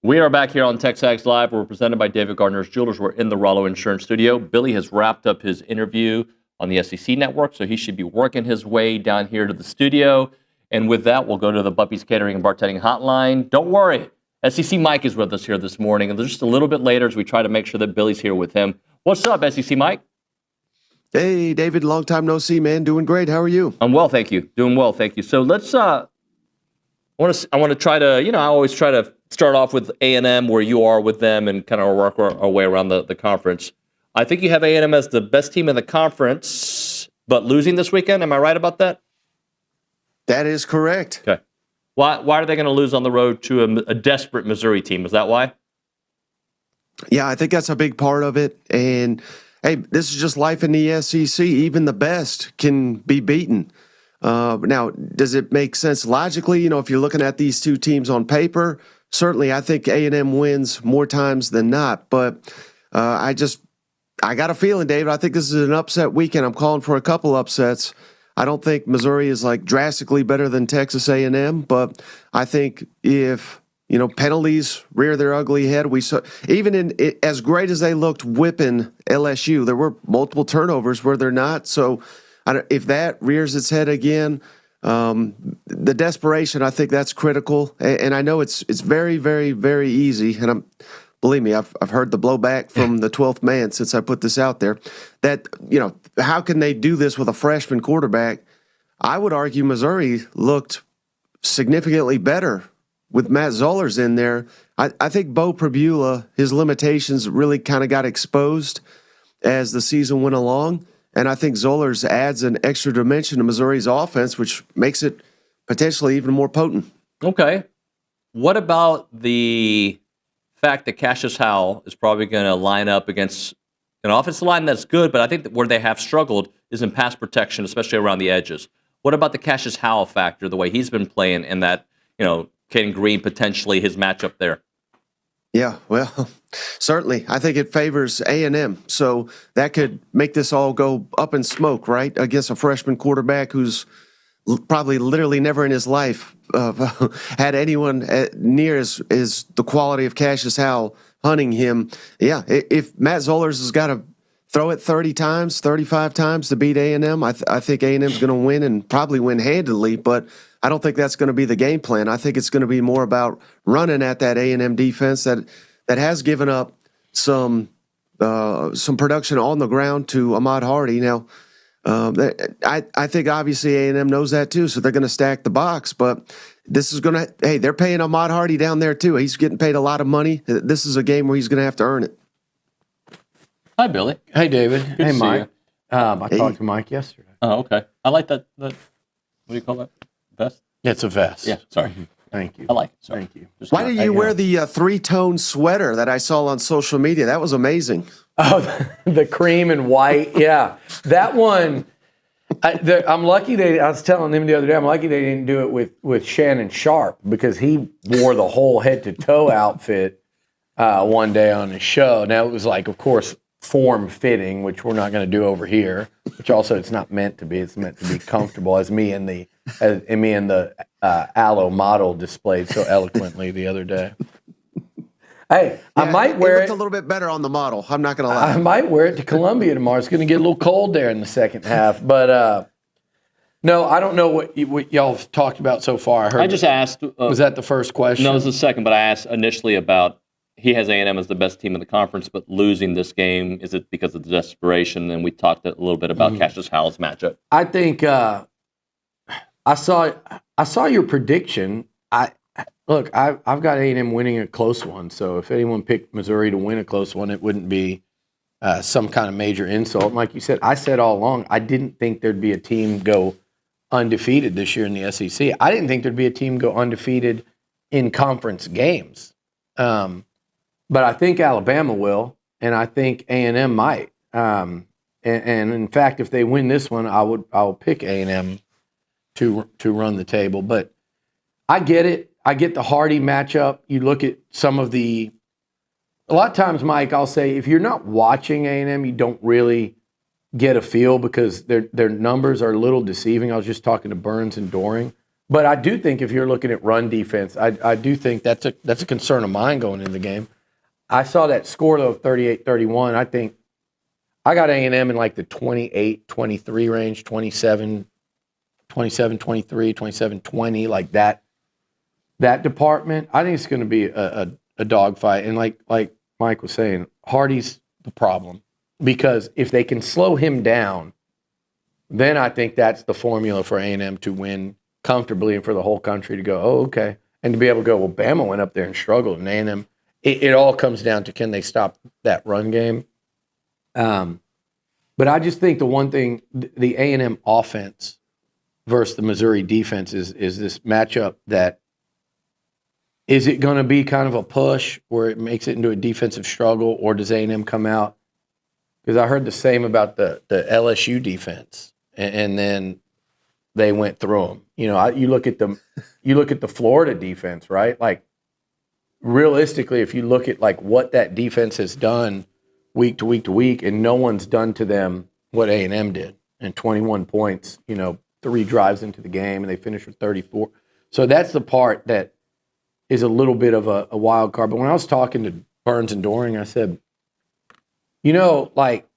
Speaker 9: We are back here on TexAgs Live. We're presented by David Gardner's Jewelers. We're in the Rollo Insurance Studio. Billy has wrapped up his interview on the SEC Network, so he should be working his way down here to the studio. And with that, we'll go to the Buppy's Catering and Bartending Hotline. Don't worry, SEC Mike is with us here this morning, and just a little bit later as we try to make sure that Billy's here with him. What's up, SEC Mike?
Speaker 14: Hey, David, long time no see, man. Doing great. How are you?
Speaker 9: I'm well, thank you. Doing well, thank you. So let's, I want to try to, I always try to start off with A&M, where you are with them, and kind of work our way around the conference. I think you have A&M as the best team in the conference, but losing this weekend. Am I right about that?
Speaker 14: That is correct.
Speaker 9: Okay. Why are they going to lose on the road to a desperate Missouri team? Is that why?
Speaker 14: Yeah, I think that's a big part of it. And, hey, this is just life in the SEC. Even the best can be beaten. Now, does it make sense logically? If you're looking at these two teams on paper, certainly I think A&M wins more times than not. But I got a feeling, David, I think this is an upset weekend. I'm calling for a couple upsets. I don't think Missouri is drastically better than Texas A&M, but I think if penalties rear their ugly head, we saw even in as great as they looked whipping LSU, there were multiple turnovers where they're not. So if that rears its head again, the desperation, I think that's critical. And I know it's very, very, very easy. And believe me, I've heard the blowback from the 12th man since I put this out there. That how can they do this with a freshman quarterback? I would argue Missouri looked significantly better with Matt Zollers in there. I think Bo Pribula, his limitations really kind of got exposed as the season went along. And I think Zollers adds an extra dimension to Missouri's offense, which makes it potentially even more potent.
Speaker 9: Okay. What about the fact that Cassius Howell is probably going to line up against an offensive line that's good, but I think that where they have struggled is in pass protection, especially around the edges. What about the Cassius Howell factor, the way he's been playing, and that, Ken Green potentially his matchup there?
Speaker 14: Yeah, well, certainly. I think it favors A&M. So that could make this all go up in smoke, right? Against a freshman quarterback who's probably literally never in his life had anyone near as the quality of Cassius Howell hunting him. Yeah, if Matt Zollers has got to throw it 30 times, 35 times to beat A&M, I think A&M's going to win and probably win handily, but I don't think that's going to be the game plan. I think it's going to be more about running at that A&M defense that has given up some production on the ground to Ahmad Hardy. Now, I think obviously A&M knows that too, so they're going to stack the box. But this is going to, hey, they're paying Ahmad Hardy down there too. He's getting paid a lot of money. This is a game where he's going to have to earn it.
Speaker 9: Hi, Billy.
Speaker 15: Hey, David.
Speaker 9: Good
Speaker 15: hey,
Speaker 9: to see
Speaker 15: Mike.
Speaker 9: you.
Speaker 15: I talked to Mike yesterday.
Speaker 9: Oh, okay. I like that. What do you call that? Vest?
Speaker 15: Yeah, it's a vest.
Speaker 9: Yeah, sorry.
Speaker 15: Thank you.
Speaker 9: I like it. Sorry.
Speaker 15: Thank you.
Speaker 14: Why do you wear the three-tone sweater that I saw on social media? That was amazing.
Speaker 15: Oh, the cream and white. Yeah. That one, I'm lucky I was telling them the other day, I'm lucky they didn't do it with Shannon Sharp because he wore the whole head-to-toe outfit one day on his show. Now, it was of course, form-fitting, which we're not going to do over here, which also it's not meant to be. It's meant to be comfortable, as me and the Aloe model displayed so eloquently the other day. Hey, I might wear it.
Speaker 14: It looked a little bit better on the model. I'm not going to lie.
Speaker 15: I might wear it to Columbia tomorrow. It's going to get a little cold there in the second half. But no, I don't know what y'all have talked about so far.
Speaker 9: I just asked.
Speaker 15: Was that the first question?
Speaker 9: No, it was the second. But I asked initially about he has A&M as the best team in the conference, but losing this game, is it because of the desperation? And we talked a little bit about Cassius Howell's matchup.
Speaker 15: I think I saw your prediction. Look, I've got A&M winning a close one. So if anyone picked Missouri to win a close one, it wouldn't be some kind of major insult. Like you said, I said all along, I didn't think there'd be a team go undefeated this year in the SEC. I didn't think there'd be a team go undefeated in conference games. But I think Alabama will, and I think A&M might. And in fact, if they win this one, I'll pick A&M to run the table. But I get it. I get the Hardy matchup. You look at some of a lot of times, Mike, I'll say if you're not watching A&M, you don't really get a feel because their numbers are a little deceiving. I was just talking to Burns and Doring. But I do think if you're looking at run defense, I do think that's a concern of mine going into the game. I saw that score, though, of 38-31. I think I got A&M in like the 28-23 range, 27-23, 27-20, like that department. I think it's going to be a dogfight. And like Mike was saying, Hardy's the problem. Because if they can slow him down, then I think that's the formula for A&M to win comfortably and for the whole country to go, oh, okay. And to be able to go, well, Bama went up there and struggled. And A&M, it all comes down to, can they stop that run game? But I just think the one thing, the A&M offense versus the Missouri defense is this matchup that, is it going to be kind of a push where it makes it into a defensive struggle, or does A&M come out? Because I heard the same about the LSU defense, and then they went through them. You know, you look at the Florida defense, right? Like, realistically, if you look at like what that defense has done week to week to week, and no one's done to them what A&M did, and 21 points, 3 drives into the game, and they finished with 34. So that's the part that is a little bit of a wild card. But when I was talking to Burns and Doring, I said, like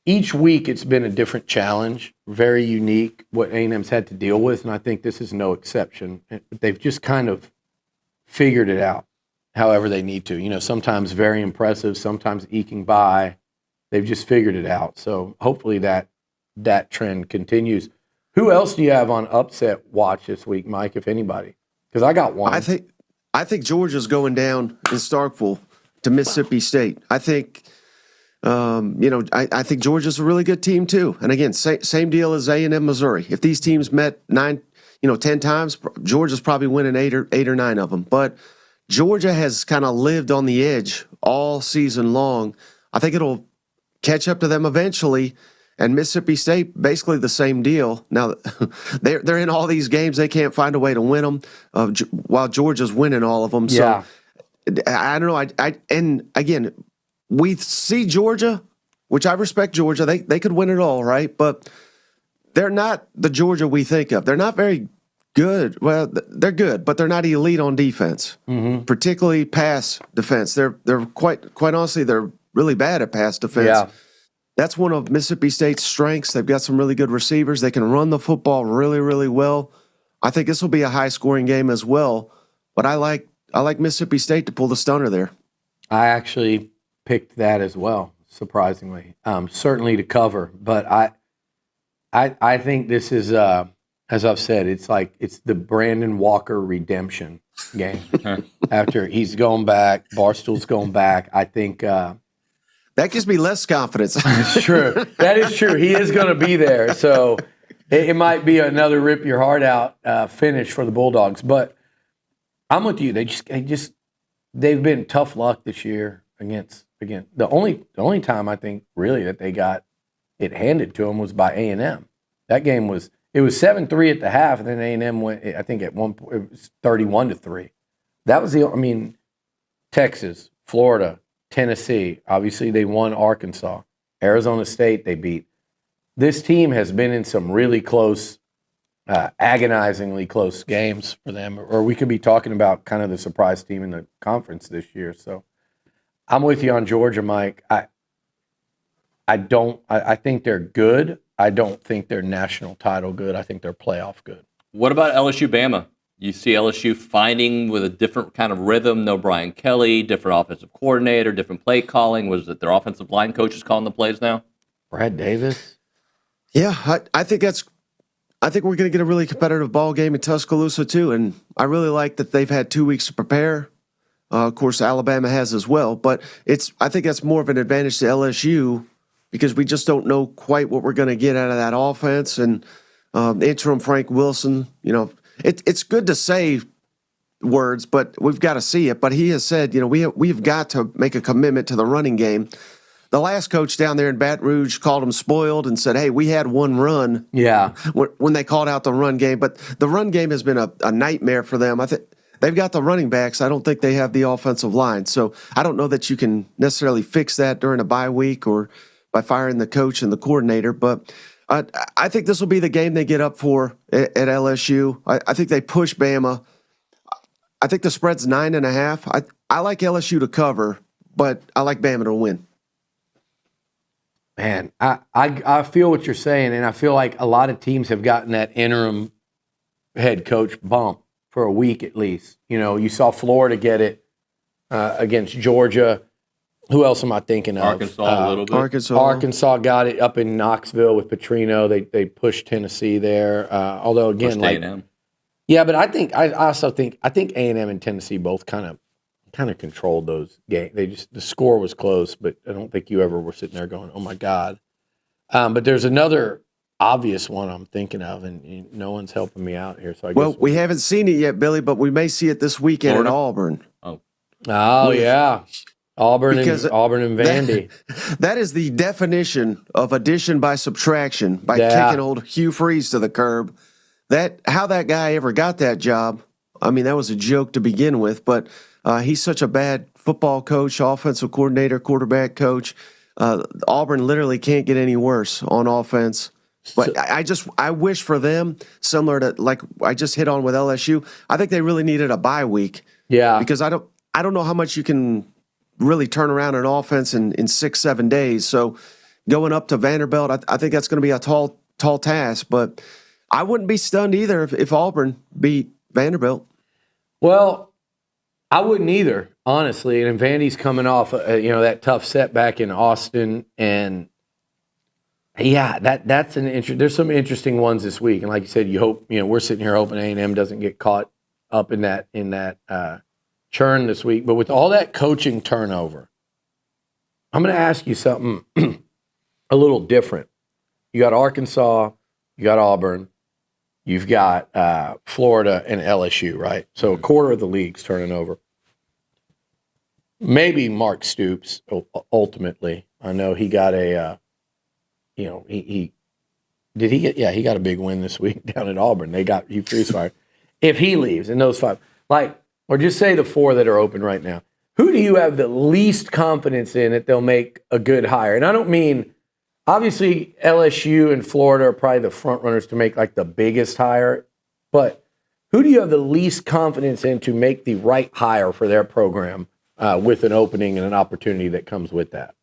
Speaker 15: each week it's been a different challenge, very unique, what A&M's had to deal with, and I think this is no exception. They've just kind of figured it out however they need to. Sometimes very impressive, sometimes eking by. They've just figured it out. So hopefully that trend continues. Who else do you have on upset watch this week, Mike, if anybody? Because I got one.
Speaker 14: I think Georgia's going down in Starkville to Mississippi State. I think I think Georgia's a really good team too. And again, same deal as A&M Missouri. If these teams met 10 times, Georgia's probably winning 8 or 9 of them. But Georgia has kind of lived on the edge all season long. I think it'll catch up to them eventually. And Mississippi State, basically the same deal. Now, they're in all these games. They can't find a way to win them while Georgia's winning all of them. So I don't know. And again, we see Georgia, which I respect Georgia. They could win it all, right? But they're not the Georgia we think of. They're not very good. Well, they're good, but they're not elite on defense, particularly pass defense. They're quite honestly, they're really bad at pass defense.
Speaker 15: Yeah.
Speaker 14: That's one of Mississippi State's strengths. They've got some really good receivers. They can run the football really, really well. I think this will be a high-scoring game as well. But I like Mississippi State to pull the stunner there.
Speaker 15: I actually picked that as well, surprisingly. Certainly to cover, but I think this is, as I've said, it's the Brandon Walker redemption game. After he's going back, Barstool's going back. I think.
Speaker 14: That gives me less confidence.
Speaker 15: It's true. That is true. He is going to be there. So it might be another rip your heart out finish for the Bulldogs. But I'm with you. They've been tough luck this year against the only time I think really that they got it handed to them was by A&M. That game was 7-3 at the half, and then A&M went. I think at one point it was 31-3. That was Texas, Florida, Tennessee, obviously they won Arkansas. Arizona State they beat. This team has been in some really close, agonizingly close games for them. Or we could be talking about kind of the surprise team in the conference this year. So I'm with you on Georgia, Mike. I think they're good. I don't think they're national title good. I think they're playoff good.
Speaker 9: What about LSU Bama? You see LSU finding with a different kind of rhythm. No Brian Kelly, different offensive coordinator, different play calling. Was it their offensive line coaches calling the plays now?
Speaker 15: Brad Davis?
Speaker 14: Yeah, I think we're going to get a really competitive ball game in Tuscaloosa too. And I really like that they've had 2 weeks to prepare. Of course, Alabama has as well. But I think that's more of an advantage to LSU because we just don't know quite what we're going to get out of that offense. And interim Frank Wilson, It's good to say words, but we've got to see it. But he has said, we've got to make a commitment to the running game. The last coach down there in Baton Rouge called him spoiled and said, hey, we had one run when they called out the run game. But the run game has been a nightmare for them. I think they've got the running backs. I don't think they have the offensive line. So I don't know that you can necessarily fix that during a bye week or by firing the coach and the coordinator. But I think this will be the game they get up for at LSU. I think they push Bama. I think the spread's 9.5. I like LSU to cover, but I like Bama to win.
Speaker 15: Man, I feel what you're saying, and I feel like a lot of teams have gotten that interim head coach bump for a week at least. You know, you saw Florida get it against Georgia. Who else am I thinking of?
Speaker 9: Arkansas a little bit.
Speaker 15: Arkansas got it up in Knoxville with Petrino. They pushed Tennessee there. Although again,
Speaker 9: Pushed
Speaker 15: like
Speaker 9: A&M.
Speaker 15: yeah, but I think A&M and Tennessee both kind of controlled those games. The score was close, but I don't think you ever were sitting there going, "Oh my God." But there's another obvious one I'm thinking of, and no one's helping me out here. So I guess
Speaker 14: we haven't seen it yet, Billy, but we may see it this weekend
Speaker 9: Florida?
Speaker 14: at Auburn.
Speaker 15: Oh yeah, Auburn and Vandy.
Speaker 14: That is the definition of addition by subtraction, by kicking old Hugh Freeze to the curb. How that guy ever got that job, I mean, that was a joke to begin with, but he's such a bad football coach, offensive coordinator, quarterback coach. Auburn literally can't get any worse on offense. But I wish for them, similar to like I just hit on with LSU, I think they really needed a bye week.
Speaker 15: Yeah.
Speaker 14: Because I don't know how much you can really turn around an offense in 6-7 days. So going up to Vanderbilt, I think that's going to be a tall task. But I wouldn't be stunned either if Auburn beat Vanderbilt.
Speaker 15: Well, I wouldn't either, honestly. And Vandy's coming off, that tough setback in Austin, and yeah, that's an There's some interesting ones this week, and like you said, you hope we're sitting here hoping A&M doesn't get caught up in that churn this week. But with all that coaching turnover, I'm going to ask you something a little different. You got Arkansas, you got Auburn. You've got Florida and LSU, right? So a quarter of the league's turning over. Maybe Mark Stoops, ultimately. I know he got he got a big win this week down at Auburn. They got Hugh Freeze fired. If he leaves in those 5, or just say the 4 that are open right now, who do you have the least confidence in that they'll make a good hire? And I don't mean... Obviously, LSU and Florida are probably the front runners to make the biggest hire, but who do you have the least confidence in to make the right hire for their program with an opening and an opportunity that comes with that?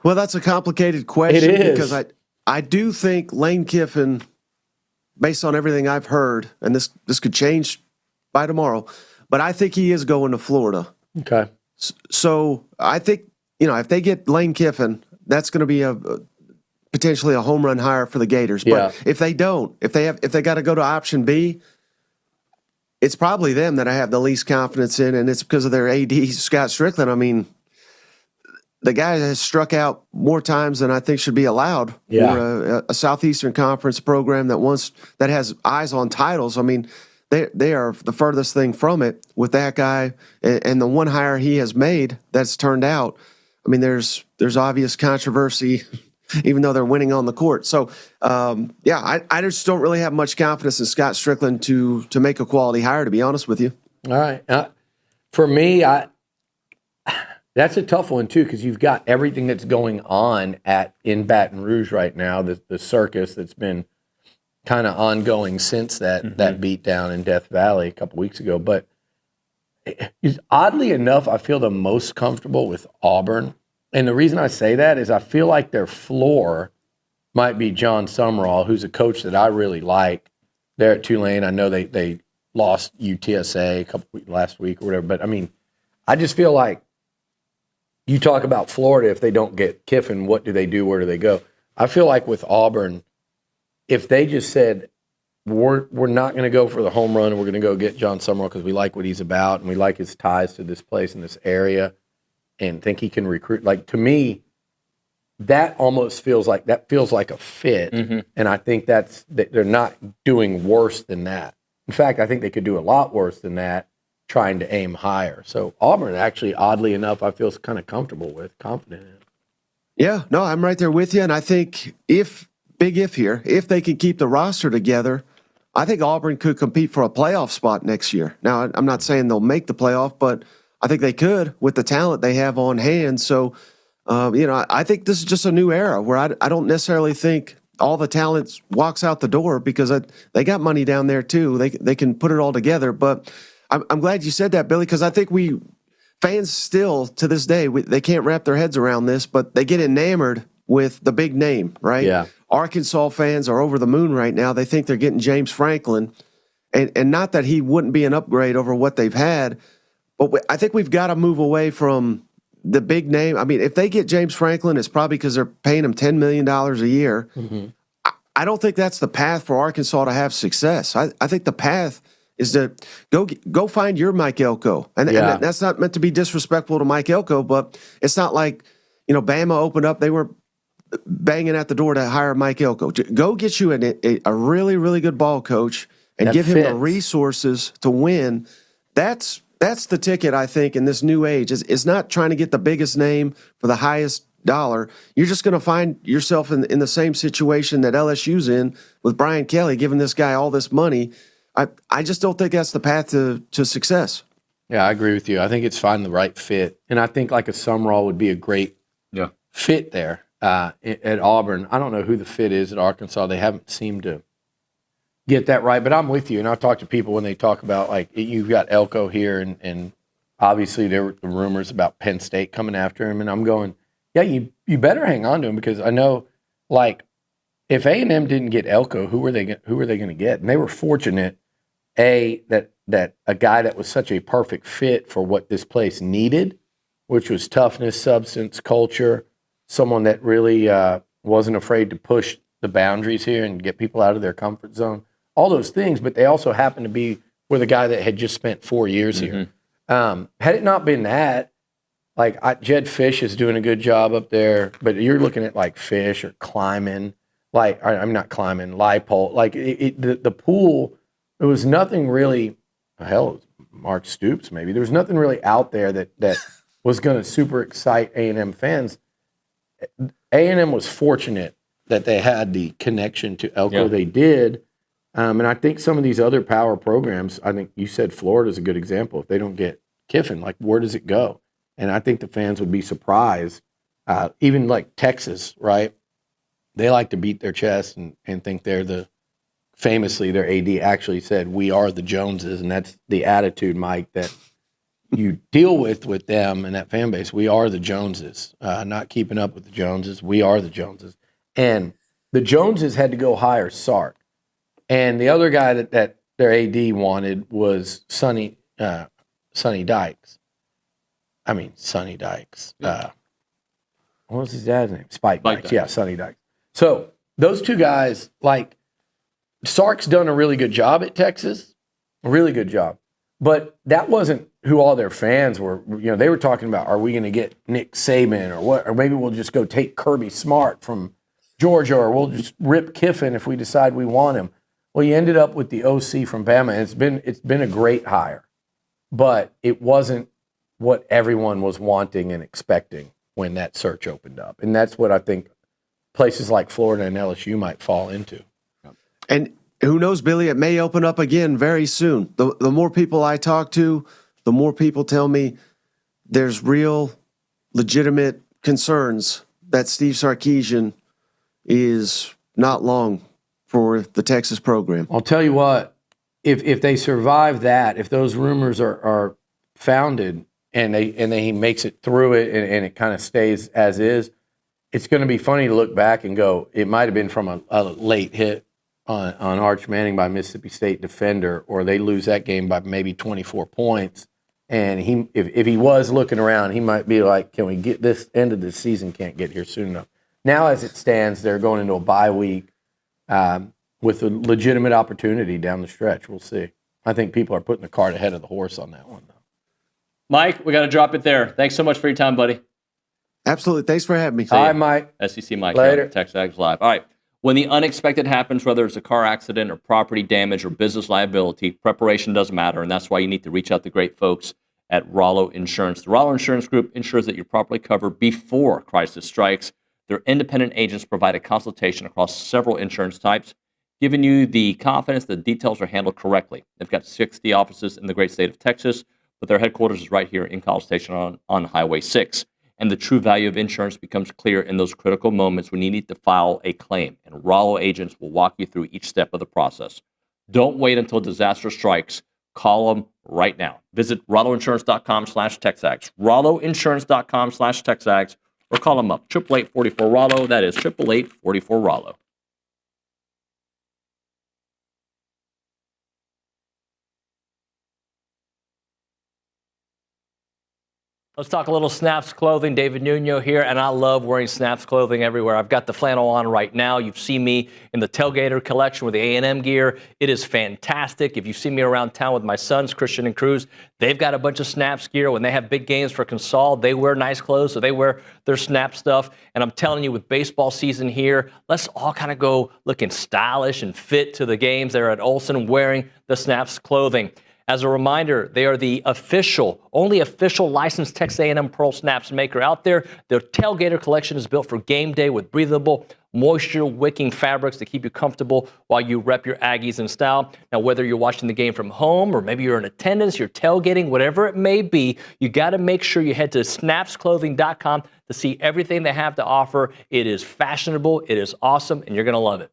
Speaker 14: Well, that's a complicated question
Speaker 15: It is.
Speaker 14: Because I do think Lane Kiffin, based on everything I've heard, and this could change by tomorrow, but I think he is going to Florida.
Speaker 15: Okay.
Speaker 14: So I think, if they get Lane Kiffin, that's going to be potentially a home run hire for the Gators.
Speaker 15: Yeah.
Speaker 14: But if they don't, if they got to go to option B, it's probably them that I have the least confidence in, and it's because of their AD, Scott Strickland. I mean, the guy has struck out more times than I think should be allowed for a Southeastern Conference program that has eyes on titles. I mean, they are the furthest thing from it with that guy and the one hire he has made that's turned out. I mean, there's obvious controversy, even though they're winning on the court. So, I just don't really have much confidence in Scott Strickland to make a quality hire, to be honest with you.
Speaker 15: All right. For me, that's a tough one, too, because you've got everything that's going on in Baton Rouge right now, the circus that's been kind of ongoing since that beatdown in Death Valley a couple weeks ago. But oddly enough, I feel the most comfortable with Auburn. And the reason I say that is I feel like their floor might be John Summerall, who's a coach that I really like. There at Tulane, I know they lost UTSA last week or whatever. But, I mean, I just feel like you talk about Florida, if they don't get Kiffin, what do they do? Where do they go? I feel like with Auburn, if they just said, we're not going to go for the home run and we're going to go get John Summerall because we like what he's about and we like his ties to this place and this area and think he can recruit. To me, that almost feels like a fit. Mm-hmm. And I think they're not doing worse than that. In fact, I think they could do a lot worse than that trying to aim higher. So Auburn, actually, oddly enough, I feel kind of confident in.
Speaker 14: Yeah, no, I'm right there with you. And I think if they can keep the roster together, I think Auburn could compete for a playoff spot next year. Now, I'm not saying they'll make the playoff, but I think they could with the talent they have on hand. So I think this is just a new era where I don't necessarily think all the talent walks out the door because they got money down there too. They can put it all together. But I'm glad you said that, Billy, because I think fans still to this day they can't wrap their heads around this, but they get enamored with the big name, right?
Speaker 15: Yeah.
Speaker 14: Arkansas fans are over the moon right now. They think they're getting James Franklin, and not that he wouldn't be an upgrade over what they've had, but I think we've got to move away from the big name. I mean, if they get James Franklin, it's probably because they're paying him $10 million a year.
Speaker 15: Mm-hmm.
Speaker 14: I don't think that's the path for Arkansas to have success. I think the path is to go find your Mike Elko. And that's not meant to be disrespectful to Mike Elko, but it's not like, Bama opened up. They were banging at the door to hire Mike Elko. Go get you a really, really good ball coach and
Speaker 15: that
Speaker 14: give
Speaker 15: fits.
Speaker 14: him the resources to win. That's the ticket, I think, in this new age. Is not trying to get the biggest name for the highest dollar. You're just going to find yourself in the same situation that LSU's in with Brian Kelly, giving this guy all this money. I just don't think that's the path to success.
Speaker 15: Yeah, I agree with you. I think it's finding the right fit. And I think like a Sumrall would be a great fit there at Auburn. I don't know who the fit is at Arkansas. They haven't seemed to get that right, but I'm with you. And I talk to people when they talk about, like, you've got Elko here, and obviously there were the rumors about Penn State coming after him, and I'm going, yeah, you better hang on to him, because I know, like, if A&M didn't get Elko, who were they going to get? And they were fortunate, that a guy that was such a perfect fit for what this place needed, which was toughness, substance, culture, someone that really wasn't afraid to push the boundaries here and get people out of their comfort zone. All those things, but they also happened to be with a guy that had just spent 4 years here. Had it not been that, like, Jed Fish is doing a good job up there, but you're looking at like Fish or Kleiman, like, I'm not Kleiman, Leipold, like the pool. There was nothing really. Hell, it was Mark Stoops maybe. There was nothing really out there that was going to super excite A&M fans. A&M was fortunate that they had the connection to Elko they did. And I think some of these other power programs, I think you said Florida's a good example. If they don't get Kiffin, like, where does it go? And I think the fans would be surprised. Even like Texas, right? They like to beat their chest and think they're famously their AD actually said, we are the Joneses. And that's the attitude, Mike, that you deal with them and that fan base. We are the Joneses, not keeping up with the Joneses. We are the Joneses. And the Joneses had to go hire Sark. And the other guy that their AD wanted was Sonny Dykes. I mean, Sonny Dykes. What was his dad's name? Spike Dykes. Yeah, Sonny Dykes. So those two guys, like, Sark's done a really good job at Texas, a really good job. But that wasn't who all their fans were. They were talking about, are we going to get Nick Saban or what? Or maybe we'll just go take Kirby Smart from Georgia, or we'll just rip Kiffin if we decide we want him. Well, you ended up with the OC from Bama, and it's been a great hire, but it wasn't what everyone was wanting and expecting when that search opened up. And that's what I think places like Florida and LSU might fall into.
Speaker 14: And who knows, Billy, it may open up again very soon. The more people I talk to, the more people tell me there's real, legitimate concerns that Steve Sarkisian is not long for the Texas program.
Speaker 15: I'll tell you what, if they survive that, if those rumors are founded and he makes it through it and it kind of stays as is, it's going to be funny to look back and go, it might have been from a late hit on Arch Manning by Mississippi State defender, or they lose that game by maybe 24 points. And if he was looking around, he might be like, can we get this end of the season? Can't get here soon enough. Now, as it stands, they're going into a bye week with a legitimate opportunity down the stretch. We'll see. I think people are putting the cart ahead of the horse on that one, though.
Speaker 9: Mike, we got to drop it there. Thanks so much for your time, buddy.
Speaker 14: Absolutely. Thanks for having me.
Speaker 15: Hi, Mike.
Speaker 9: SEC Mike.
Speaker 15: Later.
Speaker 9: TexAgs Live. All right. When the unexpected happens, whether it's a car accident or property damage or business liability, preparation does matter, and that's why you need to reach out to great folks at Rollo Insurance. The Rollo Insurance Group ensures that you're properly covered before crisis strikes. Their independent agents provide a consultation across several insurance types, giving you the confidence that details are handled correctly. They've got 60 offices in the great state of Texas, but their headquarters is right here in College Station on Highway 6. and the true value of insurance becomes clear in those critical moments when you need to file a claim. And Rollo agents will walk you through each step of the process. Don't wait until disaster strikes. Call them right now. Visit rolloinsurance.com/TexAgs, rolloinsurance.com/TexAgs, or call them up, 888-44-ROLLO. That is 888-44-ROLLO. Let's talk a little Snaps clothing. David Nuño here, and I love wearing Snaps clothing everywhere. I've got the flannel on right now. You've seen me in the Tailgater collection with the A&M gear. It is fantastic. If you see me around town with my sons, Christian and Cruz, they've got a bunch of Snaps gear. When they have big games for Consol, they wear nice clothes, so they wear their Snap stuff. And I'm telling you, with baseball season here, let's all kind of go looking stylish and fit to the games there at Olsen wearing the Snaps clothing. As a reminder, they are the only official licensed Texas A&M Pearl Snaps maker out there. Their Tailgater collection is built for game day with breathable, moisture-wicking fabrics to keep you comfortable while you rep your Aggies in style. Now, whether you're watching the game from home or maybe you're in attendance, you're tailgating, whatever it may be, you got to make sure you head to snapsclothing.com to see everything they have to offer. It is fashionable, it is awesome, and you're going to love it.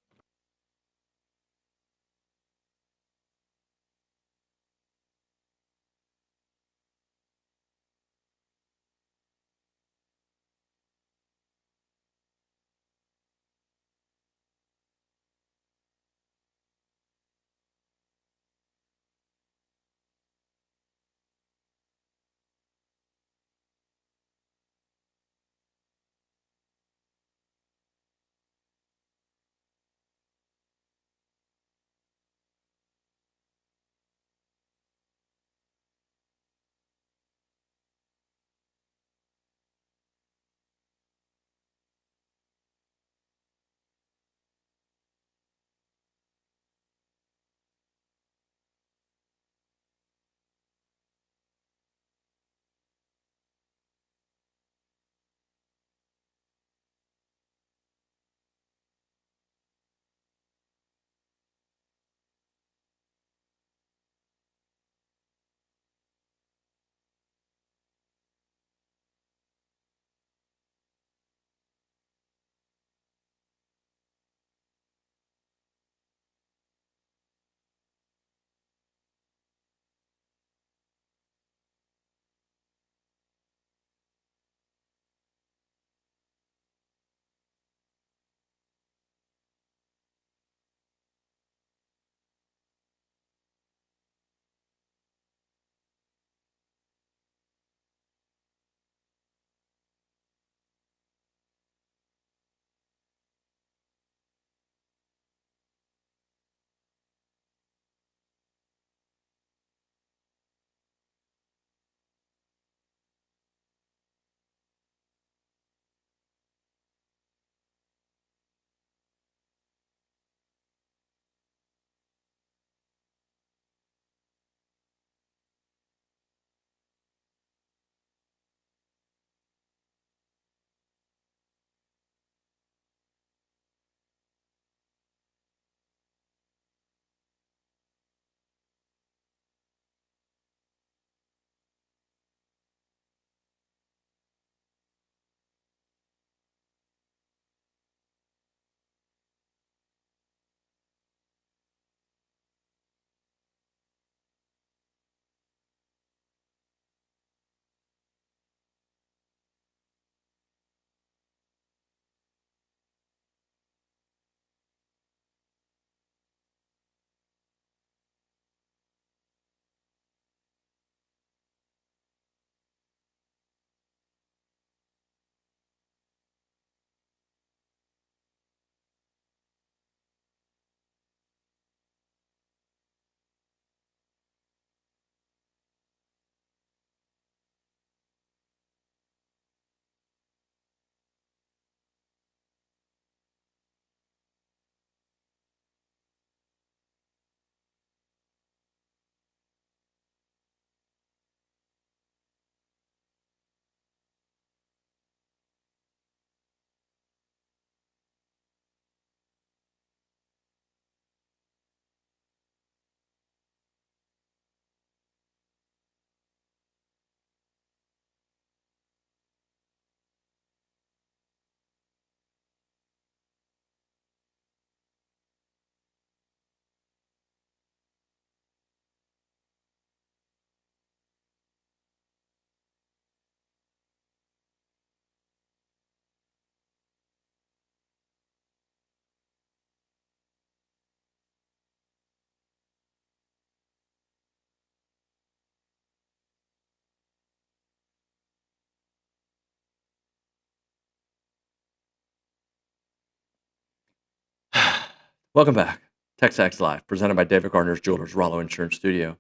Speaker 9: Welcome back. TexAgs Live, presented by David Gardner's Jewelers, Rollo Insurance Studio.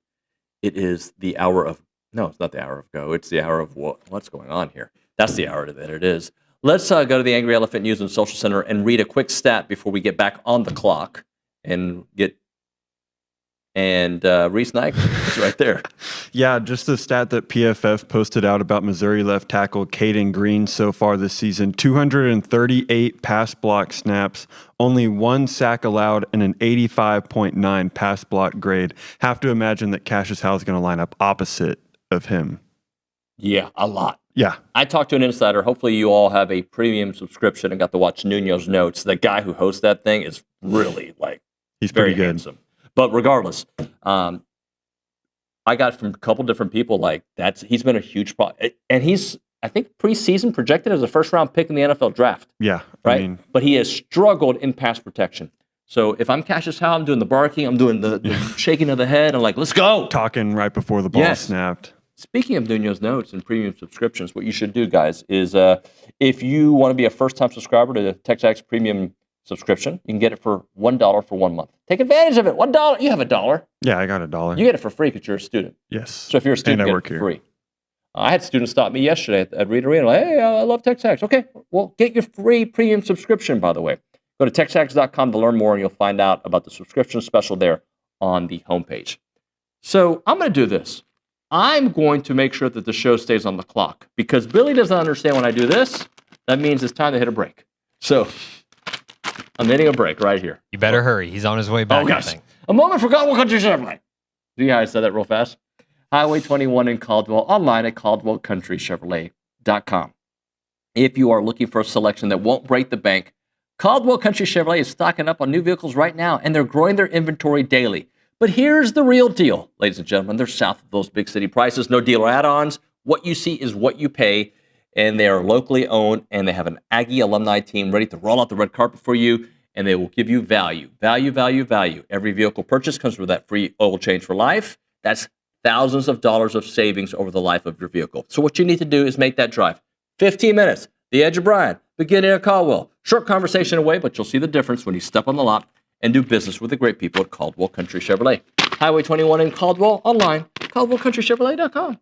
Speaker 9: It is the hour of, no, it's not the hour of go. It's the hour of what's going on here. That's the hour that it is. Let's go to the Angry Elephant News and Social Center and read a quick stat before we get back on the clock and get, and Reese Nyk is right there.
Speaker 5: Yeah, just the stat that PFF posted out about Missouri left tackle Caden Green so far this season: 238 pass block snaps, only 1 sack allowed, and an 85.9 pass block grade. Have to imagine that Cassius Howe is going to line up opposite of him.
Speaker 9: Yeah, a lot.
Speaker 5: Yeah.
Speaker 9: I talked to an insider. Hopefully you all have a premium subscription and got to watch Nuño's notes. The guy who hosts that thing is really
Speaker 5: he's
Speaker 9: very
Speaker 5: pretty good.
Speaker 9: handsome. But regardless, I got from a couple different people he's been a huge problem. And he's, I think, preseason projected as a first-round pick in the NFL draft.
Speaker 5: Yeah.
Speaker 9: Right? But he has struggled in pass protection. So if I'm Cassius Howe, I'm doing the barking, I'm doing the shaking of the head. I'm like, let's go.
Speaker 5: Talking right before the ball snapped.
Speaker 9: Speaking of Nuño's notes and premium subscriptions, what you should do, guys, is if you want to be a first-time subscriber to the TexAgs premium subscription, you can get it for $1 for 1 month. Take advantage of it. $1. You have $1.
Speaker 5: Yeah, I got $1.
Speaker 9: You get it for free because you're a student.
Speaker 5: Yes.
Speaker 9: So if you're a student,
Speaker 5: and I
Speaker 9: you
Speaker 5: work
Speaker 9: get it
Speaker 5: here.
Speaker 9: for free. I had students stop me yesterday at Reed Arena. Like, hey, I love TexAgs. Okay, well, get your free premium subscription, by the way. Go to TexAgs.com to learn more, and you'll find out about the subscription special there on the homepage. So I'm going to do this. I'm going to make sure that the show stays on the clock because Billy doesn't understand when I do this. That means it's time to hit a break. So I'm hitting a break right here.
Speaker 2: You better hurry. He's on his way back.
Speaker 9: Oh, yes. A moment for Caldwell Country Chevrolet. See how I said that real fast? Highway 21 in Caldwell, online at CaldwellCountryChevrolet.com. If you are looking for a selection that won't break the bank, Caldwell Country Chevrolet is stocking up on new vehicles right now, and they're growing their inventory daily. But here's the real deal, ladies and gentlemen. They're south of those big city prices, no dealer add-ons. What you see is what you pay, and they are locally owned, and they have an Aggie alumni team ready to roll out the red carpet for you, and they will give you value. Value, value, value. Every vehicle purchase comes with that free oil change for life. That's thousands of dollars of savings over the life of your vehicle. So what you need to do is make that drive. 15 minutes, the edge of Bryan, beginning of Caldwell. Short conversation away, but you'll see the difference when you step on the lot and do business with the great people at Caldwell Country Chevrolet. Highway 21 in Caldwell, online, CaldwellCountryChevrolet.com.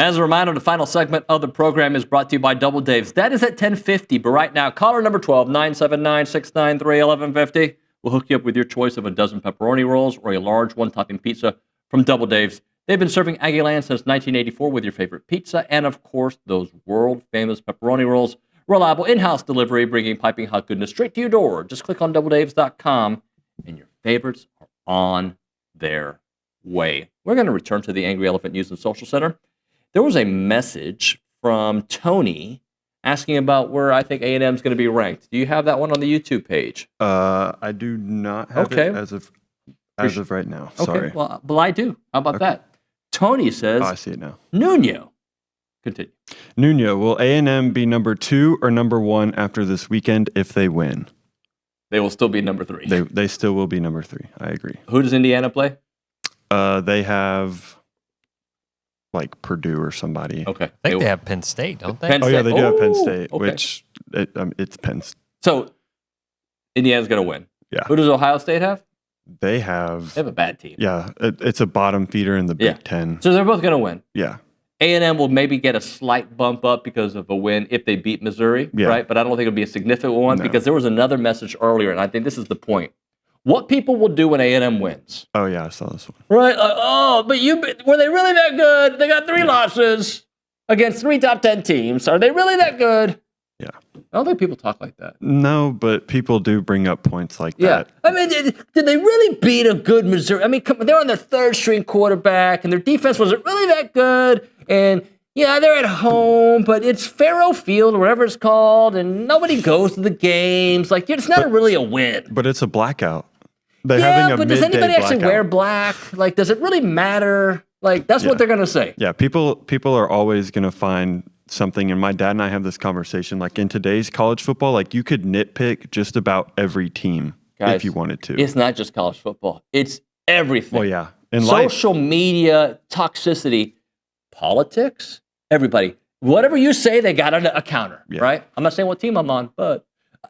Speaker 9: As a reminder, the final segment of the program is brought to you by Double Dave's. That is at 10:50, but right now, caller number 12, 979-693-1150. We'll hook you up with your choice of a dozen pepperoni rolls or a large one-topping pizza from Double Dave's. They've been serving Aggie Land since 1984 with your favorite pizza and, of course, those world-famous pepperoni rolls. Reliable in-house delivery, bringing piping hot goodness straight to your door. Just click on doubledaves.com, and your favorites are on their way. We're going to return to the Angry Elephant News and Social Center. There was a message from Tony asking about where I think A&M is going to be ranked. Do you have that one on the YouTube page?
Speaker 5: I do not have it as of right now. Sorry.
Speaker 9: Okay, well, I do. How about that? Tony says,
Speaker 5: I see it now.
Speaker 9: Nuño. Continue.
Speaker 5: Nuño, will A&M be number 2 or number 1 after this weekend if they win?
Speaker 9: They will still be number 3.
Speaker 5: They still will be number 3. I agree.
Speaker 9: Who does Indiana play?
Speaker 5: They have like Purdue or somebody.
Speaker 9: Okay.
Speaker 2: I think they have Penn State, don't they?
Speaker 5: Oh, yeah, they do have Penn State,
Speaker 9: okay.
Speaker 5: which it's Penn State.
Speaker 9: So Indiana's going to win.
Speaker 5: Yeah.
Speaker 9: Who does Ohio State have?
Speaker 5: They have
Speaker 9: a bad team.
Speaker 5: Yeah, it's a bottom feeder in the Big Ten.
Speaker 9: So they're both going to win.
Speaker 5: Yeah.
Speaker 9: A&M will maybe get a slight bump up because of a win if they beat Missouri, right? But I don't think it'll be a significant one because there was another message earlier, and I think this is the point. What people will do when A&M wins.
Speaker 5: Oh, yeah, I saw this one.
Speaker 9: Right? But were they really that good? They got 3 losses against 3 top 10 teams. Are they really that good?
Speaker 5: Yeah.
Speaker 9: I don't think people talk like that.
Speaker 5: No, but people do bring up points like that.
Speaker 9: I mean, did they really beat a good Missouri? I mean, they're on their 3rd string quarterback, and their defense wasn't really that good. And yeah, they're at home, but it's Faro Field or whatever it's called, and nobody goes to the games. Like, it's not really a win.
Speaker 5: But it's a blackout. They're having a
Speaker 9: but does anybody
Speaker 5: midday
Speaker 9: actually
Speaker 5: blackout.
Speaker 9: wear black? Like, does it really matter? Like, that's what they're going to say.
Speaker 5: Yeah, people are always going to find something, and my dad and I have this conversation, like in today's college football, like you could nitpick just about every team if you wanted to.
Speaker 9: It's not just college football. It's everything.
Speaker 5: Well, yeah. In
Speaker 9: social media, toxicity, politics, everybody. Whatever you say, they got a counter, right? I'm not saying what team I'm on, but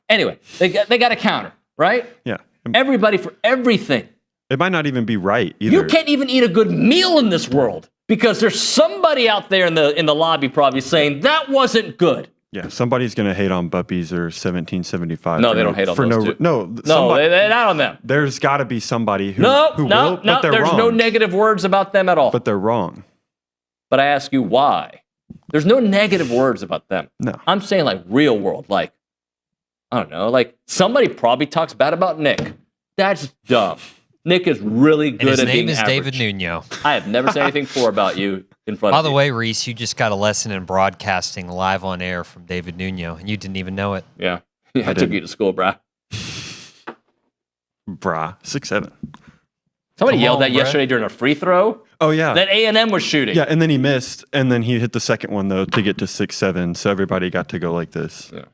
Speaker 9: anyway, they got a counter, right?
Speaker 5: Yeah.
Speaker 9: Everybody for everything.
Speaker 5: It might not even be right either.
Speaker 9: You can't even eat a good meal in this world because there's somebody out there in the lobby probably saying that wasn't good.
Speaker 5: Yeah, somebody's going to hate on Buppies or 1775.
Speaker 9: No, they don't hate on those two.
Speaker 5: No,
Speaker 9: they're not on them.
Speaker 5: There's got to be somebody who
Speaker 9: No,
Speaker 5: will, but they're
Speaker 9: there's
Speaker 5: wrong.
Speaker 9: no negative words about them at all.
Speaker 5: But they're wrong.
Speaker 9: But I ask you why. There's no negative words about them.
Speaker 5: No.
Speaker 9: I'm saying like real world, like, I don't know, like somebody probably talks bad about Nick. That's dumb. Nick is really good at being
Speaker 2: His name is
Speaker 9: average.
Speaker 2: David Nuño.
Speaker 9: I have never said anything poor about you in front of you.
Speaker 2: By the way, Reese, you just got a lesson in broadcasting live on air from David Nuño, and you didn't even know it.
Speaker 9: Yeah. I took you to school, brah.
Speaker 5: 6'7".
Speaker 9: Somebody yelled at yesterday during a free throw.
Speaker 5: Oh, yeah.
Speaker 9: That A&M was shooting.
Speaker 5: Yeah, and then he missed, and then he hit the second one, though, to get to 6'7", so everybody got to go like this.
Speaker 9: Yeah.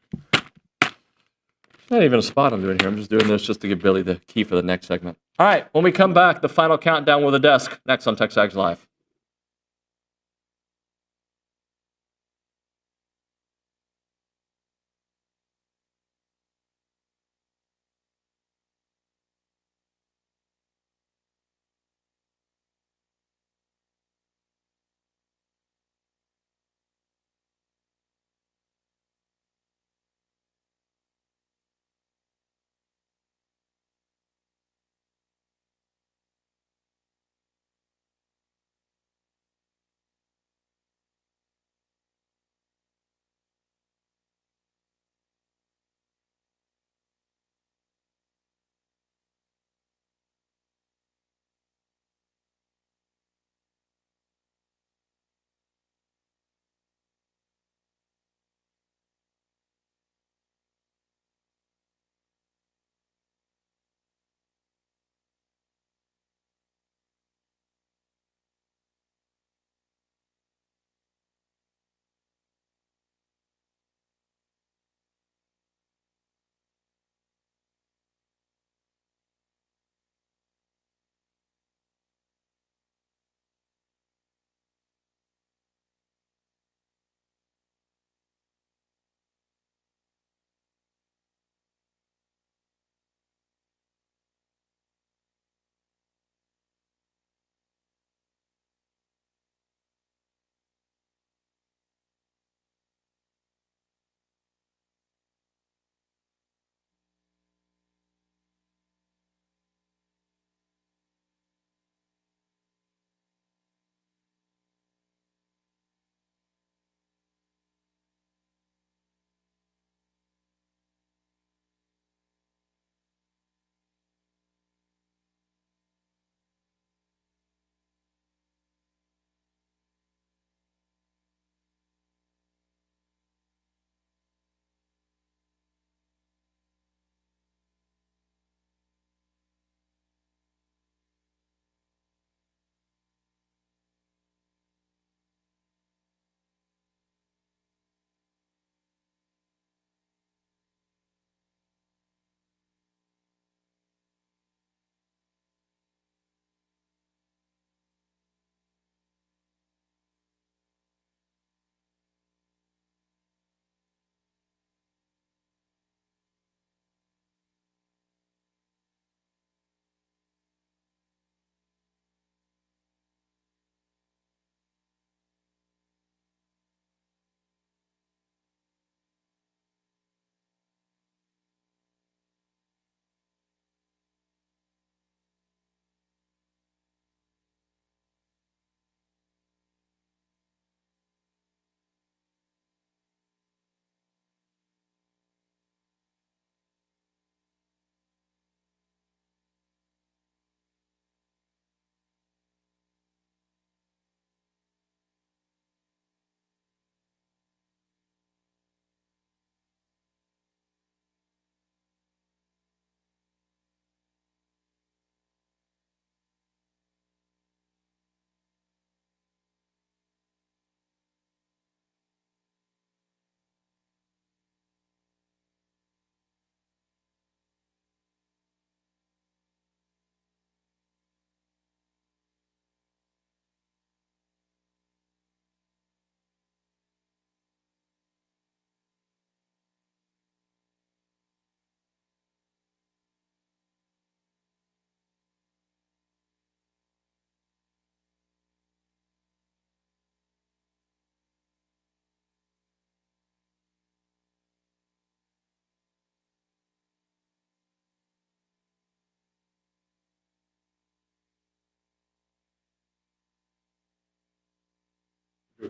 Speaker 9: Not even a spot I'm doing here. I'm just doing this just to give Billy the key for the next segment. All right, when we come back, the final countdown with a desk. Next on TexAgs Live.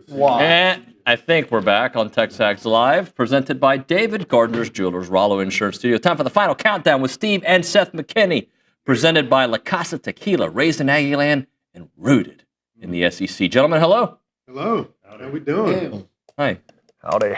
Speaker 9: And I think we're back on TexAgs Live, presented by David Gardner's Jewelers, Rollo Insurance Studio. Time for the final countdown with Steve and Seth McKinney, presented by La Casa Tequila, raised in Aggie land and rooted in the SEC. Gentlemen, hello.
Speaker 16: Hello. How we doing?
Speaker 9: Hi.
Speaker 16: Howdy.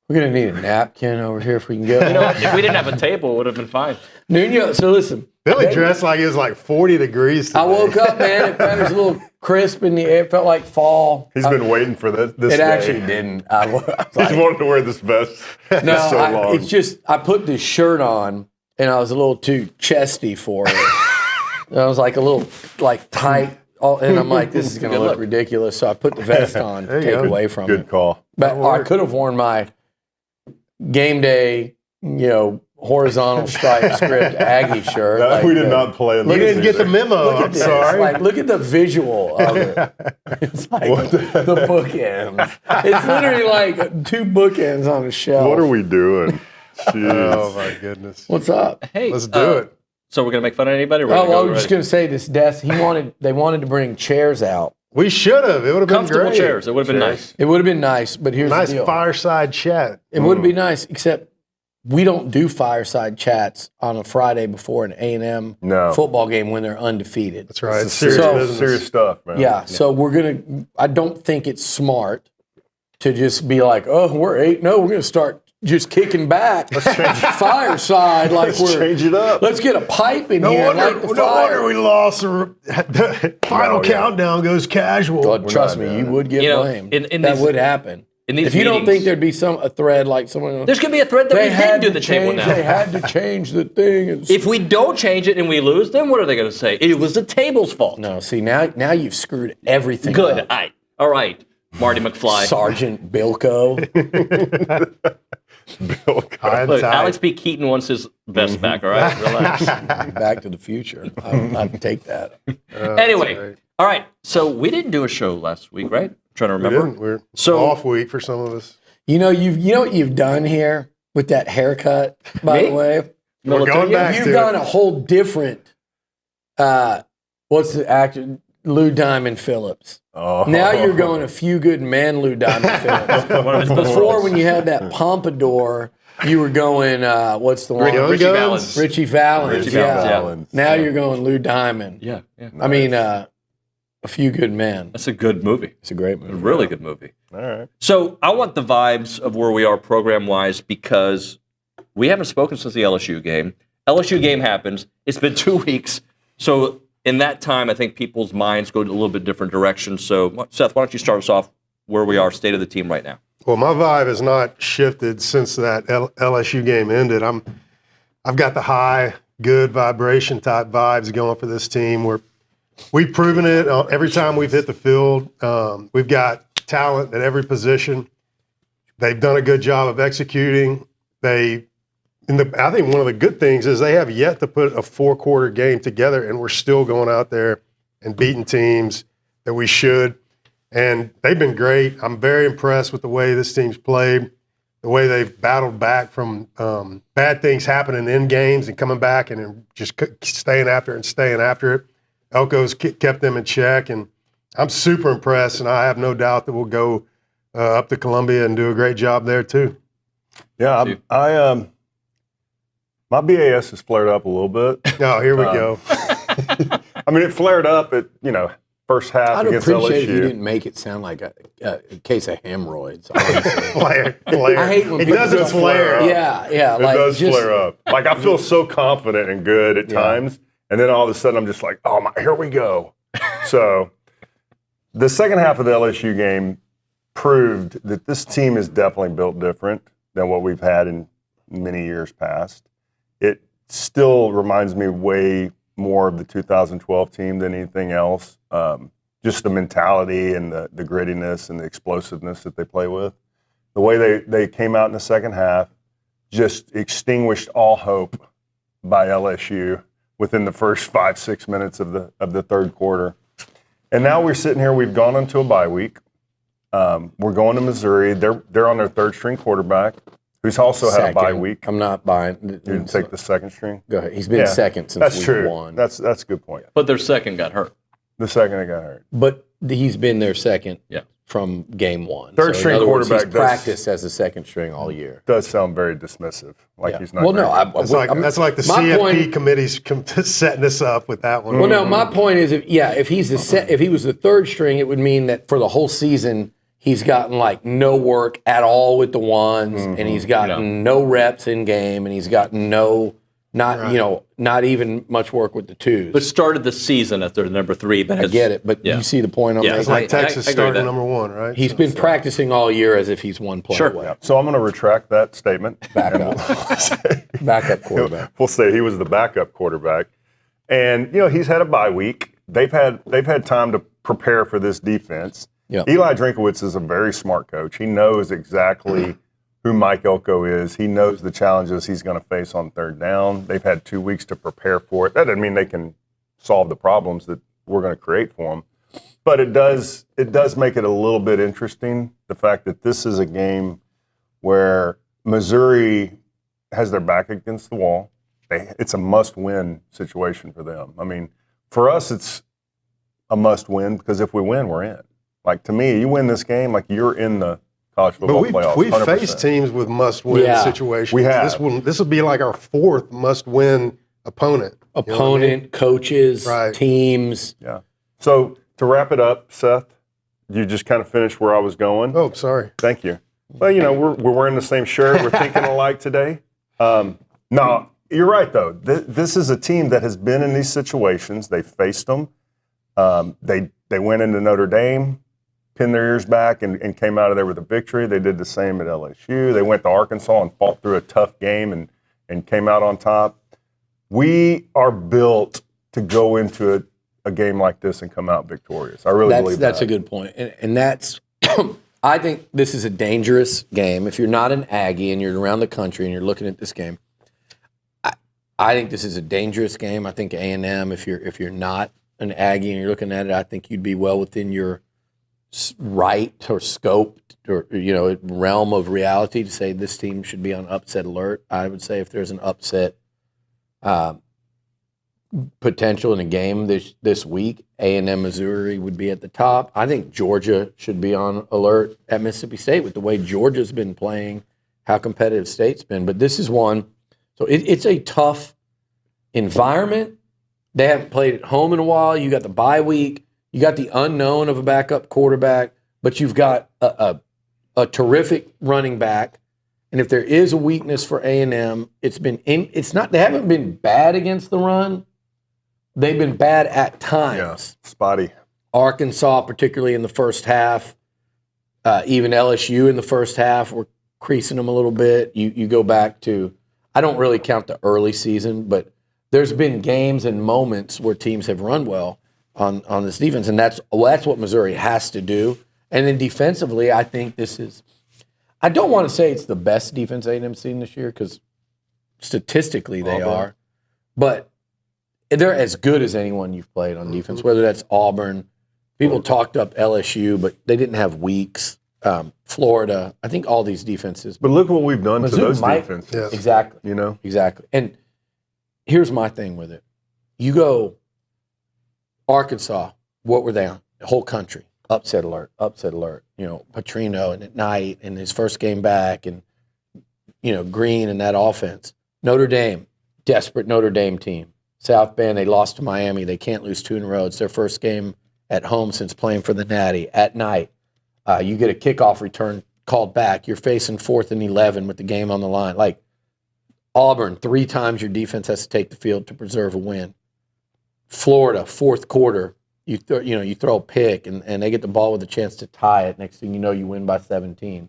Speaker 15: We're going to need a napkin over here if we can go.
Speaker 9: You know what? If we didn't have a table, it would have been fine.
Speaker 15: Nuño, so listen.
Speaker 16: Billy dressed like it was like 40 degrees today.
Speaker 15: I woke up, man. It felt a little crisp in the air. It felt like fall.
Speaker 16: He's been waiting for this
Speaker 15: It
Speaker 16: day.
Speaker 15: actually didn't. I was like,
Speaker 16: He's wanted to wear this vest
Speaker 15: no,
Speaker 16: so long.
Speaker 15: it's just, I put this shirt on, and I was a little too chesty for it. And I was like a little like tight. And I'm like, this is going to look ridiculous. So I put the vest on to take away from it.
Speaker 16: Good call.
Speaker 15: But I could have worn my game day, horizontal stripe script Aggie shirt.
Speaker 16: No, we did not play in this. We didn't get the memo. I'm sorry.
Speaker 15: Look at the visual of it. It's like the bookends. It's literally like two bookends on a shelf.
Speaker 16: What are we doing? Jeez. Oh, my goodness.
Speaker 15: What's up?
Speaker 9: Hey,
Speaker 16: let's do it.
Speaker 9: So we're going to make fun of anybody?
Speaker 15: I was just going to say this desk, they wanted to bring chairs out.
Speaker 16: We should have. It would have been
Speaker 9: comfortable
Speaker 16: great.
Speaker 9: chairs. It would have been nice.
Speaker 15: It would have been nice, but here's the deal.
Speaker 16: Nice fireside chat.
Speaker 15: It would be nice, except we don't do fireside chats on a Friday before an A&M football game when they're undefeated.
Speaker 16: That's right. It's serious stuff, man.
Speaker 15: Yeah, so I don't think it's smart to just be like, oh, we're 8-0. We're going to start just kicking back. Let's change fireside. Let's
Speaker 16: change it up.
Speaker 15: Let's get a pipe in here.
Speaker 16: No wonder we lost. The final countdown goes casual.
Speaker 15: God, trust me, you would get blamed. That would happen. If you don't think there'd be a thread like someone,
Speaker 9: there's going to be a thread that we did do the table now.
Speaker 15: They had to change the thing.
Speaker 9: If we don't change it and we lose, then what are they going to say? It was the table's fault.
Speaker 15: No, see now you've screwed everything.
Speaker 9: Good.
Speaker 15: Up.
Speaker 9: All right, Marty McFly,
Speaker 15: Sergeant Bilko.
Speaker 9: Look, Alex B. Keaton wants his vest back. All right, relax.
Speaker 15: Back to the Future. I can take that.
Speaker 9: Anyway, all right. So we didn't do a show last week, right? I'm trying to remember.
Speaker 16: We're off week for some of us.
Speaker 15: You know what you've done here with that haircut. By the way,
Speaker 16: we're going back.
Speaker 15: You've gone a whole different. What's the actor? Lou Diamond Phillips.
Speaker 16: Oh.
Speaker 15: Now you're going a few good men, Lou Diamond Phillips. Before, when you had that pompadour, you were going, what's the one?
Speaker 9: Richie Valens.
Speaker 15: Richie Valens. Yeah. Now you're going Lou Diamond.
Speaker 9: Yeah.
Speaker 15: I mean, a few good men.
Speaker 9: That's a good movie.
Speaker 15: It's a great movie.
Speaker 9: A really good movie.
Speaker 16: All right.
Speaker 9: So I want the vibes of where we are program-wise because we haven't spoken since the LSU game. LSU game happens. It's been 2 weeks. So in that time, I think people's minds go to a little bit different directions. So, Seth, why don't you start us off where we are, state of the team right now?
Speaker 16: Well, my vibe has not shifted since that LSU game ended. I've got the high, good vibration type vibes going for this team. We've proven it every time we've hit the field. We've got talent at every position. They've done a good job of executing. I think one of the good things is they have yet to put a 4-quarter game together, and we're still going out there and beating teams that we should. And they've been great. I'm very impressed with the way this team's played, the way they've battled back from bad things happening in games and coming back and just staying after it. Elko's kept them in check, and I'm super impressed, and I have no doubt that we'll go up to Columbia and do a great job there too.
Speaker 17: Yeah, my BAS has flared up a little bit.
Speaker 16: Oh, here we go.
Speaker 17: I mean, it flared up at, first half
Speaker 15: I'd
Speaker 17: against LSU.
Speaker 15: I'd appreciate if you didn't make it sound like a case of hemorrhoids.
Speaker 16: Flare.
Speaker 15: I hate when
Speaker 16: it doesn't flare up.
Speaker 15: Yeah.
Speaker 17: It does flare up. Like, I feel so confident and good at times, and then all of a sudden I'm just like, oh, here we go. So the second half of the LSU game proved that this team is definitely built different than what we've had in many years past. It still reminds me way more of the 2012 team than anything else. Just the mentality and the grittiness and the explosiveness that they play with. The way they came out in the second half just extinguished all hope by LSU within the first 5-6 minutes of the third quarter. And now we're sitting here, we've gone into a bye week. We're going to Missouri. They're on their third string quarterback, who's also had a bye week.
Speaker 15: I'm not buying.
Speaker 17: You didn't take the second string?
Speaker 15: Go ahead. He's been second since week 1.
Speaker 17: That's a good point.
Speaker 9: But their second got hurt.
Speaker 17: The second that got hurt.
Speaker 15: But he's been their second from game one.
Speaker 17: Third
Speaker 15: So in
Speaker 17: string
Speaker 15: other words,
Speaker 17: quarterback
Speaker 15: he's practiced as a second string all year.
Speaker 17: Does sound very dismissive, like he's not.
Speaker 15: Well, no,
Speaker 16: That's like the CFP committee's setting us up with that one.
Speaker 15: Well, no, my point is, if he's if he was the third string, it would mean that for the whole season he's gotten like no work at all with the ones, and he's gotten no reps in game, and he's gotten not even much work with the twos.
Speaker 9: But started the season at their number 3. But
Speaker 15: I get it, but you see the point I'm making.
Speaker 16: It's like Texas starting number 1, right?
Speaker 15: He's been practicing all year as if he's one play away.
Speaker 17: Yeah. So I'm going to retract that statement.
Speaker 15: Backup quarterback.
Speaker 17: We'll say he was the backup quarterback, and he's had a bye week. They've had time to prepare for this defense.
Speaker 15: Yep.
Speaker 17: Eli Drinkowitz is a very smart coach. He knows exactly who Mike Elko is. He knows the challenges he's going to face on third down. They've had 2 weeks to prepare for it. That doesn't mean they can solve the problems that we're going to create for them. But it does make it a little bit interesting, the fact that this is a game where Missouri has their back against the wall. It's a must-win situation for them. I mean, for us, it's a must-win because if we win, we're in. Like, to me, you win this game, like you're in the college football playoffs.
Speaker 16: We've
Speaker 17: 100%.
Speaker 16: faced teams with must-win situations.
Speaker 17: We have.
Speaker 16: This will be like our 4th must-win opponent.
Speaker 15: Coaches, teams.
Speaker 17: Yeah. So to wrap it up, Seth, you just kind of finished where I was going.
Speaker 16: Oh, sorry.
Speaker 17: Thank you. Well, we're wearing the same shirt. We're thinking alike today. No, you're right though. This is a team that has been in these situations. They faced them. They went into Notre Dame, pinned their ears back, and came out of there with a victory. They did the same at LSU. They went to Arkansas and fought through a tough game and came out on top. We are built to go into a game like this and come out victorious. I really believe
Speaker 15: that's a good point. And that's I think this is a dangerous game. If you're not an Aggie and you're around the country and you're looking at this game, I think this is a dangerous game. I think A&M, if you're not an Aggie and you're looking at it, I think you'd be well within your right or scope or realm of reality to say this team should be on upset alert. I would say if there's an upset potential in a game this week, A&M-Missouri would be at the top. I think Georgia should be on alert at Mississippi State with the way Georgia's been playing, how competitive State's been. But this is one. So it's a tough environment. They haven't played at home in a while. You got the bye week. You got the unknown of a backup quarterback, but you've got a terrific running back. And if there is a weakness for A&M, they haven't been bad against the run. They've been bad at times.
Speaker 17: Yeah, spotty.
Speaker 15: Arkansas, particularly in the first half, even LSU in the first half, were creasing them a little bit. You go back to, I don't really count the early season, but there's been games and moments where teams have run well on this defense, and that's what Missouri has to do. And then defensively, I think this is, I don't want to say it's the best defense A&M's seen this year because statistically they are, but they're as good as anyone you've played on defense, whether that's Auburn. People talked up LSU, but they didn't have weeks. Florida, I think all these defenses.
Speaker 17: But look what we've done to those defenses.
Speaker 15: Yes. Exactly. Exactly. And here's my thing with it. You go Arkansas, what were they on? The whole country. Upset alert. Petrino and at night and his first game back and, Green and that offense. Notre Dame, desperate Notre Dame team. South Bend, they lost to Miami. They can't lose 2 in a row. It's their first game at home since playing for the Natty. At night, you get a kickoff return called back. You're facing 4th and 11 with the game on the line. Like Auburn, 3 times your defense has to take the field to preserve a win. Florida, 4th quarter, you throw a pick and they get the ball with a chance to tie it. Next thing you know, you win by 17.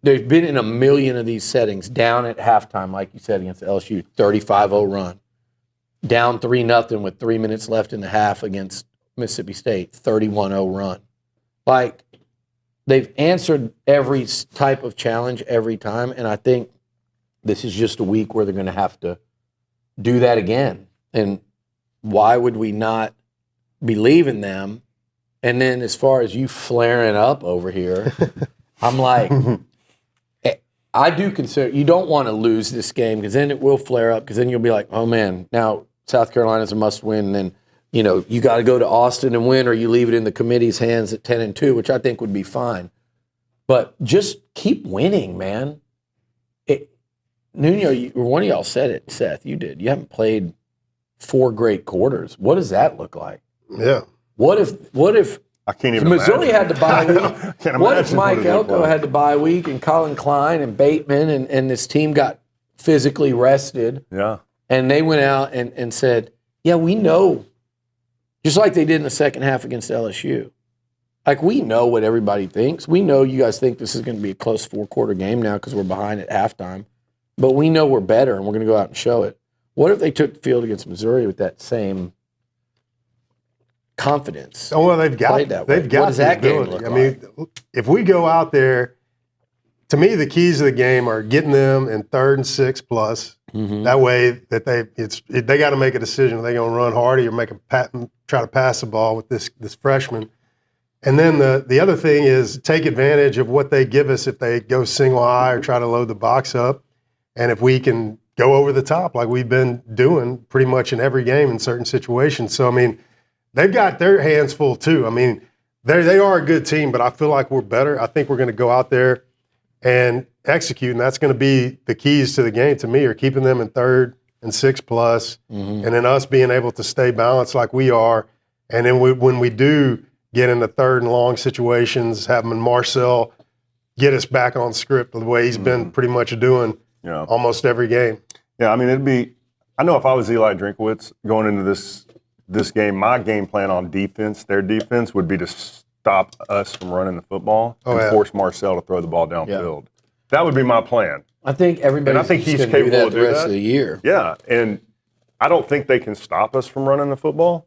Speaker 15: There's been in a million of these settings, down at halftime, like you said, against LSU, 35-0 run. Down 3-0 with 3 minutes left in the half against Mississippi State, 31-0 run. Like, they've answered every type of challenge every time, and I think this is just a week where they're going to have to do that again. And why would we not believe in them? And then as far as you flaring up over here, I'm like, I do consider, you don't want to lose this game because then it will flare up because then you'll be like, oh man, now South Carolina's a must win. And then you got to go to Austin and win, or you leave it in the committee's hands at 10-2, which I think would be fine. But just keep winning, man. Nuño, one of y'all said it, Seth, you did. You haven't played 4 great quarters. What does that look like?
Speaker 16: Yeah.
Speaker 15: What if
Speaker 17: I can't even
Speaker 15: Missouri
Speaker 17: imagine.
Speaker 15: had to bye week? What if Mike Elko had to bye week and Colin Klein and Bateman and this team got physically rested?
Speaker 17: Yeah.
Speaker 15: And they went out and said, yeah, we know, just like they did in the second half against LSU. Like, we know what everybody thinks. We know you guys think this is going to be a close 4-quarter game now because we're behind at halftime. But we know we're better, and we're going to go out and show it. What if they took the field against Missouri with that same confidence?
Speaker 16: Oh, well, they've got
Speaker 15: What
Speaker 16: the
Speaker 15: does that game
Speaker 16: ability.
Speaker 15: look
Speaker 16: I mean, if we go out there, to me, the keys of the game are getting them in 3rd and 6 plus.
Speaker 15: Mm-hmm.
Speaker 16: That way, that they got to make a decision. Are they going to run hardy or try to pass the ball with this freshman? And then the other thing is take advantage of what they give us if they go single high or try to load the box up. And if we can go over the top like we've been doing pretty much in every game in certain situations. So, I mean, they've got their hands full too. I mean, they are a good team, but I feel like we're better. I think we're going to go out there and execute, and that's going to be the keys to the game to me, are keeping them in 3rd and 6 plus, and then us being able to stay balanced like we are. And then when we do get into 3rd and long situations, having Marcel get us back on script the way he's been pretty much doing almost every game.
Speaker 17: Yeah, I mean, I know if I was Eli Drinkowitz going into this game, my game plan on defense, their defense, would be to stop us from running the football and force Marcel to throw the ball downfield. That would be my plan.
Speaker 15: I think everybody's
Speaker 17: and I think he's
Speaker 15: going to
Speaker 17: capable
Speaker 15: do that
Speaker 17: of
Speaker 15: the
Speaker 17: doing
Speaker 15: rest
Speaker 17: that.
Speaker 15: of the year.
Speaker 17: Yeah, and I don't think they can stop us from running the football.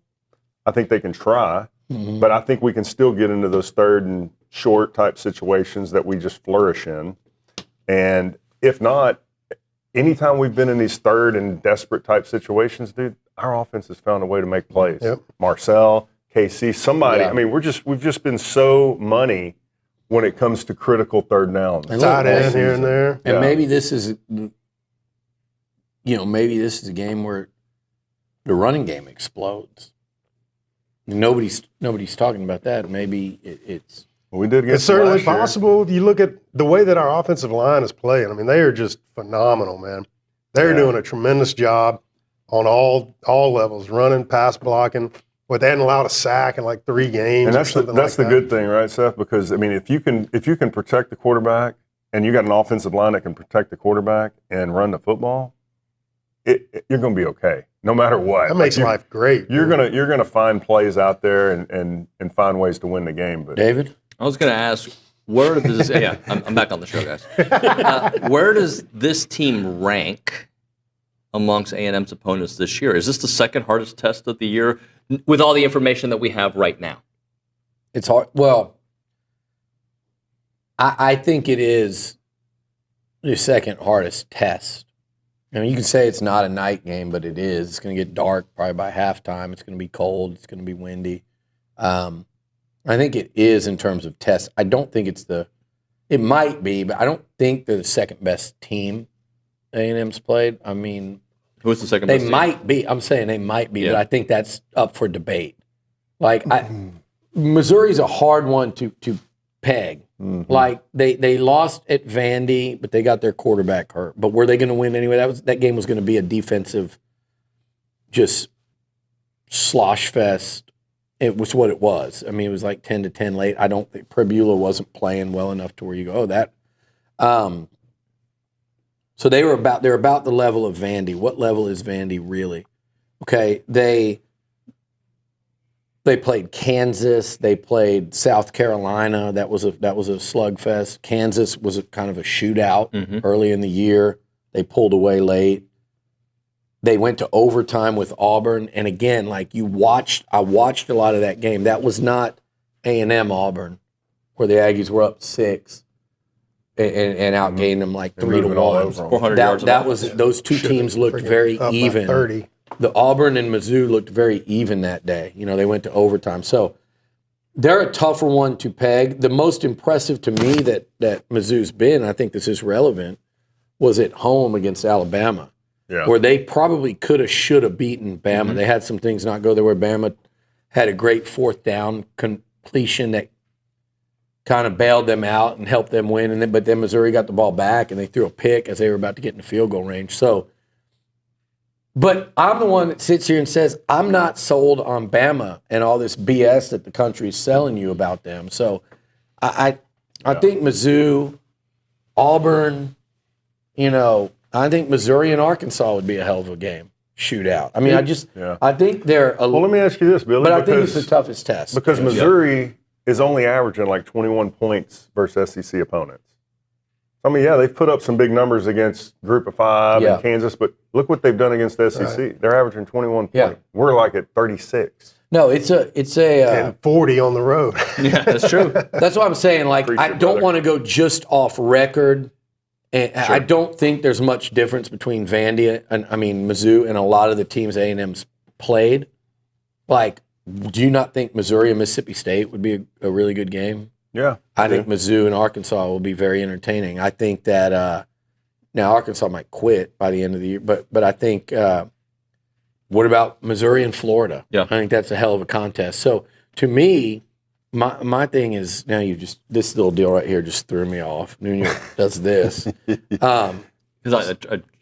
Speaker 17: I think they can try, but I think we can still get into those 3rd and short type situations that we just flourish in. And if not, anytime we've been in these 3rd and desperate type situations, dude, our offense has found a way to make plays.
Speaker 16: Yep.
Speaker 17: Marcel, KC, somebody.
Speaker 15: Yeah.
Speaker 17: I mean, we've just been so money when it comes to critical 3rd downs.
Speaker 16: Tight end here and there.
Speaker 15: And maybe this is, maybe this is a game where the running game explodes. Nobody's talking about that. Maybe it's.
Speaker 17: Well, we did get.
Speaker 16: It's certainly
Speaker 17: last year.
Speaker 16: possible if you look at the way that our offensive line is playing. I mean, they are just phenomenal, man. They're doing a tremendous job on all levels, running, pass blocking. But they hadn't allowed a sack in like 3 games.
Speaker 17: And that's the good thing, right, Seth? Because I mean, if you can protect the quarterback, and you got an offensive line that can protect the quarterback and run the football, you're going to be okay, no matter what.
Speaker 16: That makes life great.
Speaker 17: You're gonna find plays out there and find ways to win the game. But
Speaker 15: David,
Speaker 9: I was going to ask, where does I'm back on the show, guys. Where does this team rank amongst A&M's opponents this year? Is this the 2nd hardest test of the year with all the information that we have right now?
Speaker 15: It's hard. Well, I think it is the 2nd hardest test. I mean, you can say it's not a night game, but it is. It's going to get dark probably by halftime. It's going to be cold. It's going to be windy. I think it is in terms of tests. I don't think it might be, but I don't think they're the 2nd best team A&M's played. I mean,
Speaker 9: who's the 2nd best team?
Speaker 15: They might be. I'm saying they might be, but I think that's up for debate. Like, Missouri's a hard one to peg. Mm-hmm. Like, they lost at Vandy, but they got their quarterback hurt. But were they going to win anyway? That game was going to be a defensive, just slosh fest. It was what it was. I mean, it was like 10-10 late. I don't think Prebula wasn't playing well enough to where you go, oh, that. So they're about the level of Vandy. What level is Vandy really? Okay, they played Kansas. They played South Carolina. That was a slugfest. Kansas was a kind of a shootout early in the year. They pulled away late. They went to overtime with Auburn, and again, like I watched a lot of that game. That was not A&M Auburn, where the Aggies were up 6 and outgained them like 3-1.
Speaker 9: 400 yards.
Speaker 15: That was those two teams looked very even.
Speaker 16: 30.
Speaker 15: The Auburn and Mizzou looked very even that day. They went to overtime. So they're a tougher one to peg. The most impressive to me that Mizzou's been, I think this is relevant, was at home against Alabama. where they probably could have, should have beaten Bama. They had some things not go their way. Bama had a great fourth down completion that kind of bailed them out and helped them win. But then Missouri got the ball back and they threw a pick as they were about to get in the field goal range. So, but I'm the one that sits here and says, I'm not sold on Bama and all this BS that the country is selling you about them. So I think Mizzou, Auburn, I think Missouri and Arkansas would be a hell of a game. Shootout. I mean, I think they're
Speaker 17: well, let me ask you this, Billy.
Speaker 15: But I think it's the toughest test.
Speaker 17: Because Missouri is only averaging like 21 points versus SEC opponents. I mean, they've put up some big numbers against Group of Five and Kansas, but look what they've done against the SEC. Right. They're averaging 21 points. We're like at 36.
Speaker 15: No, it's a
Speaker 16: and 40 on the road.
Speaker 15: Yeah, that's true. That's what I'm saying. Like, I don't want to go just off record. And I don't think there's much difference between Vandy and Mizzou and a lot of the teams A&M's played. Like, do you not think Missouri and Mississippi State would be a really good game?
Speaker 17: Yeah.
Speaker 15: I think Mizzou and Arkansas will be very entertaining. I think that now Arkansas might quit by the end of the year, but I think what about Missouri and Florida?
Speaker 9: Yeah.
Speaker 15: I think that's a hell of a contest. So to me, my thing is, now this little deal right here just threw me off. Nuño does this.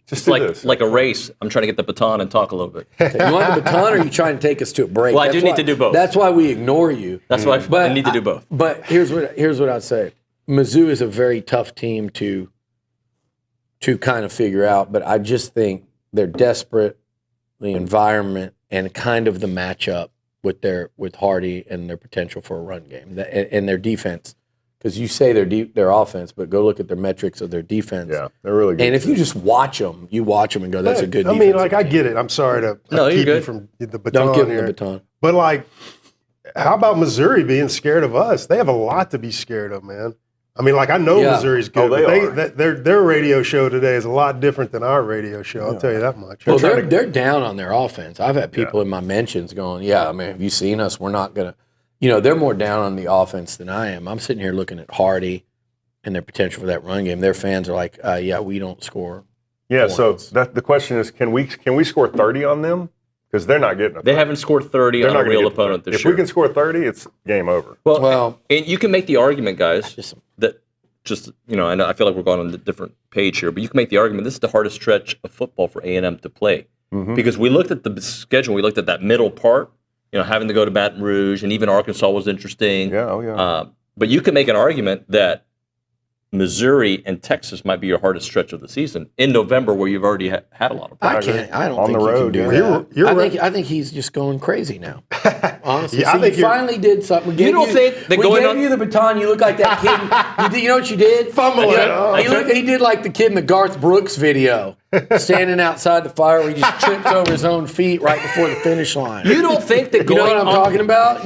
Speaker 9: Just like a race, I'm trying to get the baton and talk a little bit.
Speaker 15: You want the baton, or are you trying to take us to a break?
Speaker 9: Well, I do need to do both.
Speaker 15: That's why we ignore you.
Speaker 9: That's why I need to do both.
Speaker 15: But here's what I'd say. Mizzou is a very tough team to kind of figure out, but I just think they're desperate, the environment, and kind of the matchup with Hardy and their potential for a run game and their defense. Because you say their offense, but go look at their metrics of their defense.
Speaker 17: Yeah, they're really good.
Speaker 15: And if you just watch them and go, that's a good defense.
Speaker 16: I mean, like, I get it. I'm sorry to keep you from the baton
Speaker 15: Don't give
Speaker 16: here.
Speaker 15: them the baton.
Speaker 16: But, like, how about Missouri being scared of us? They have a lot to be scared of, man. I mean, like, I know Missouri's good. Their radio show today is a lot different than our radio show. I'll tell you that much.
Speaker 15: Well, they're down on their offense. I've had people in my mentions going, I mean, have you seen us? We're not going to. They're more down on the offense than I am. I'm sitting here looking at Hardy and their potential for that run game. Their fans are like, we don't score.
Speaker 17: Yeah, points. So the question is, can we score 30 on them? Because they're not getting it.
Speaker 9: They haven't scored 30 on a real opponent this year.
Speaker 17: If we can score 30, it's game over.
Speaker 9: Well, and you can make the argument, guys, that I know I feel like we're going on a different page here, but you can make the argument this is the hardest stretch of football for A&M to play. Mm-hmm. Because we looked at the schedule, we looked at that middle part, having to go to Baton Rouge, and even Arkansas was interesting. But you can make an argument that Missouri and Texas might be your hardest stretch of the season in November, where you've already had a lot of practice.
Speaker 15: I don't think you can do that. I think he's just going crazy now. Honestly, he finally did something. We gave you the baton. You look like that kid. You know what you did?
Speaker 16: Fumbling.
Speaker 15: He did like the kid in the Garth Brooks video, standing outside the fire where he just trips over his own feet right before the finish line.
Speaker 9: You don't think that
Speaker 15: going? You know what I'm talking about?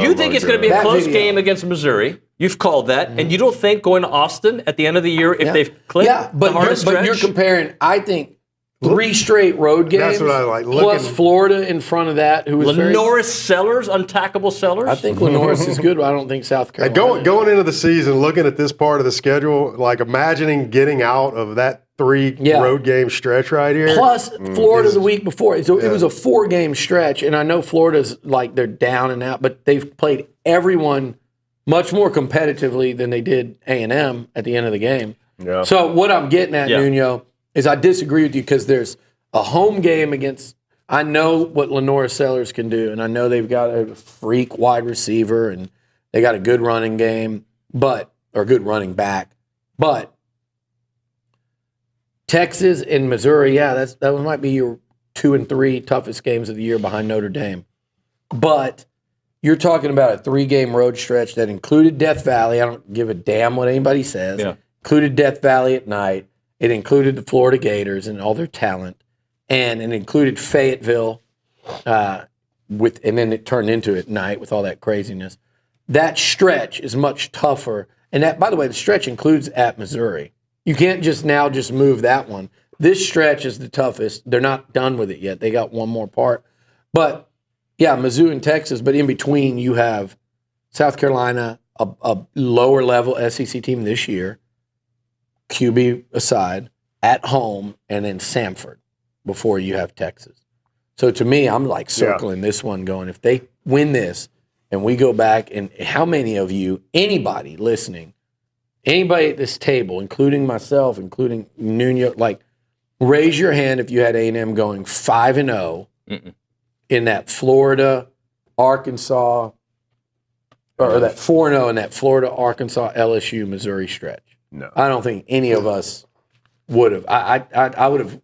Speaker 9: You think it's going to be a close game against Missouri? You've called that, and you don't think going to Austin at the end of the year if they've clicked the hardest stretch?
Speaker 15: But you're comparing, I think, 3 straight road games.
Speaker 16: That's what I like.
Speaker 15: Plus Florida in front of that, who was
Speaker 9: Lenoris Sellers, untackable Sellers.
Speaker 15: I think Lenoris is good, but I don't think South Carolina.
Speaker 16: Going into the season, looking at this part of the schedule, like imagining getting out of that 3 road game stretch right here.
Speaker 15: Plus Florida the week before. So it was a 4-game stretch, and I know Florida's like they're down and out, but they've played everyone much more competitively than they did A&M at the end of the game.
Speaker 17: Yeah.
Speaker 15: So what I'm getting at, Nuño, is I disagree with you because there's a home game against – I know what Lenoris Sellers can do, and I know they've got a freak wide receiver, and they got a good running game, or good running back. But Texas and Missouri, that might be your 2 and 3 toughest games of the year behind Notre Dame. But – you're talking about a 3-game road stretch that included Death Valley. I don't give a damn what anybody says.
Speaker 9: Yeah.
Speaker 15: Included Death Valley at night. It included the Florida Gators and all their talent. And it included Fayetteville, and then it turned into at night with all that craziness. That stretch is much tougher. And that, by the way, the stretch includes at Missouri. You can't just move that one. This stretch is the toughest. They're not done with it yet. They got one more part. But Mizzou and Texas, but in between you have South Carolina, a lower level SEC team this year, QB aside, at home, and then Samford. before you have Texas. So to me, I'm like circling this one going, if they win this and we go back, and how many of you, anybody listening, anybody at this table, including myself, including Nuño, like raise your hand if you had A&M going 5-0 in that Florida, Arkansas, or that 4-0 in that Florida, Arkansas, LSU, Missouri stretch.
Speaker 17: No.
Speaker 15: I don't think any of us would have. I would have,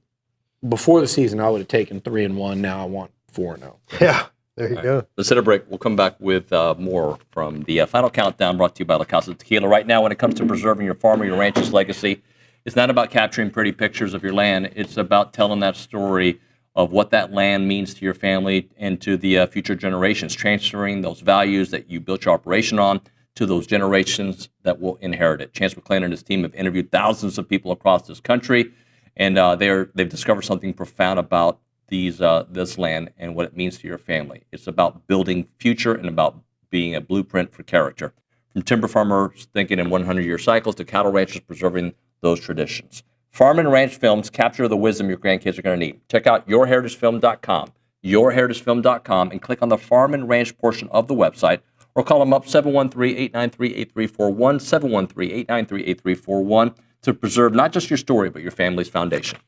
Speaker 15: before the season, I would have taken 3-1. Now I want 4-0.
Speaker 16: Yeah, there you go.
Speaker 9: Let's hit a break. We'll come back with more from the Final Countdown, brought to you by La Casa Tequila. Right now, when it comes to preserving your farm or your ranch's legacy, it's not about capturing pretty pictures of your land. It's about telling that story of what that land means to your family and to the future generations, transferring those values that you built your operation on to those generations that will inherit it. Chance McClain and his team have interviewed thousands of people across this country, and they've discovered something profound about this land and what it means to your family. It's about building future and about being a blueprint for character. From timber farmers thinking in 100-year cycles to cattle ranchers preserving those traditions. Farm and Ranch Films capture the wisdom your grandkids are going to need. Check out yourheritagefilm.com, yourheritagefilm.com, and click on the Farm and Ranch portion of the website, or call them up 713-893-8341, 713-893-8341 to preserve not just your story, but your family's foundation.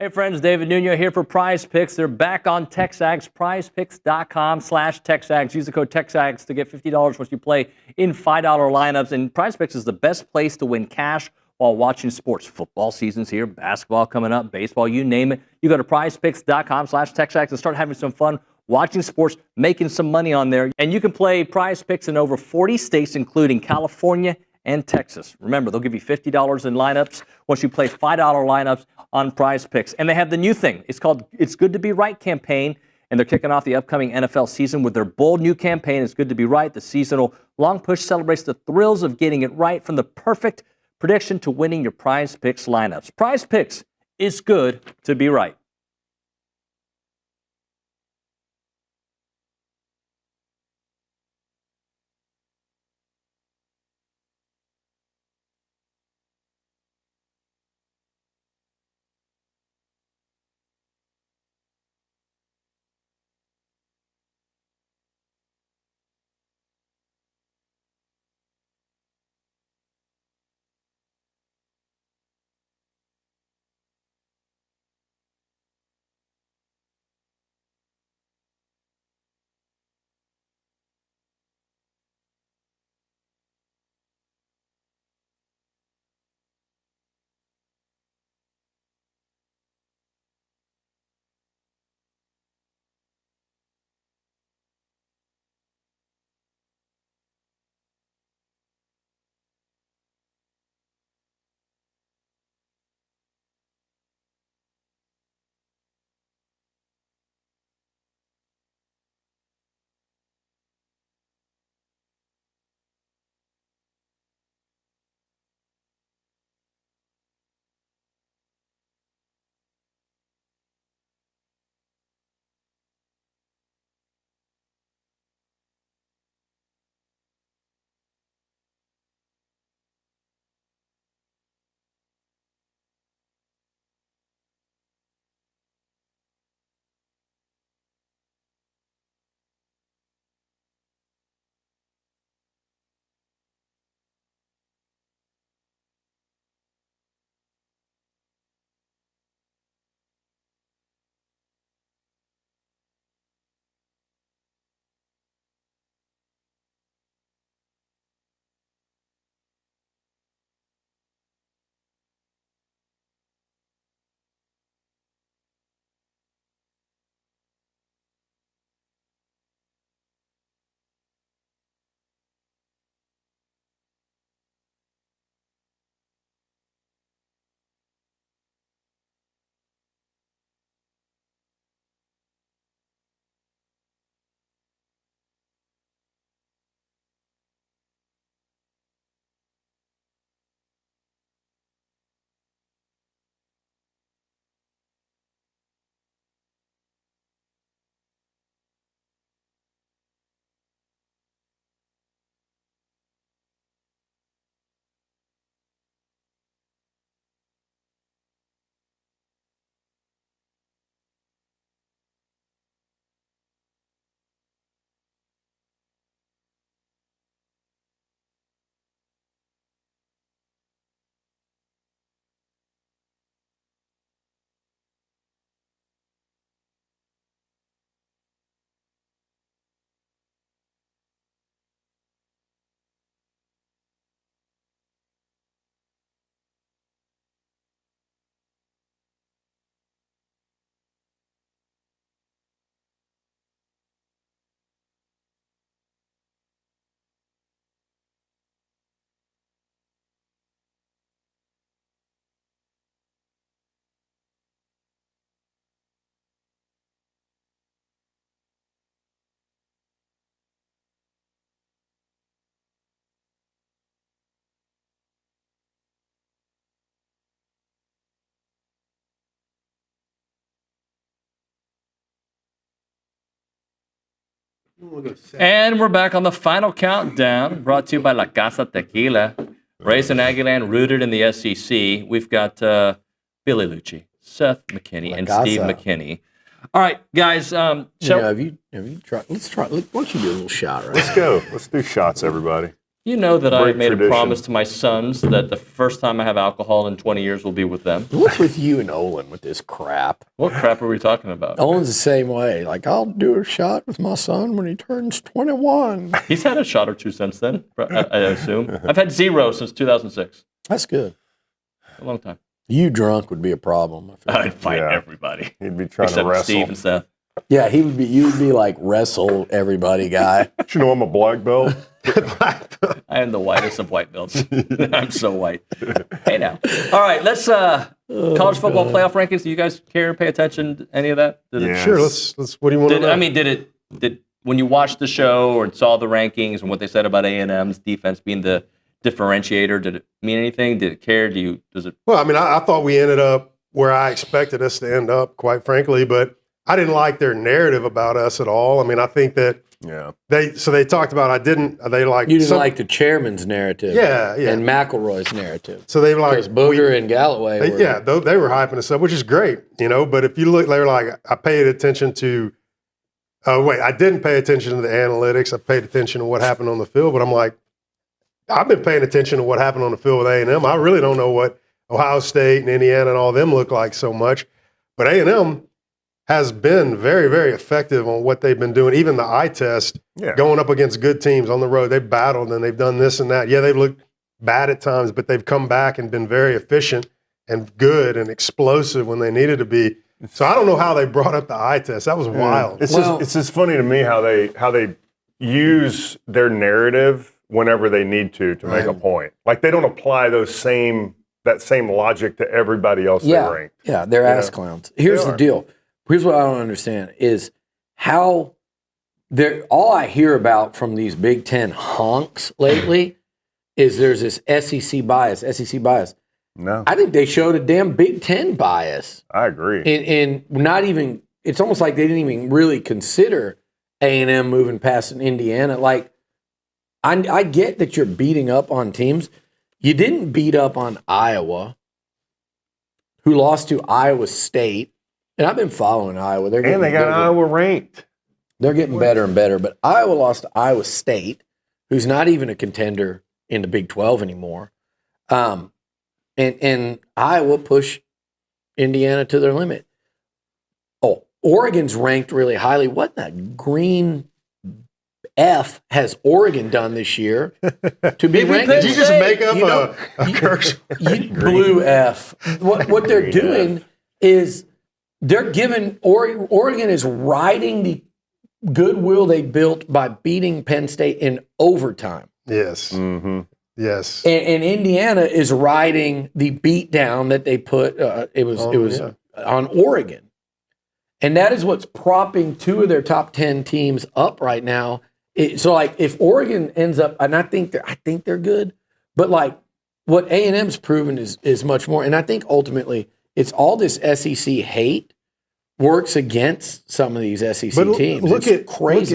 Speaker 9: Hey friends, David Nuño here for Prize Picks. They're back on TexAgs, prizepicks.com/TexAgs. Use the code TexAgs to get $50 once you play in $5 lineups. And Prize Picks is the best place to win cash while watching sports. Football season's here, basketball coming up, baseball, you name it. You go to prizepicks.com/TexAgs and start having some fun watching sports, making some money on there. And you can play Prize Picks in over 40 states, including California and Texas. Remember, they'll give you $50 in lineups once you play $5 lineups on Prize Picks. And they have the new thing. It's called It's Good to Be Right campaign, and they're kicking off the upcoming NFL season with their bold new campaign, It's Good to Be Right. The seasonal long push celebrates the thrills of getting it right, from the perfect prediction to winning your Prize Picks lineups. Prize Picks, it's good to be right. And we're back on the final countdown, brought to you by La Casa Tequila. Raised in Aggieland, rooted in the SEC. We've got Billy Liucci, Seth McKinney, and Steve McKinney. All right, guys.
Speaker 15: Have you tried? Let's try. Why don't you do a little shot, right?
Speaker 17: Let's go. Let's do shots, everybody.
Speaker 9: You know that I
Speaker 17: Great
Speaker 9: made
Speaker 17: tradition.
Speaker 9: a promise to my sons that the first time I have alcohol in 20 years will be with them.
Speaker 15: What's with you and Olin with this crap?
Speaker 9: What crap are we talking about?
Speaker 15: Olin's the same way. Like, I'll do a shot with my son when he turns 21.
Speaker 9: He's had a shot or two since then, I assume. I've had 0 since 2006.
Speaker 15: That's good.
Speaker 9: A long time.
Speaker 15: You drunk would be a problem.
Speaker 9: I'd fight everybody.
Speaker 17: He'd be trying
Speaker 9: Except
Speaker 17: to wrestle.
Speaker 9: Steve and Seth.
Speaker 15: Yeah, he would be. You would be like wrestle everybody guy.
Speaker 17: You know I'm a black belt.
Speaker 9: I am the whitest of white belts. I'm so white. Hey now. All right, let's college football playoff rankings. Do you guys care? Pay attention to any of that?
Speaker 16: Sure. Let's. What do you want to know?
Speaker 9: I mean, did when you watched the show or saw the rankings and what they said about A&M's defense being the differentiator, did it mean anything? Did it care? Does it?
Speaker 16: Well, I mean, I thought we ended up where I expected us to end up, quite frankly, but I didn't like their narrative about us at all. I mean, I think that they talked about you didn't like
Speaker 15: the chairman's narrative, and McElroy's narrative.
Speaker 16: So they were like
Speaker 15: because Booger and Galloway,
Speaker 16: they were hyping us up, which is great, But if you look, they were like, I paid attention to. I didn't pay attention to the analytics. I paid attention to what happened on the field, but I'm like, I've been paying attention to what happened on the field with A&M. I really don't know what Ohio State and Indiana and all them look like so much, but A&M has been very, very effective on what they've been doing. Even the eye test, going up against good teams on the road, they've battled and they've done this and that. Yeah, they've looked bad at times, but they've come back and been very efficient and good and explosive when they needed to be. So I don't know how they brought up the eye test. That was wild.
Speaker 17: It's just funny to me how they use their narrative whenever they need to make a point. Like they don't apply that same logic to everybody else they rank.
Speaker 15: Yeah, they're ass clowns. Here's the deal. Here's what I don't understand is how all I hear about from these Big Ten honks lately is there's this SEC bias.
Speaker 17: No.
Speaker 15: I think they showed a damn Big Ten bias.
Speaker 17: I agree.
Speaker 15: And not even, it's almost like they didn't even really consider A&M moving past Indiana. Like, I get that you're beating up on teams. You didn't beat up on Iowa, who lost to Iowa State. And I've been following Iowa. They
Speaker 17: got Iowa ranked.
Speaker 15: They're getting better and better. But Iowa lost to Iowa State, who's not even a contender in the Big 12 anymore. And Iowa pushed Indiana to their limit. Oh, Oregon's ranked really highly. What the green F has Oregon done this year to be ranked?
Speaker 16: Did you just make up a curse?
Speaker 15: Blue F. What they're doing is they're giving Oregon is riding the goodwill they built by beating Penn State in overtime.
Speaker 16: Yes. Mm-hmm. Yes.
Speaker 15: And Indiana is riding the beatdown that they put. It was on Oregon, and that is what's propping two of their top 10 teams up right now. So, like, if Oregon ends up, and I think they're good, but like what A&M's proven is much more. And I think ultimately it's all this SEC hate works against some of these SEC teams.
Speaker 16: Look at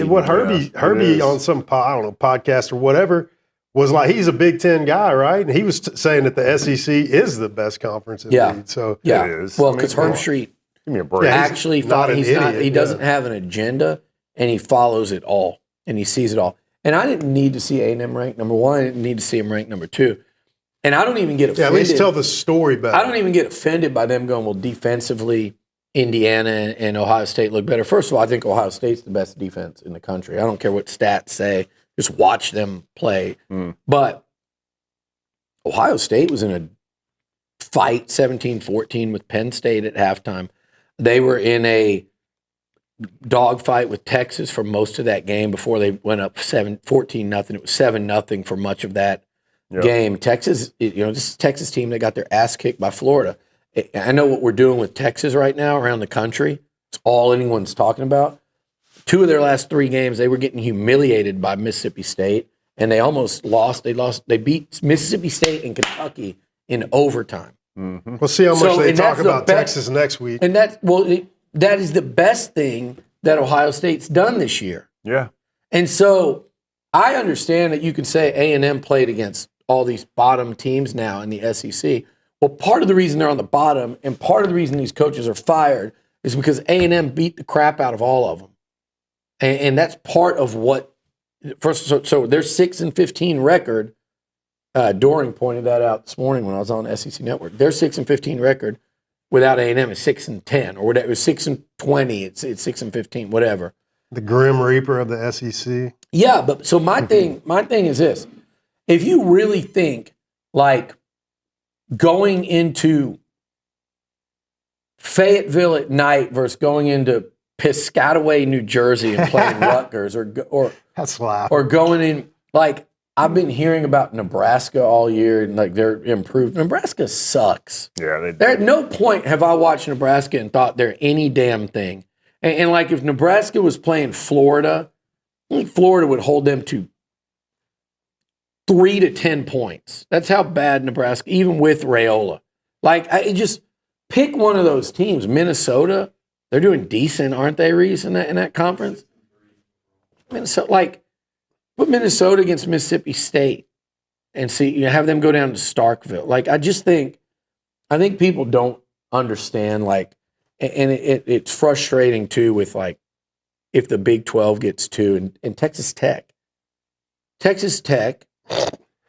Speaker 16: what Herbie on some podcast or whatever was like. He's a Big Ten guy, right? And he was saying that the SEC is the best conference in the league. So
Speaker 15: it is. Well, because Herb Street actually he doesn't have an agenda, and he follows it all, and he sees it all. And I didn't need to see A&M ranked number 1. I didn't need to see him ranked number 2. And I don't even get offended.
Speaker 16: Yeah, at least tell the story better.
Speaker 15: I don't even get offended by them going, well, defensively, Indiana and Ohio State look better. First of all, I think Ohio State's the best defense in the country. I don't care what stats say. Just watch them play. But Ohio State was in a fight 17-14 with Penn State at halftime. They were in a dogfight with Texas for most of that game before they went up 14-0. It was 7-0 for much of that game. Texas, this is a Texas team that got their ass kicked by Florida. I know what we're doing with Texas right now around the country. It's all anyone's talking about. 2 of their last 3 games, they were getting humiliated by Mississippi State, and they almost lost. They beat Mississippi State and Kentucky in overtime.
Speaker 16: Mm-hmm. We'll see how much they talk about Texas next week.
Speaker 15: And that is the best thing that Ohio State's done this year.
Speaker 17: Yeah.
Speaker 15: And so I understand that you can say A&M played against all these bottom teams now in the SEC. Well, part of the reason they're on the bottom and part of the reason these coaches are fired is because A&M beat the crap out of all of them. And that's part of what first. So their 6-15 record. Doring pointed that out this morning when I was on SEC Network. Their 6-15 record without A&M is 6-10, or whatever. It was 6-20. It's 6-15, whatever.
Speaker 16: The Grim Reaper of the SEC.
Speaker 15: Yeah, but so my thing is this: if you really think like going into Fayetteville at night versus going into Piscataway, New Jersey, and playing Rutgers, or
Speaker 16: that's loud,
Speaker 15: or going in like. I've been hearing about Nebraska all year, and like they're improved. Nebraska sucks.
Speaker 17: Yeah,
Speaker 15: There at no point have I watched Nebraska and thought they're any damn thing. And like if Nebraska was playing Florida, I think Florida would hold them to 3 to 10 points. That's how bad Nebraska, even with Raiola. Like I just pick one of those teams. Minnesota, they're doing decent, aren't they, Reese, in that conference? Minnesota, like. Put Minnesota against Mississippi State and see, have them go down to Starkville. Like, I think people don't understand, like, and it's frustrating too with like, if the Big 12 gets 2 and Texas Tech. Texas Tech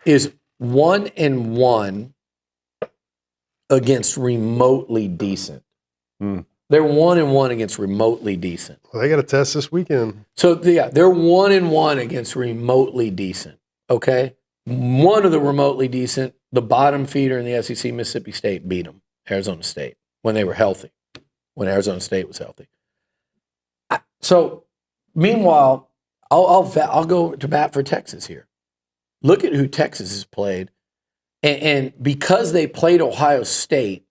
Speaker 15: is 1-1 against remotely decent. They're 1-1 against remotely decent.
Speaker 16: Well, they got a test this weekend.
Speaker 15: So yeah, they're 1-1 against remotely decent. Okay, one of the remotely decent, the bottom feeder in the SEC, Mississippi State beat them, Arizona State, when they were healthy, when Arizona State was healthy. So meanwhile, I'll go to bat for Texas here. Look at who Texas has played, and because they played Ohio State,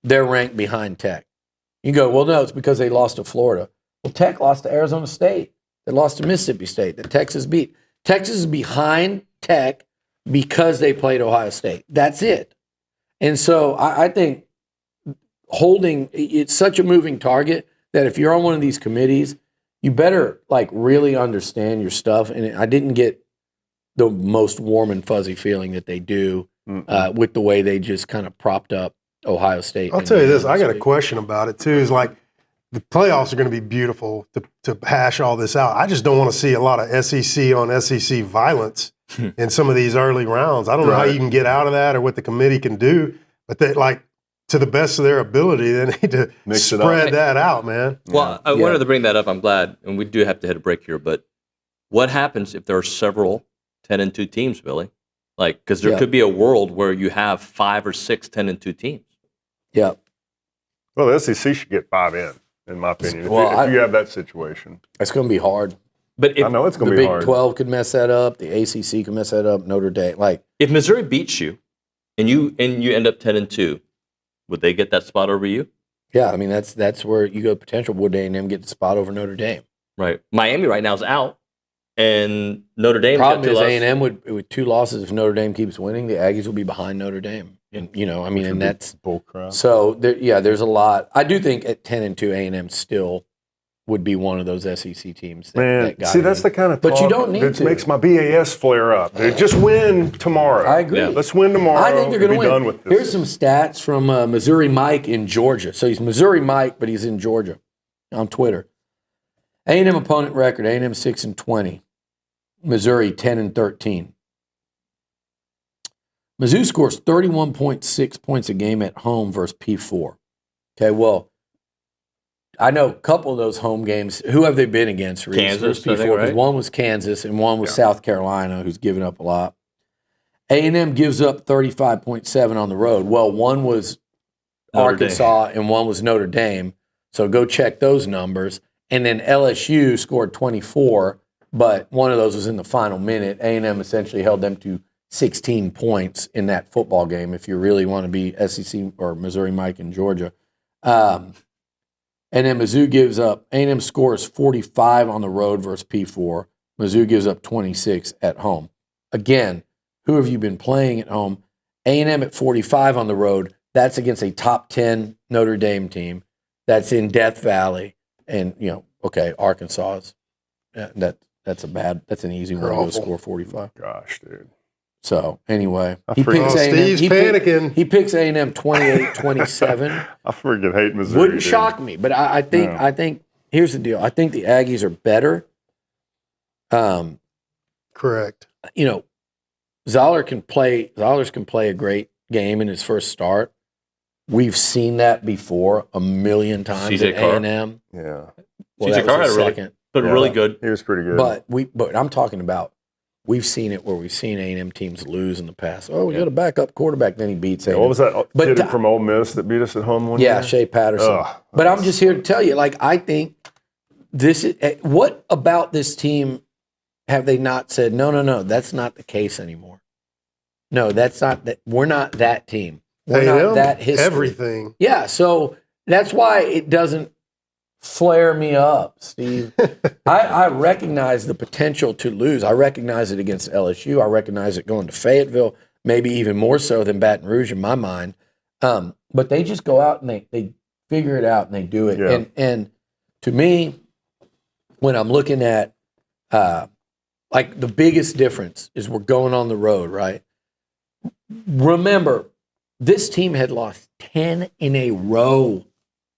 Speaker 15: they're ranked behind Tech. You go, well, no, it's because they lost to Florida. Well, Tech lost to Arizona State. They lost to Mississippi State that Texas beat. Texas is behind Tech because they played Ohio State. That's it. And so I think it's such a moving target that if you're on one of these committees, you better like really understand your stuff. And I didn't get the most warm and fuzzy feeling that they do with the way they just kind of propped up Ohio State.
Speaker 16: I'll tell you this, I got a question about it too. Is like the playoffs are going to be beautiful to hash all this out. I just don't want to see a lot of SEC on SEC violence in some of these early rounds. I don't know how you can get out of that or what the committee can do, but they like to the best of their ability, they need to spread that out, man.
Speaker 9: Well, I wanted to bring that up. I'm glad, and we do have to hit a break here. But what happens if there are several 10-2 teams, Billy? Like, because there could be a world where you have 5 or 6 10-2 teams.
Speaker 15: Yeah.
Speaker 17: Well, the SEC should get 5 in my opinion, if you have that situation.
Speaker 15: It's going to be hard.
Speaker 17: But I know it's going to be hard.
Speaker 15: The Big 12 could mess that up. The ACC could mess that up. Notre Dame. Like,
Speaker 9: if Missouri beats you and you end up 10-2, would they get that spot over you?
Speaker 15: Yeah, I mean, that's where you go potential. Would A&M get the spot over Notre Dame?
Speaker 9: Right. Miami right now is out, and Notre Dame.
Speaker 15: Problem is A&M with 2 losses. If Notre Dame keeps winning, the Aggies will be behind Notre Dame. And I mean, and that's
Speaker 17: bullcrap.
Speaker 15: So there's a lot. I do think at 10-2, A&M still would be one of those SEC teams. That got
Speaker 17: that's the kind of
Speaker 15: but
Speaker 17: talk
Speaker 15: you don't need
Speaker 17: that
Speaker 15: to.
Speaker 17: makes my BAS flare up. Dude, just win tomorrow.
Speaker 15: I agree.
Speaker 17: Yeah. Let's win tomorrow.
Speaker 15: I think they're going to win.
Speaker 17: Done with this.
Speaker 15: Here's some stats from Missouri Mike in Georgia. So he's Missouri Mike, but he's in Georgia on Twitter. A&M opponent record: A&M 6-20, Missouri 10-13. Mizzou scores 31.6 points a game at home versus P4. Okay, well, I know a couple of those home games. Who have they been against? Reese?
Speaker 9: Kansas,
Speaker 15: P4,
Speaker 9: I think, right?
Speaker 15: One was Kansas and one was South Carolina, who's given up a lot. A&M gives up 35.7 on the road. Well, one was Arkansas and one was Notre Dame. So go check those numbers. And then LSU scored 24, but one of those was in the final minute. A&M essentially held them to 16 points in that football game, if you really want to be SEC or Missouri Mike in Georgia. And then Mizzou gives up, A&M scores 45 on the road versus P4. Mizzou gives up 26 at home. Again, who have you been playing at home? A&M at 45 on the road. That's against a top 10 Notre Dame team. That's in Death Valley. And, Arkansas is, that's That's an easy one to go score 45.
Speaker 17: Gosh, dude.
Speaker 15: So anyway,
Speaker 17: he
Speaker 16: picks A&M. Steve's panicking.
Speaker 15: He picks A&M 28-27.
Speaker 17: I freaking hate Missouri.
Speaker 15: Wouldn't shock me, but I think here's the deal. I think the Aggies are better.
Speaker 16: Correct.
Speaker 15: You know, Zollers can play a great game in his first start. We've seen that before a million times at A&M.
Speaker 17: Yeah.
Speaker 15: Well,
Speaker 9: CJ Carr had really good.
Speaker 17: He was pretty good.
Speaker 15: But I'm talking about we've seen it where we've seen A&M teams lose in the past. Oh, we got a backup quarterback, then he beats A&M.
Speaker 17: What was that kid from Ole Miss that beat us at home one year?
Speaker 15: Yeah, Shea Patterson. But I'm just here to tell you, like, I think this is what about this team have they not said, no, that's not the case anymore. No, that's not that. We're not that team. We're not that history.
Speaker 16: Everything.
Speaker 15: Yeah, so that's why it doesn't flare me up, Steve. I recognize the potential to lose. I recognize it against LSU. I recognize it going to Fayetteville, maybe even more so than Baton Rouge in my mind. But they just go out and they figure it out and they do it.
Speaker 17: Yeah.
Speaker 15: And to me, when I'm looking at like the biggest difference is we're going on the road, right? Remember, this team had lost 10 in a row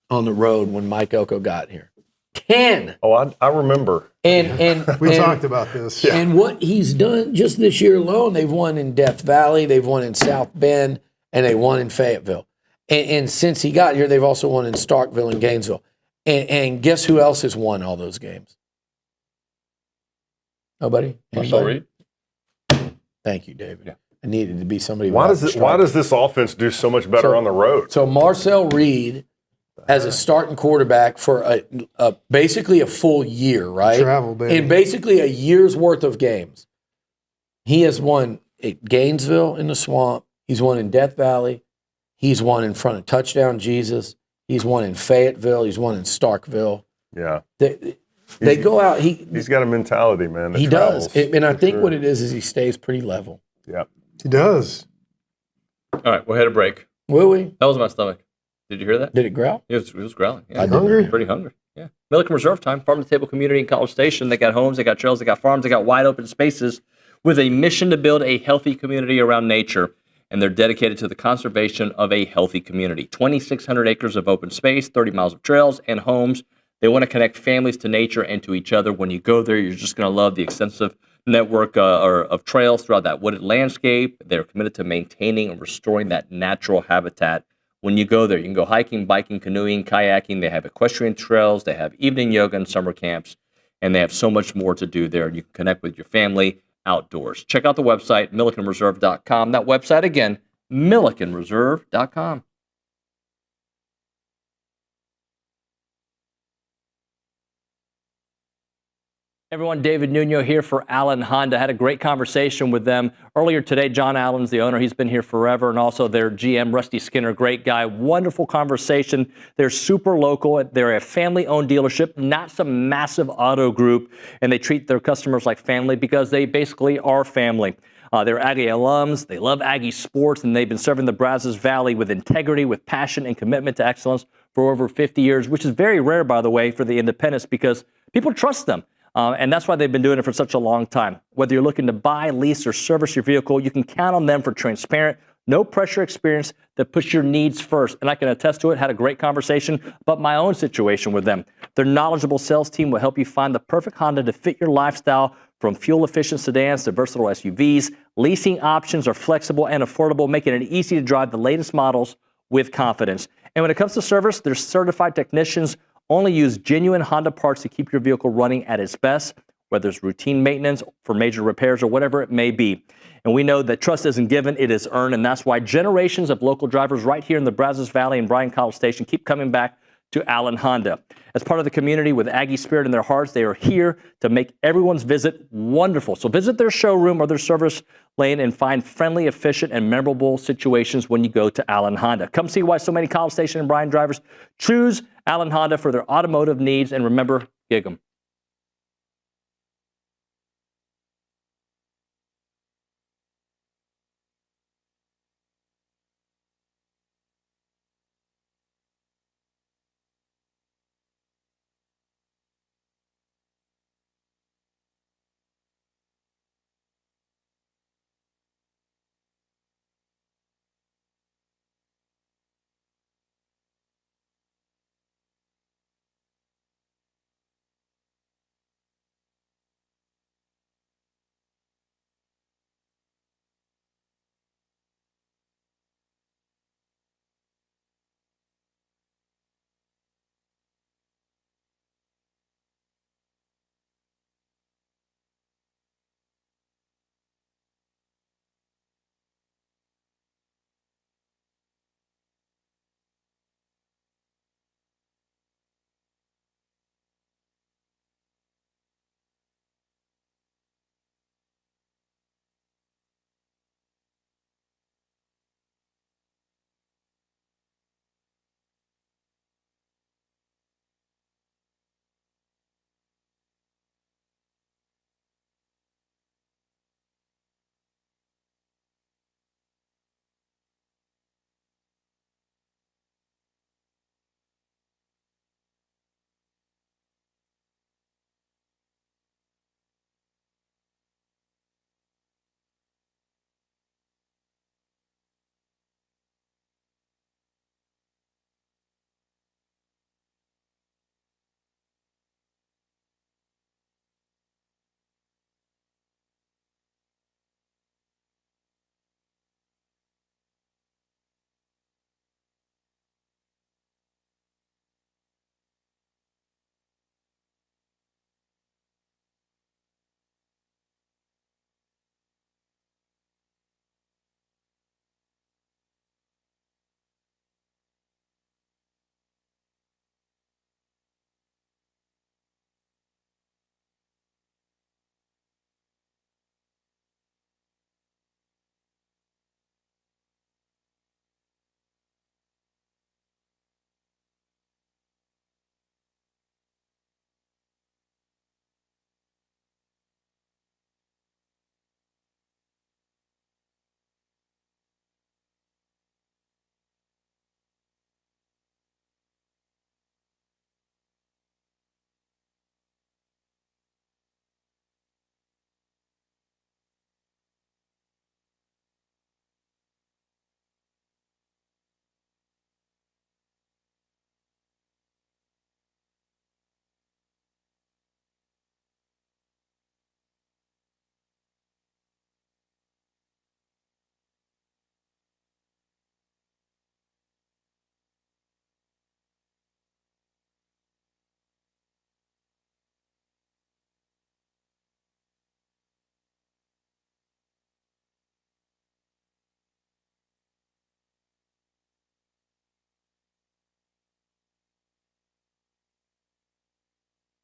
Speaker 15: on the road when Mike Elko got here. 10.
Speaker 17: Oh, I remember.
Speaker 15: And
Speaker 16: we talked about this.
Speaker 15: Yeah. And what he's done just this year alone, they've won in Death Valley, they've won in South Bend, and they won in Fayetteville. And since he got here, they've also won in Starkville and Gainesville. And guess who else has won all those games? Nobody?
Speaker 9: Marcel Reed.
Speaker 15: Thank you, David. Yeah. I needed to be somebody.
Speaker 17: Why does this offense do so much better on the road?
Speaker 15: So Marcel Reed as a starting quarterback for basically a full year, right?
Speaker 16: Travel, baby.
Speaker 15: In basically a year's worth of games. He has won at Gainesville in the Swamp. He's won in Death Valley. He's won in front of Touchdown Jesus. He's won in Fayetteville. He's won in Starkville.
Speaker 17: Yeah.
Speaker 15: They go out.
Speaker 17: He's got a mentality, man.
Speaker 15: He does. And I think what it is he stays pretty level.
Speaker 17: Yeah.
Speaker 16: He does.
Speaker 9: All right, we'll hit a break.
Speaker 15: Will we?
Speaker 9: That was my stomach. Did you hear that?
Speaker 15: Did it growl?
Speaker 9: It was growling. Yeah.
Speaker 16: Hungry?
Speaker 9: Pretty hungry. Yeah. Milliken Reserve time, farm to table community in College Station. They got homes, they got trails, they got farms, they got wide open spaces with a mission to build a healthy community around nature. And they're dedicated to the conservation of a healthy community. 2,600 acres of open space, 30 miles of trails and homes. They want to connect families to nature and to each other. When you go there, you're just going to love the extensive network of trails throughout that wooded landscape. They're committed to maintaining and restoring that natural habitat. When you go there, you can go hiking, biking, canoeing, kayaking. They have equestrian trails. They have evening yoga and summer camps. And they have so much more to do there. You can connect with your family outdoors. Check out the website, millikenreserve.com. That website again, millikenreserve.com. Everyone, David Nuño here for Allen Honda. Had a great conversation with them earlier today. John Allen's the owner. He's been here forever. And also their GM, Rusty Skinner, great guy. Wonderful conversation. They're super local. They're a family-owned dealership, not some massive auto group. And they treat their customers like family because they basically are family. They're Aggie alums. They love Aggie sports. And they've been serving the Brazos Valley with integrity, with passion, and commitment to excellence for over 50 years, which is very rare, by the way, for the independents because people trust them. And that's why they've been doing it for such a long time. Whether you're looking to buy, lease, or service your vehicle, you can count on them for transparent, no-pressure experience that puts your needs first. And I can attest to it. Had a great conversation about my own situation with them. Their knowledgeable sales team will help you find the perfect Honda to fit your lifestyle, from fuel-efficient sedans to versatile SUVs. Leasing options are flexible and affordable, making it easy to drive the latest models with confidence. And when it comes to service, their certified technicians only use genuine Honda parts to keep your vehicle running at its best, whether it's routine maintenance for major repairs or whatever it may be. And we know that trust isn't given, it is earned, and that's why generations of local drivers right here in the Brazos Valley and Bryan College Station keep coming back to Allen Honda. As part of the community with Aggie spirit in their hearts, they are here to make everyone's visit wonderful. So visit their showroom or their service lane and find friendly, efficient, and memorable situations when you go to Allen Honda. Come see why so many College Station and Bryan drivers choose Allen Honda for their automotive needs, and remember, gig 'em.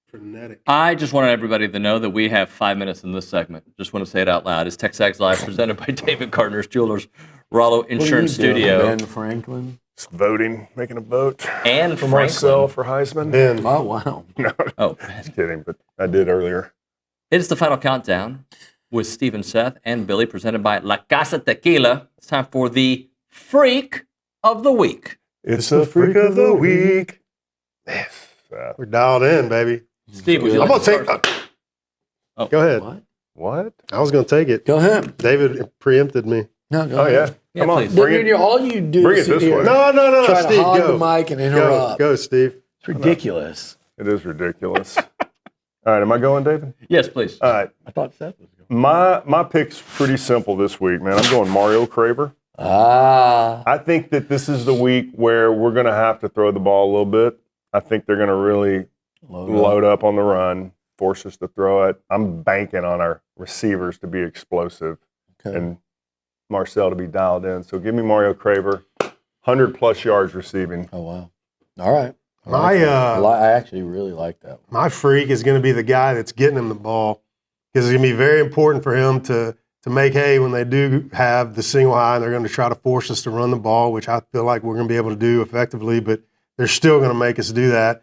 Speaker 16: Frenetic.
Speaker 9: I just wanted everybody to know that we have 5 minutes in this segment. Just want to say it out loud. It's TexAgs Live, presented by David Gardner's Jewelers, Rollo Insurance Studio.
Speaker 15: Ben Franklin?
Speaker 17: Just voting, making a vote.
Speaker 9: And
Speaker 17: for Marcel for Heisman.
Speaker 16: Ben.
Speaker 15: Oh, wow.
Speaker 17: No, just kidding, but I did earlier.
Speaker 9: It is the final countdown with Steve and Seth and Billy, presented by La Casa Tequila. It's time for the Freak of the Week.
Speaker 17: It's the Freak of the Week. Yes.
Speaker 16: We're dialed in, baby.
Speaker 9: Steve, would you
Speaker 16: I'm
Speaker 9: like
Speaker 16: going
Speaker 9: to
Speaker 16: to take.
Speaker 9: start?
Speaker 16: Go ahead.
Speaker 17: What?
Speaker 16: I was going to take it.
Speaker 15: Go ahead.
Speaker 16: David preempted me.
Speaker 15: No, go
Speaker 17: Oh,
Speaker 15: ahead.
Speaker 17: yeah. Come on.
Speaker 9: please.
Speaker 17: Bring it.
Speaker 15: All you do
Speaker 17: Bring
Speaker 15: is
Speaker 17: it this
Speaker 15: sit here
Speaker 17: way.
Speaker 16: No,
Speaker 15: try
Speaker 16: Steve,
Speaker 15: to hog
Speaker 16: go.
Speaker 15: the mic and interrupt.
Speaker 16: Go, Steve.
Speaker 15: It's ridiculous.
Speaker 17: It is ridiculous. All right, am I going, David?
Speaker 9: Yes, please.
Speaker 17: All right.
Speaker 15: I thought Seth was going.
Speaker 17: My pick's pretty simple this week, man. I'm going Mario Craver. I think that this is the week where we're going to have to throw the ball a little bit. I think they're going to really load up on the run, force us to throw it. I'm banking on our receivers to be explosive and Marcel to be dialed in. So give me Mario Craver, 100-plus yards receiving.
Speaker 15: Oh, wow. All right.
Speaker 16: I
Speaker 15: actually really like that one.
Speaker 16: My freak is going to be the guy that's getting him the ball, because it's going to be very important for him to make hay when they do have the single high, and they're going to try to force us to run the ball, which I feel like we're going to be able to do effectively, but they're still going to make us do that.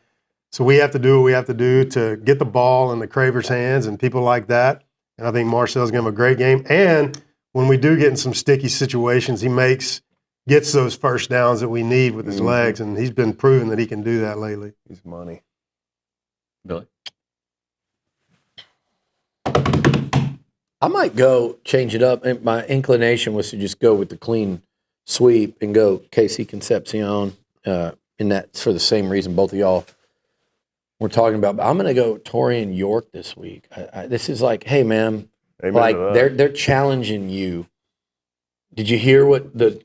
Speaker 16: So we have to do what we have to do to get the ball in the Craver's hands and people like that. And I think Marcel's going to have a great game. And when we do get in some sticky situations, he gets those first downs that we need with his legs, and he's been proving that he can do that lately.
Speaker 17: He's money.
Speaker 9: Billy?
Speaker 15: I might go change it up. And my inclination was to just go with the clean sweep and go KC Concepcion. And that's for the same reason both of y'all were talking about. But I'm going to go Torian York this week. This is like, hey, man,
Speaker 17: Amen
Speaker 15: like
Speaker 17: to that.
Speaker 15: they're challenging you. Did you hear what the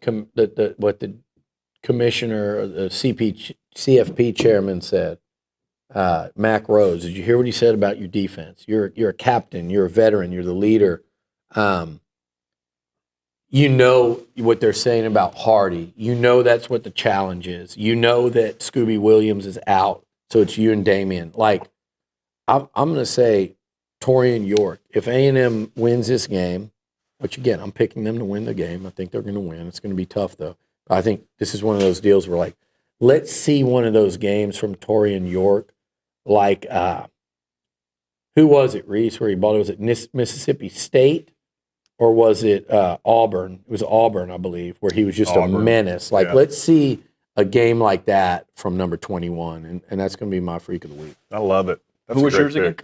Speaker 15: commissioner, the CFP chairman said? Mac Rose. Did you hear what he said about your defense? You're a captain. You're a veteran. You're the leader. You know what they're saying about Hardy. You know that's what the challenge is. You know that Scooby Williams is out, so it's you and Damian. Like, I'm going to say Torian York. If A&M wins this game, which again, I'm picking them to win the game. I think they're going to win. It's going to be tough, though. I think this is one of those deals where, like, let's see one of those games from Torian York. Like, who was it, Reese, where he bought it? Was it Mississippi State or was it Auburn? It was Auburn, I believe, where he was just a menace. Like, let's see a game like that from number 21, and that's going to be my freak of the week.
Speaker 17: I love it. That's
Speaker 9: Who was yours again?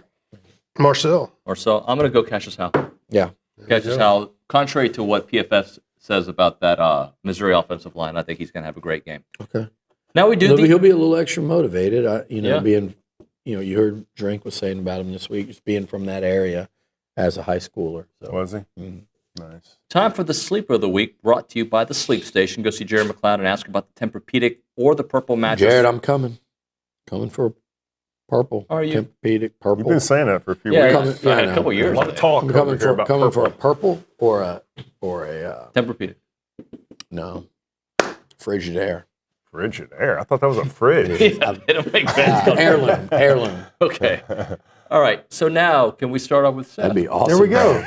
Speaker 16: Marcel.
Speaker 9: Marcel. I'm going to go Cassius Howell.
Speaker 15: Yeah.
Speaker 9: Cassius Howell, contrary to what PFF says about that Missouri offensive line, I think he's going to have a great game.
Speaker 15: Okay.
Speaker 9: Now we do
Speaker 15: He'll be a little extra motivated.
Speaker 9: Yeah.
Speaker 15: Being, you heard Drink was saying about him this week, just being from that area as a high schooler. So.
Speaker 17: Was he? Nice.
Speaker 9: Time for the Sleeper of the Week, brought to you by the Sleep Station. Go see Jared McLeod and ask about the Tempur-Pedic or the Purple mattress.
Speaker 15: Jared, I'm coming. Coming for purple.
Speaker 9: Are you?
Speaker 15: Tempur-Pedic, purple.
Speaker 17: You've been saying that for a few
Speaker 9: Yeah,
Speaker 17: weeks.
Speaker 9: a couple years.
Speaker 17: A lot of talk
Speaker 15: I'm coming
Speaker 17: over here about
Speaker 15: for
Speaker 17: purple.
Speaker 15: a purple or a
Speaker 9: Tempur-Pedic.
Speaker 15: No, Frigidaire.
Speaker 17: Frigidaire? I thought that was a fridge.
Speaker 9: Yeah, they don't make sense.
Speaker 15: Heirloom.
Speaker 9: Okay. All right. So now, can we start off with Seth?
Speaker 15: That'd be awesome.
Speaker 16: There we go.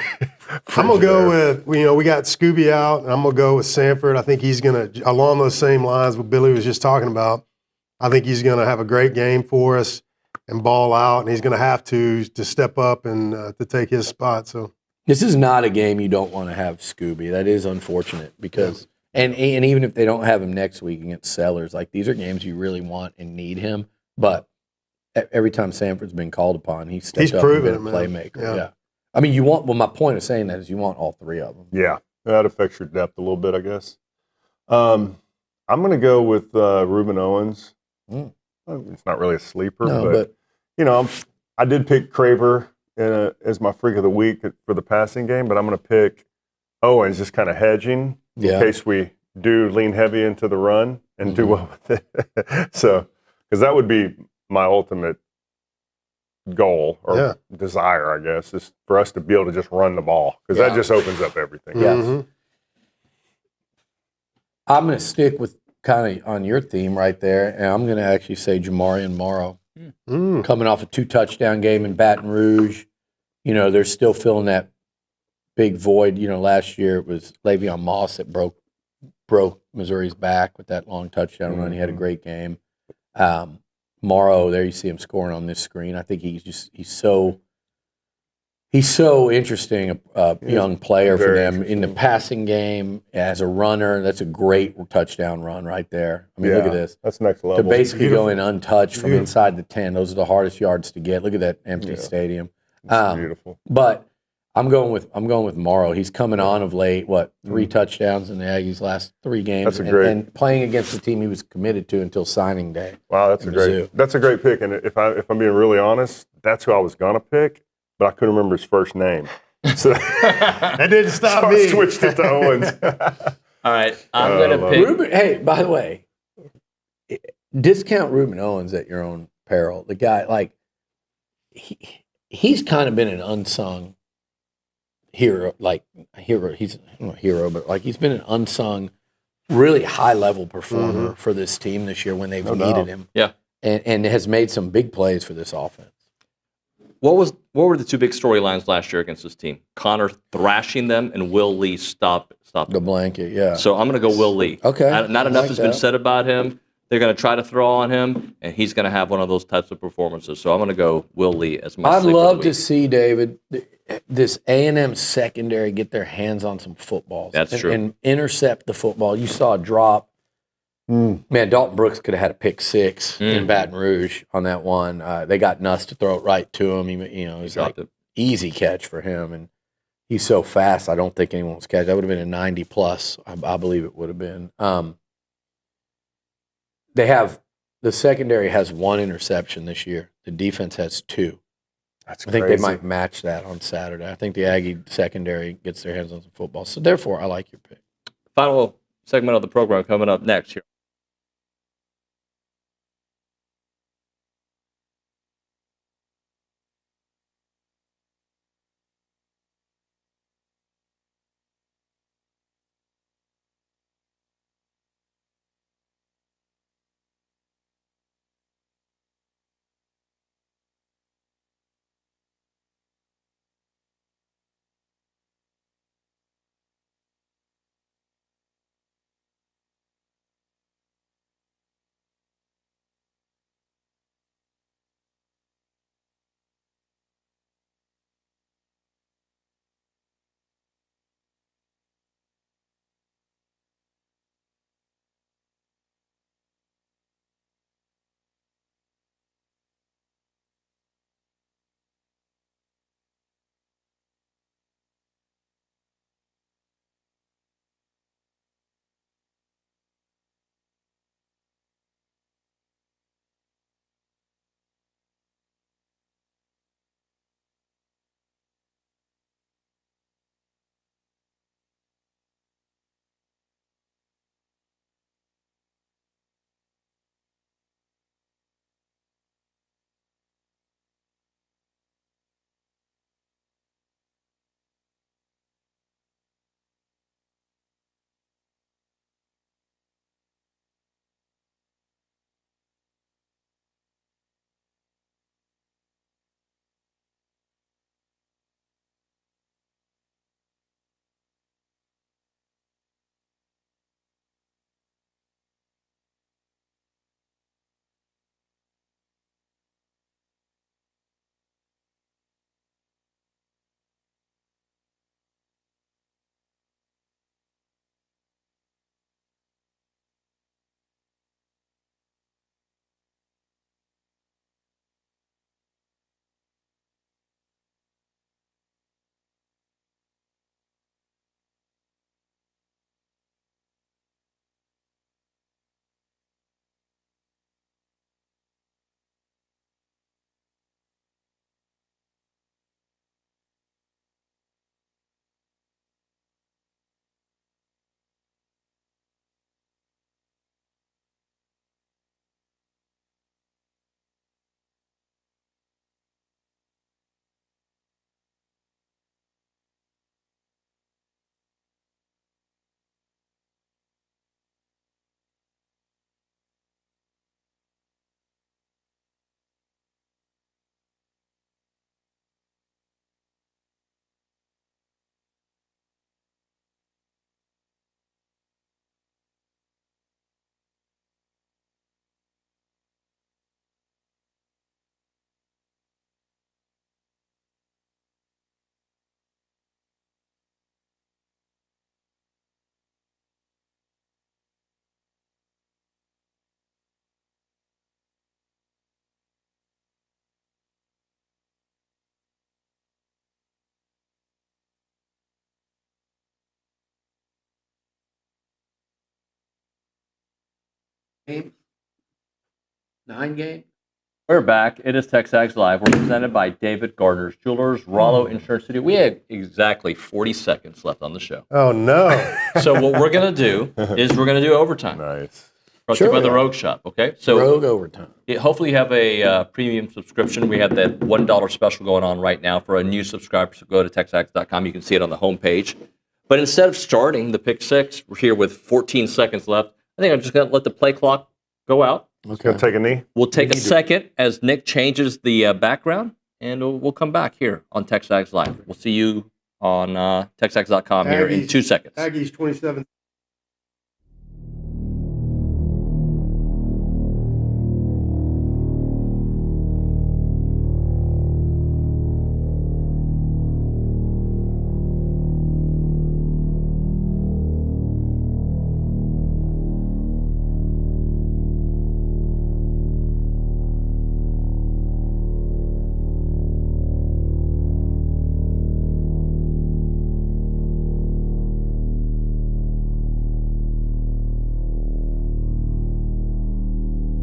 Speaker 16: I'm going to go with, we got Scooby out, and I'm going to go with Sanford. I think he's going to, along those same lines what Billy was just talking about, I think he's going to have a great game for us and ball out, and he's going to have to step up and to take his spot. So
Speaker 15: This is not a game you don't want to have Scooby. That is unfortunate because, and even if they don't have him next week against Sellers, like these are games you really want and need him. But every time Sanford's been called upon, he's stepped up and been a playmaker. Yeah. I mean, my point of saying that is you want all three of them.
Speaker 17: Yeah, that affects your depth a little bit, I guess. I'm going to go with Reuben Owens. It's not really a sleeper, but I did pick Craver as my freak of the week for the passing game, but I'm going to pick Owens just kind of hedging in case we do lean heavy into the run and do well with it. So, because that would be my ultimate goal or desire, I guess, is for us to be able to just run the ball because that just opens up everything.
Speaker 15: Yes. I'm going to stick with kind of on your theme right there, and I'm going to actually say Jamarian Morrow. coming off a 2-touchdown game in Baton Rouge. You know, they're still filling that big void. You know, last year it was Le'Veon Moss that broke Missouri's back with that long touchdown run. He had a great game. Morrow, there you see him scoring on this screen. I think he's so interesting, a young player for them in the passing game as a runner. That's a great touchdown run right there. I mean, look at this.
Speaker 17: That's next level.
Speaker 15: To basically go in untouched from inside the 10. Those are the hardest yards to get. Look at that empty stadium.
Speaker 17: Beautiful.
Speaker 15: But I'm going with Morrow. He's coming on of late. 3 touchdowns in the Aggies' last 3 games, and playing against the team he was committed to until signing day.
Speaker 17: Wow, that's a great pick. And if I'm being really honest, that's who I was gonna pick, but I couldn't remember his first name. So
Speaker 16: that didn't stop me.
Speaker 17: I switched it to Owens.
Speaker 9: All right, I'm gonna pick.
Speaker 15: Ruben, hey, by the way, discount Ruben Owens at your own peril. The guy, like, he's kind of been an unsung hero, he's not a hero, but like he's been an unsung, really high level performer for this team this year when they've needed him.
Speaker 9: Yeah,
Speaker 15: and has made some big plays for this offense.
Speaker 9: What were the 2 big storylines last year against this team? Connor thrashing them and Will Lee stop
Speaker 15: the blanket. Yeah.
Speaker 9: So I'm going to go Will Lee.
Speaker 15: Okay.
Speaker 9: Not enough has been said about him. They're going to try to throw on him, and he's going to have one of those types of performances. So I'm going to go Will Lee as my.
Speaker 15: I'd love to see, David, this A&M secondary get their hands on some footballs.
Speaker 9: That's true.
Speaker 15: And intercept the football. You saw a drop. Man, Dalton Brooks could have had a pick 6 in Baton Rouge on that one. They got Nuss to throw it right to him. It was like easy catch for him, and he's so fast. I don't think anyone was catch. That would have been a 90 plus. I believe it would have been. The secondary has 1 interception this year. The defense has 2. I think they might match that on Saturday. I think the Aggie secondary gets their hands on some football. So therefore, I like your pick.
Speaker 9: Final segment of the program coming up next here.
Speaker 15: games? 9 games?
Speaker 9: We're back. It is TexAgs Live. We're presented by David Gardner's Jewelers, Rollo Insurance Studio. We have exactly 40 seconds left on the show.
Speaker 16: Oh, no.
Speaker 9: So what we're going to do is we're going to do overtime.
Speaker 17: Nice.
Speaker 9: Brought to you by the Rogue Shop, okay? So
Speaker 15: Rogue overtime.
Speaker 9: Hopefully you have a premium subscription. We have that $1 special going on right now for a new subscriber. So go to TexAgs.com. You can see it on the homepage. But instead of starting the pick six, we're here with 14 seconds left. I think I'm just going to let the play clock go out.
Speaker 17: Okay. Gonna take a knee.
Speaker 9: We'll take a second as Nick changes the background, and we'll come back here on TexAgs Live. We'll see you on TexAgs.com here in 2 seconds.
Speaker 16: Aggies 27.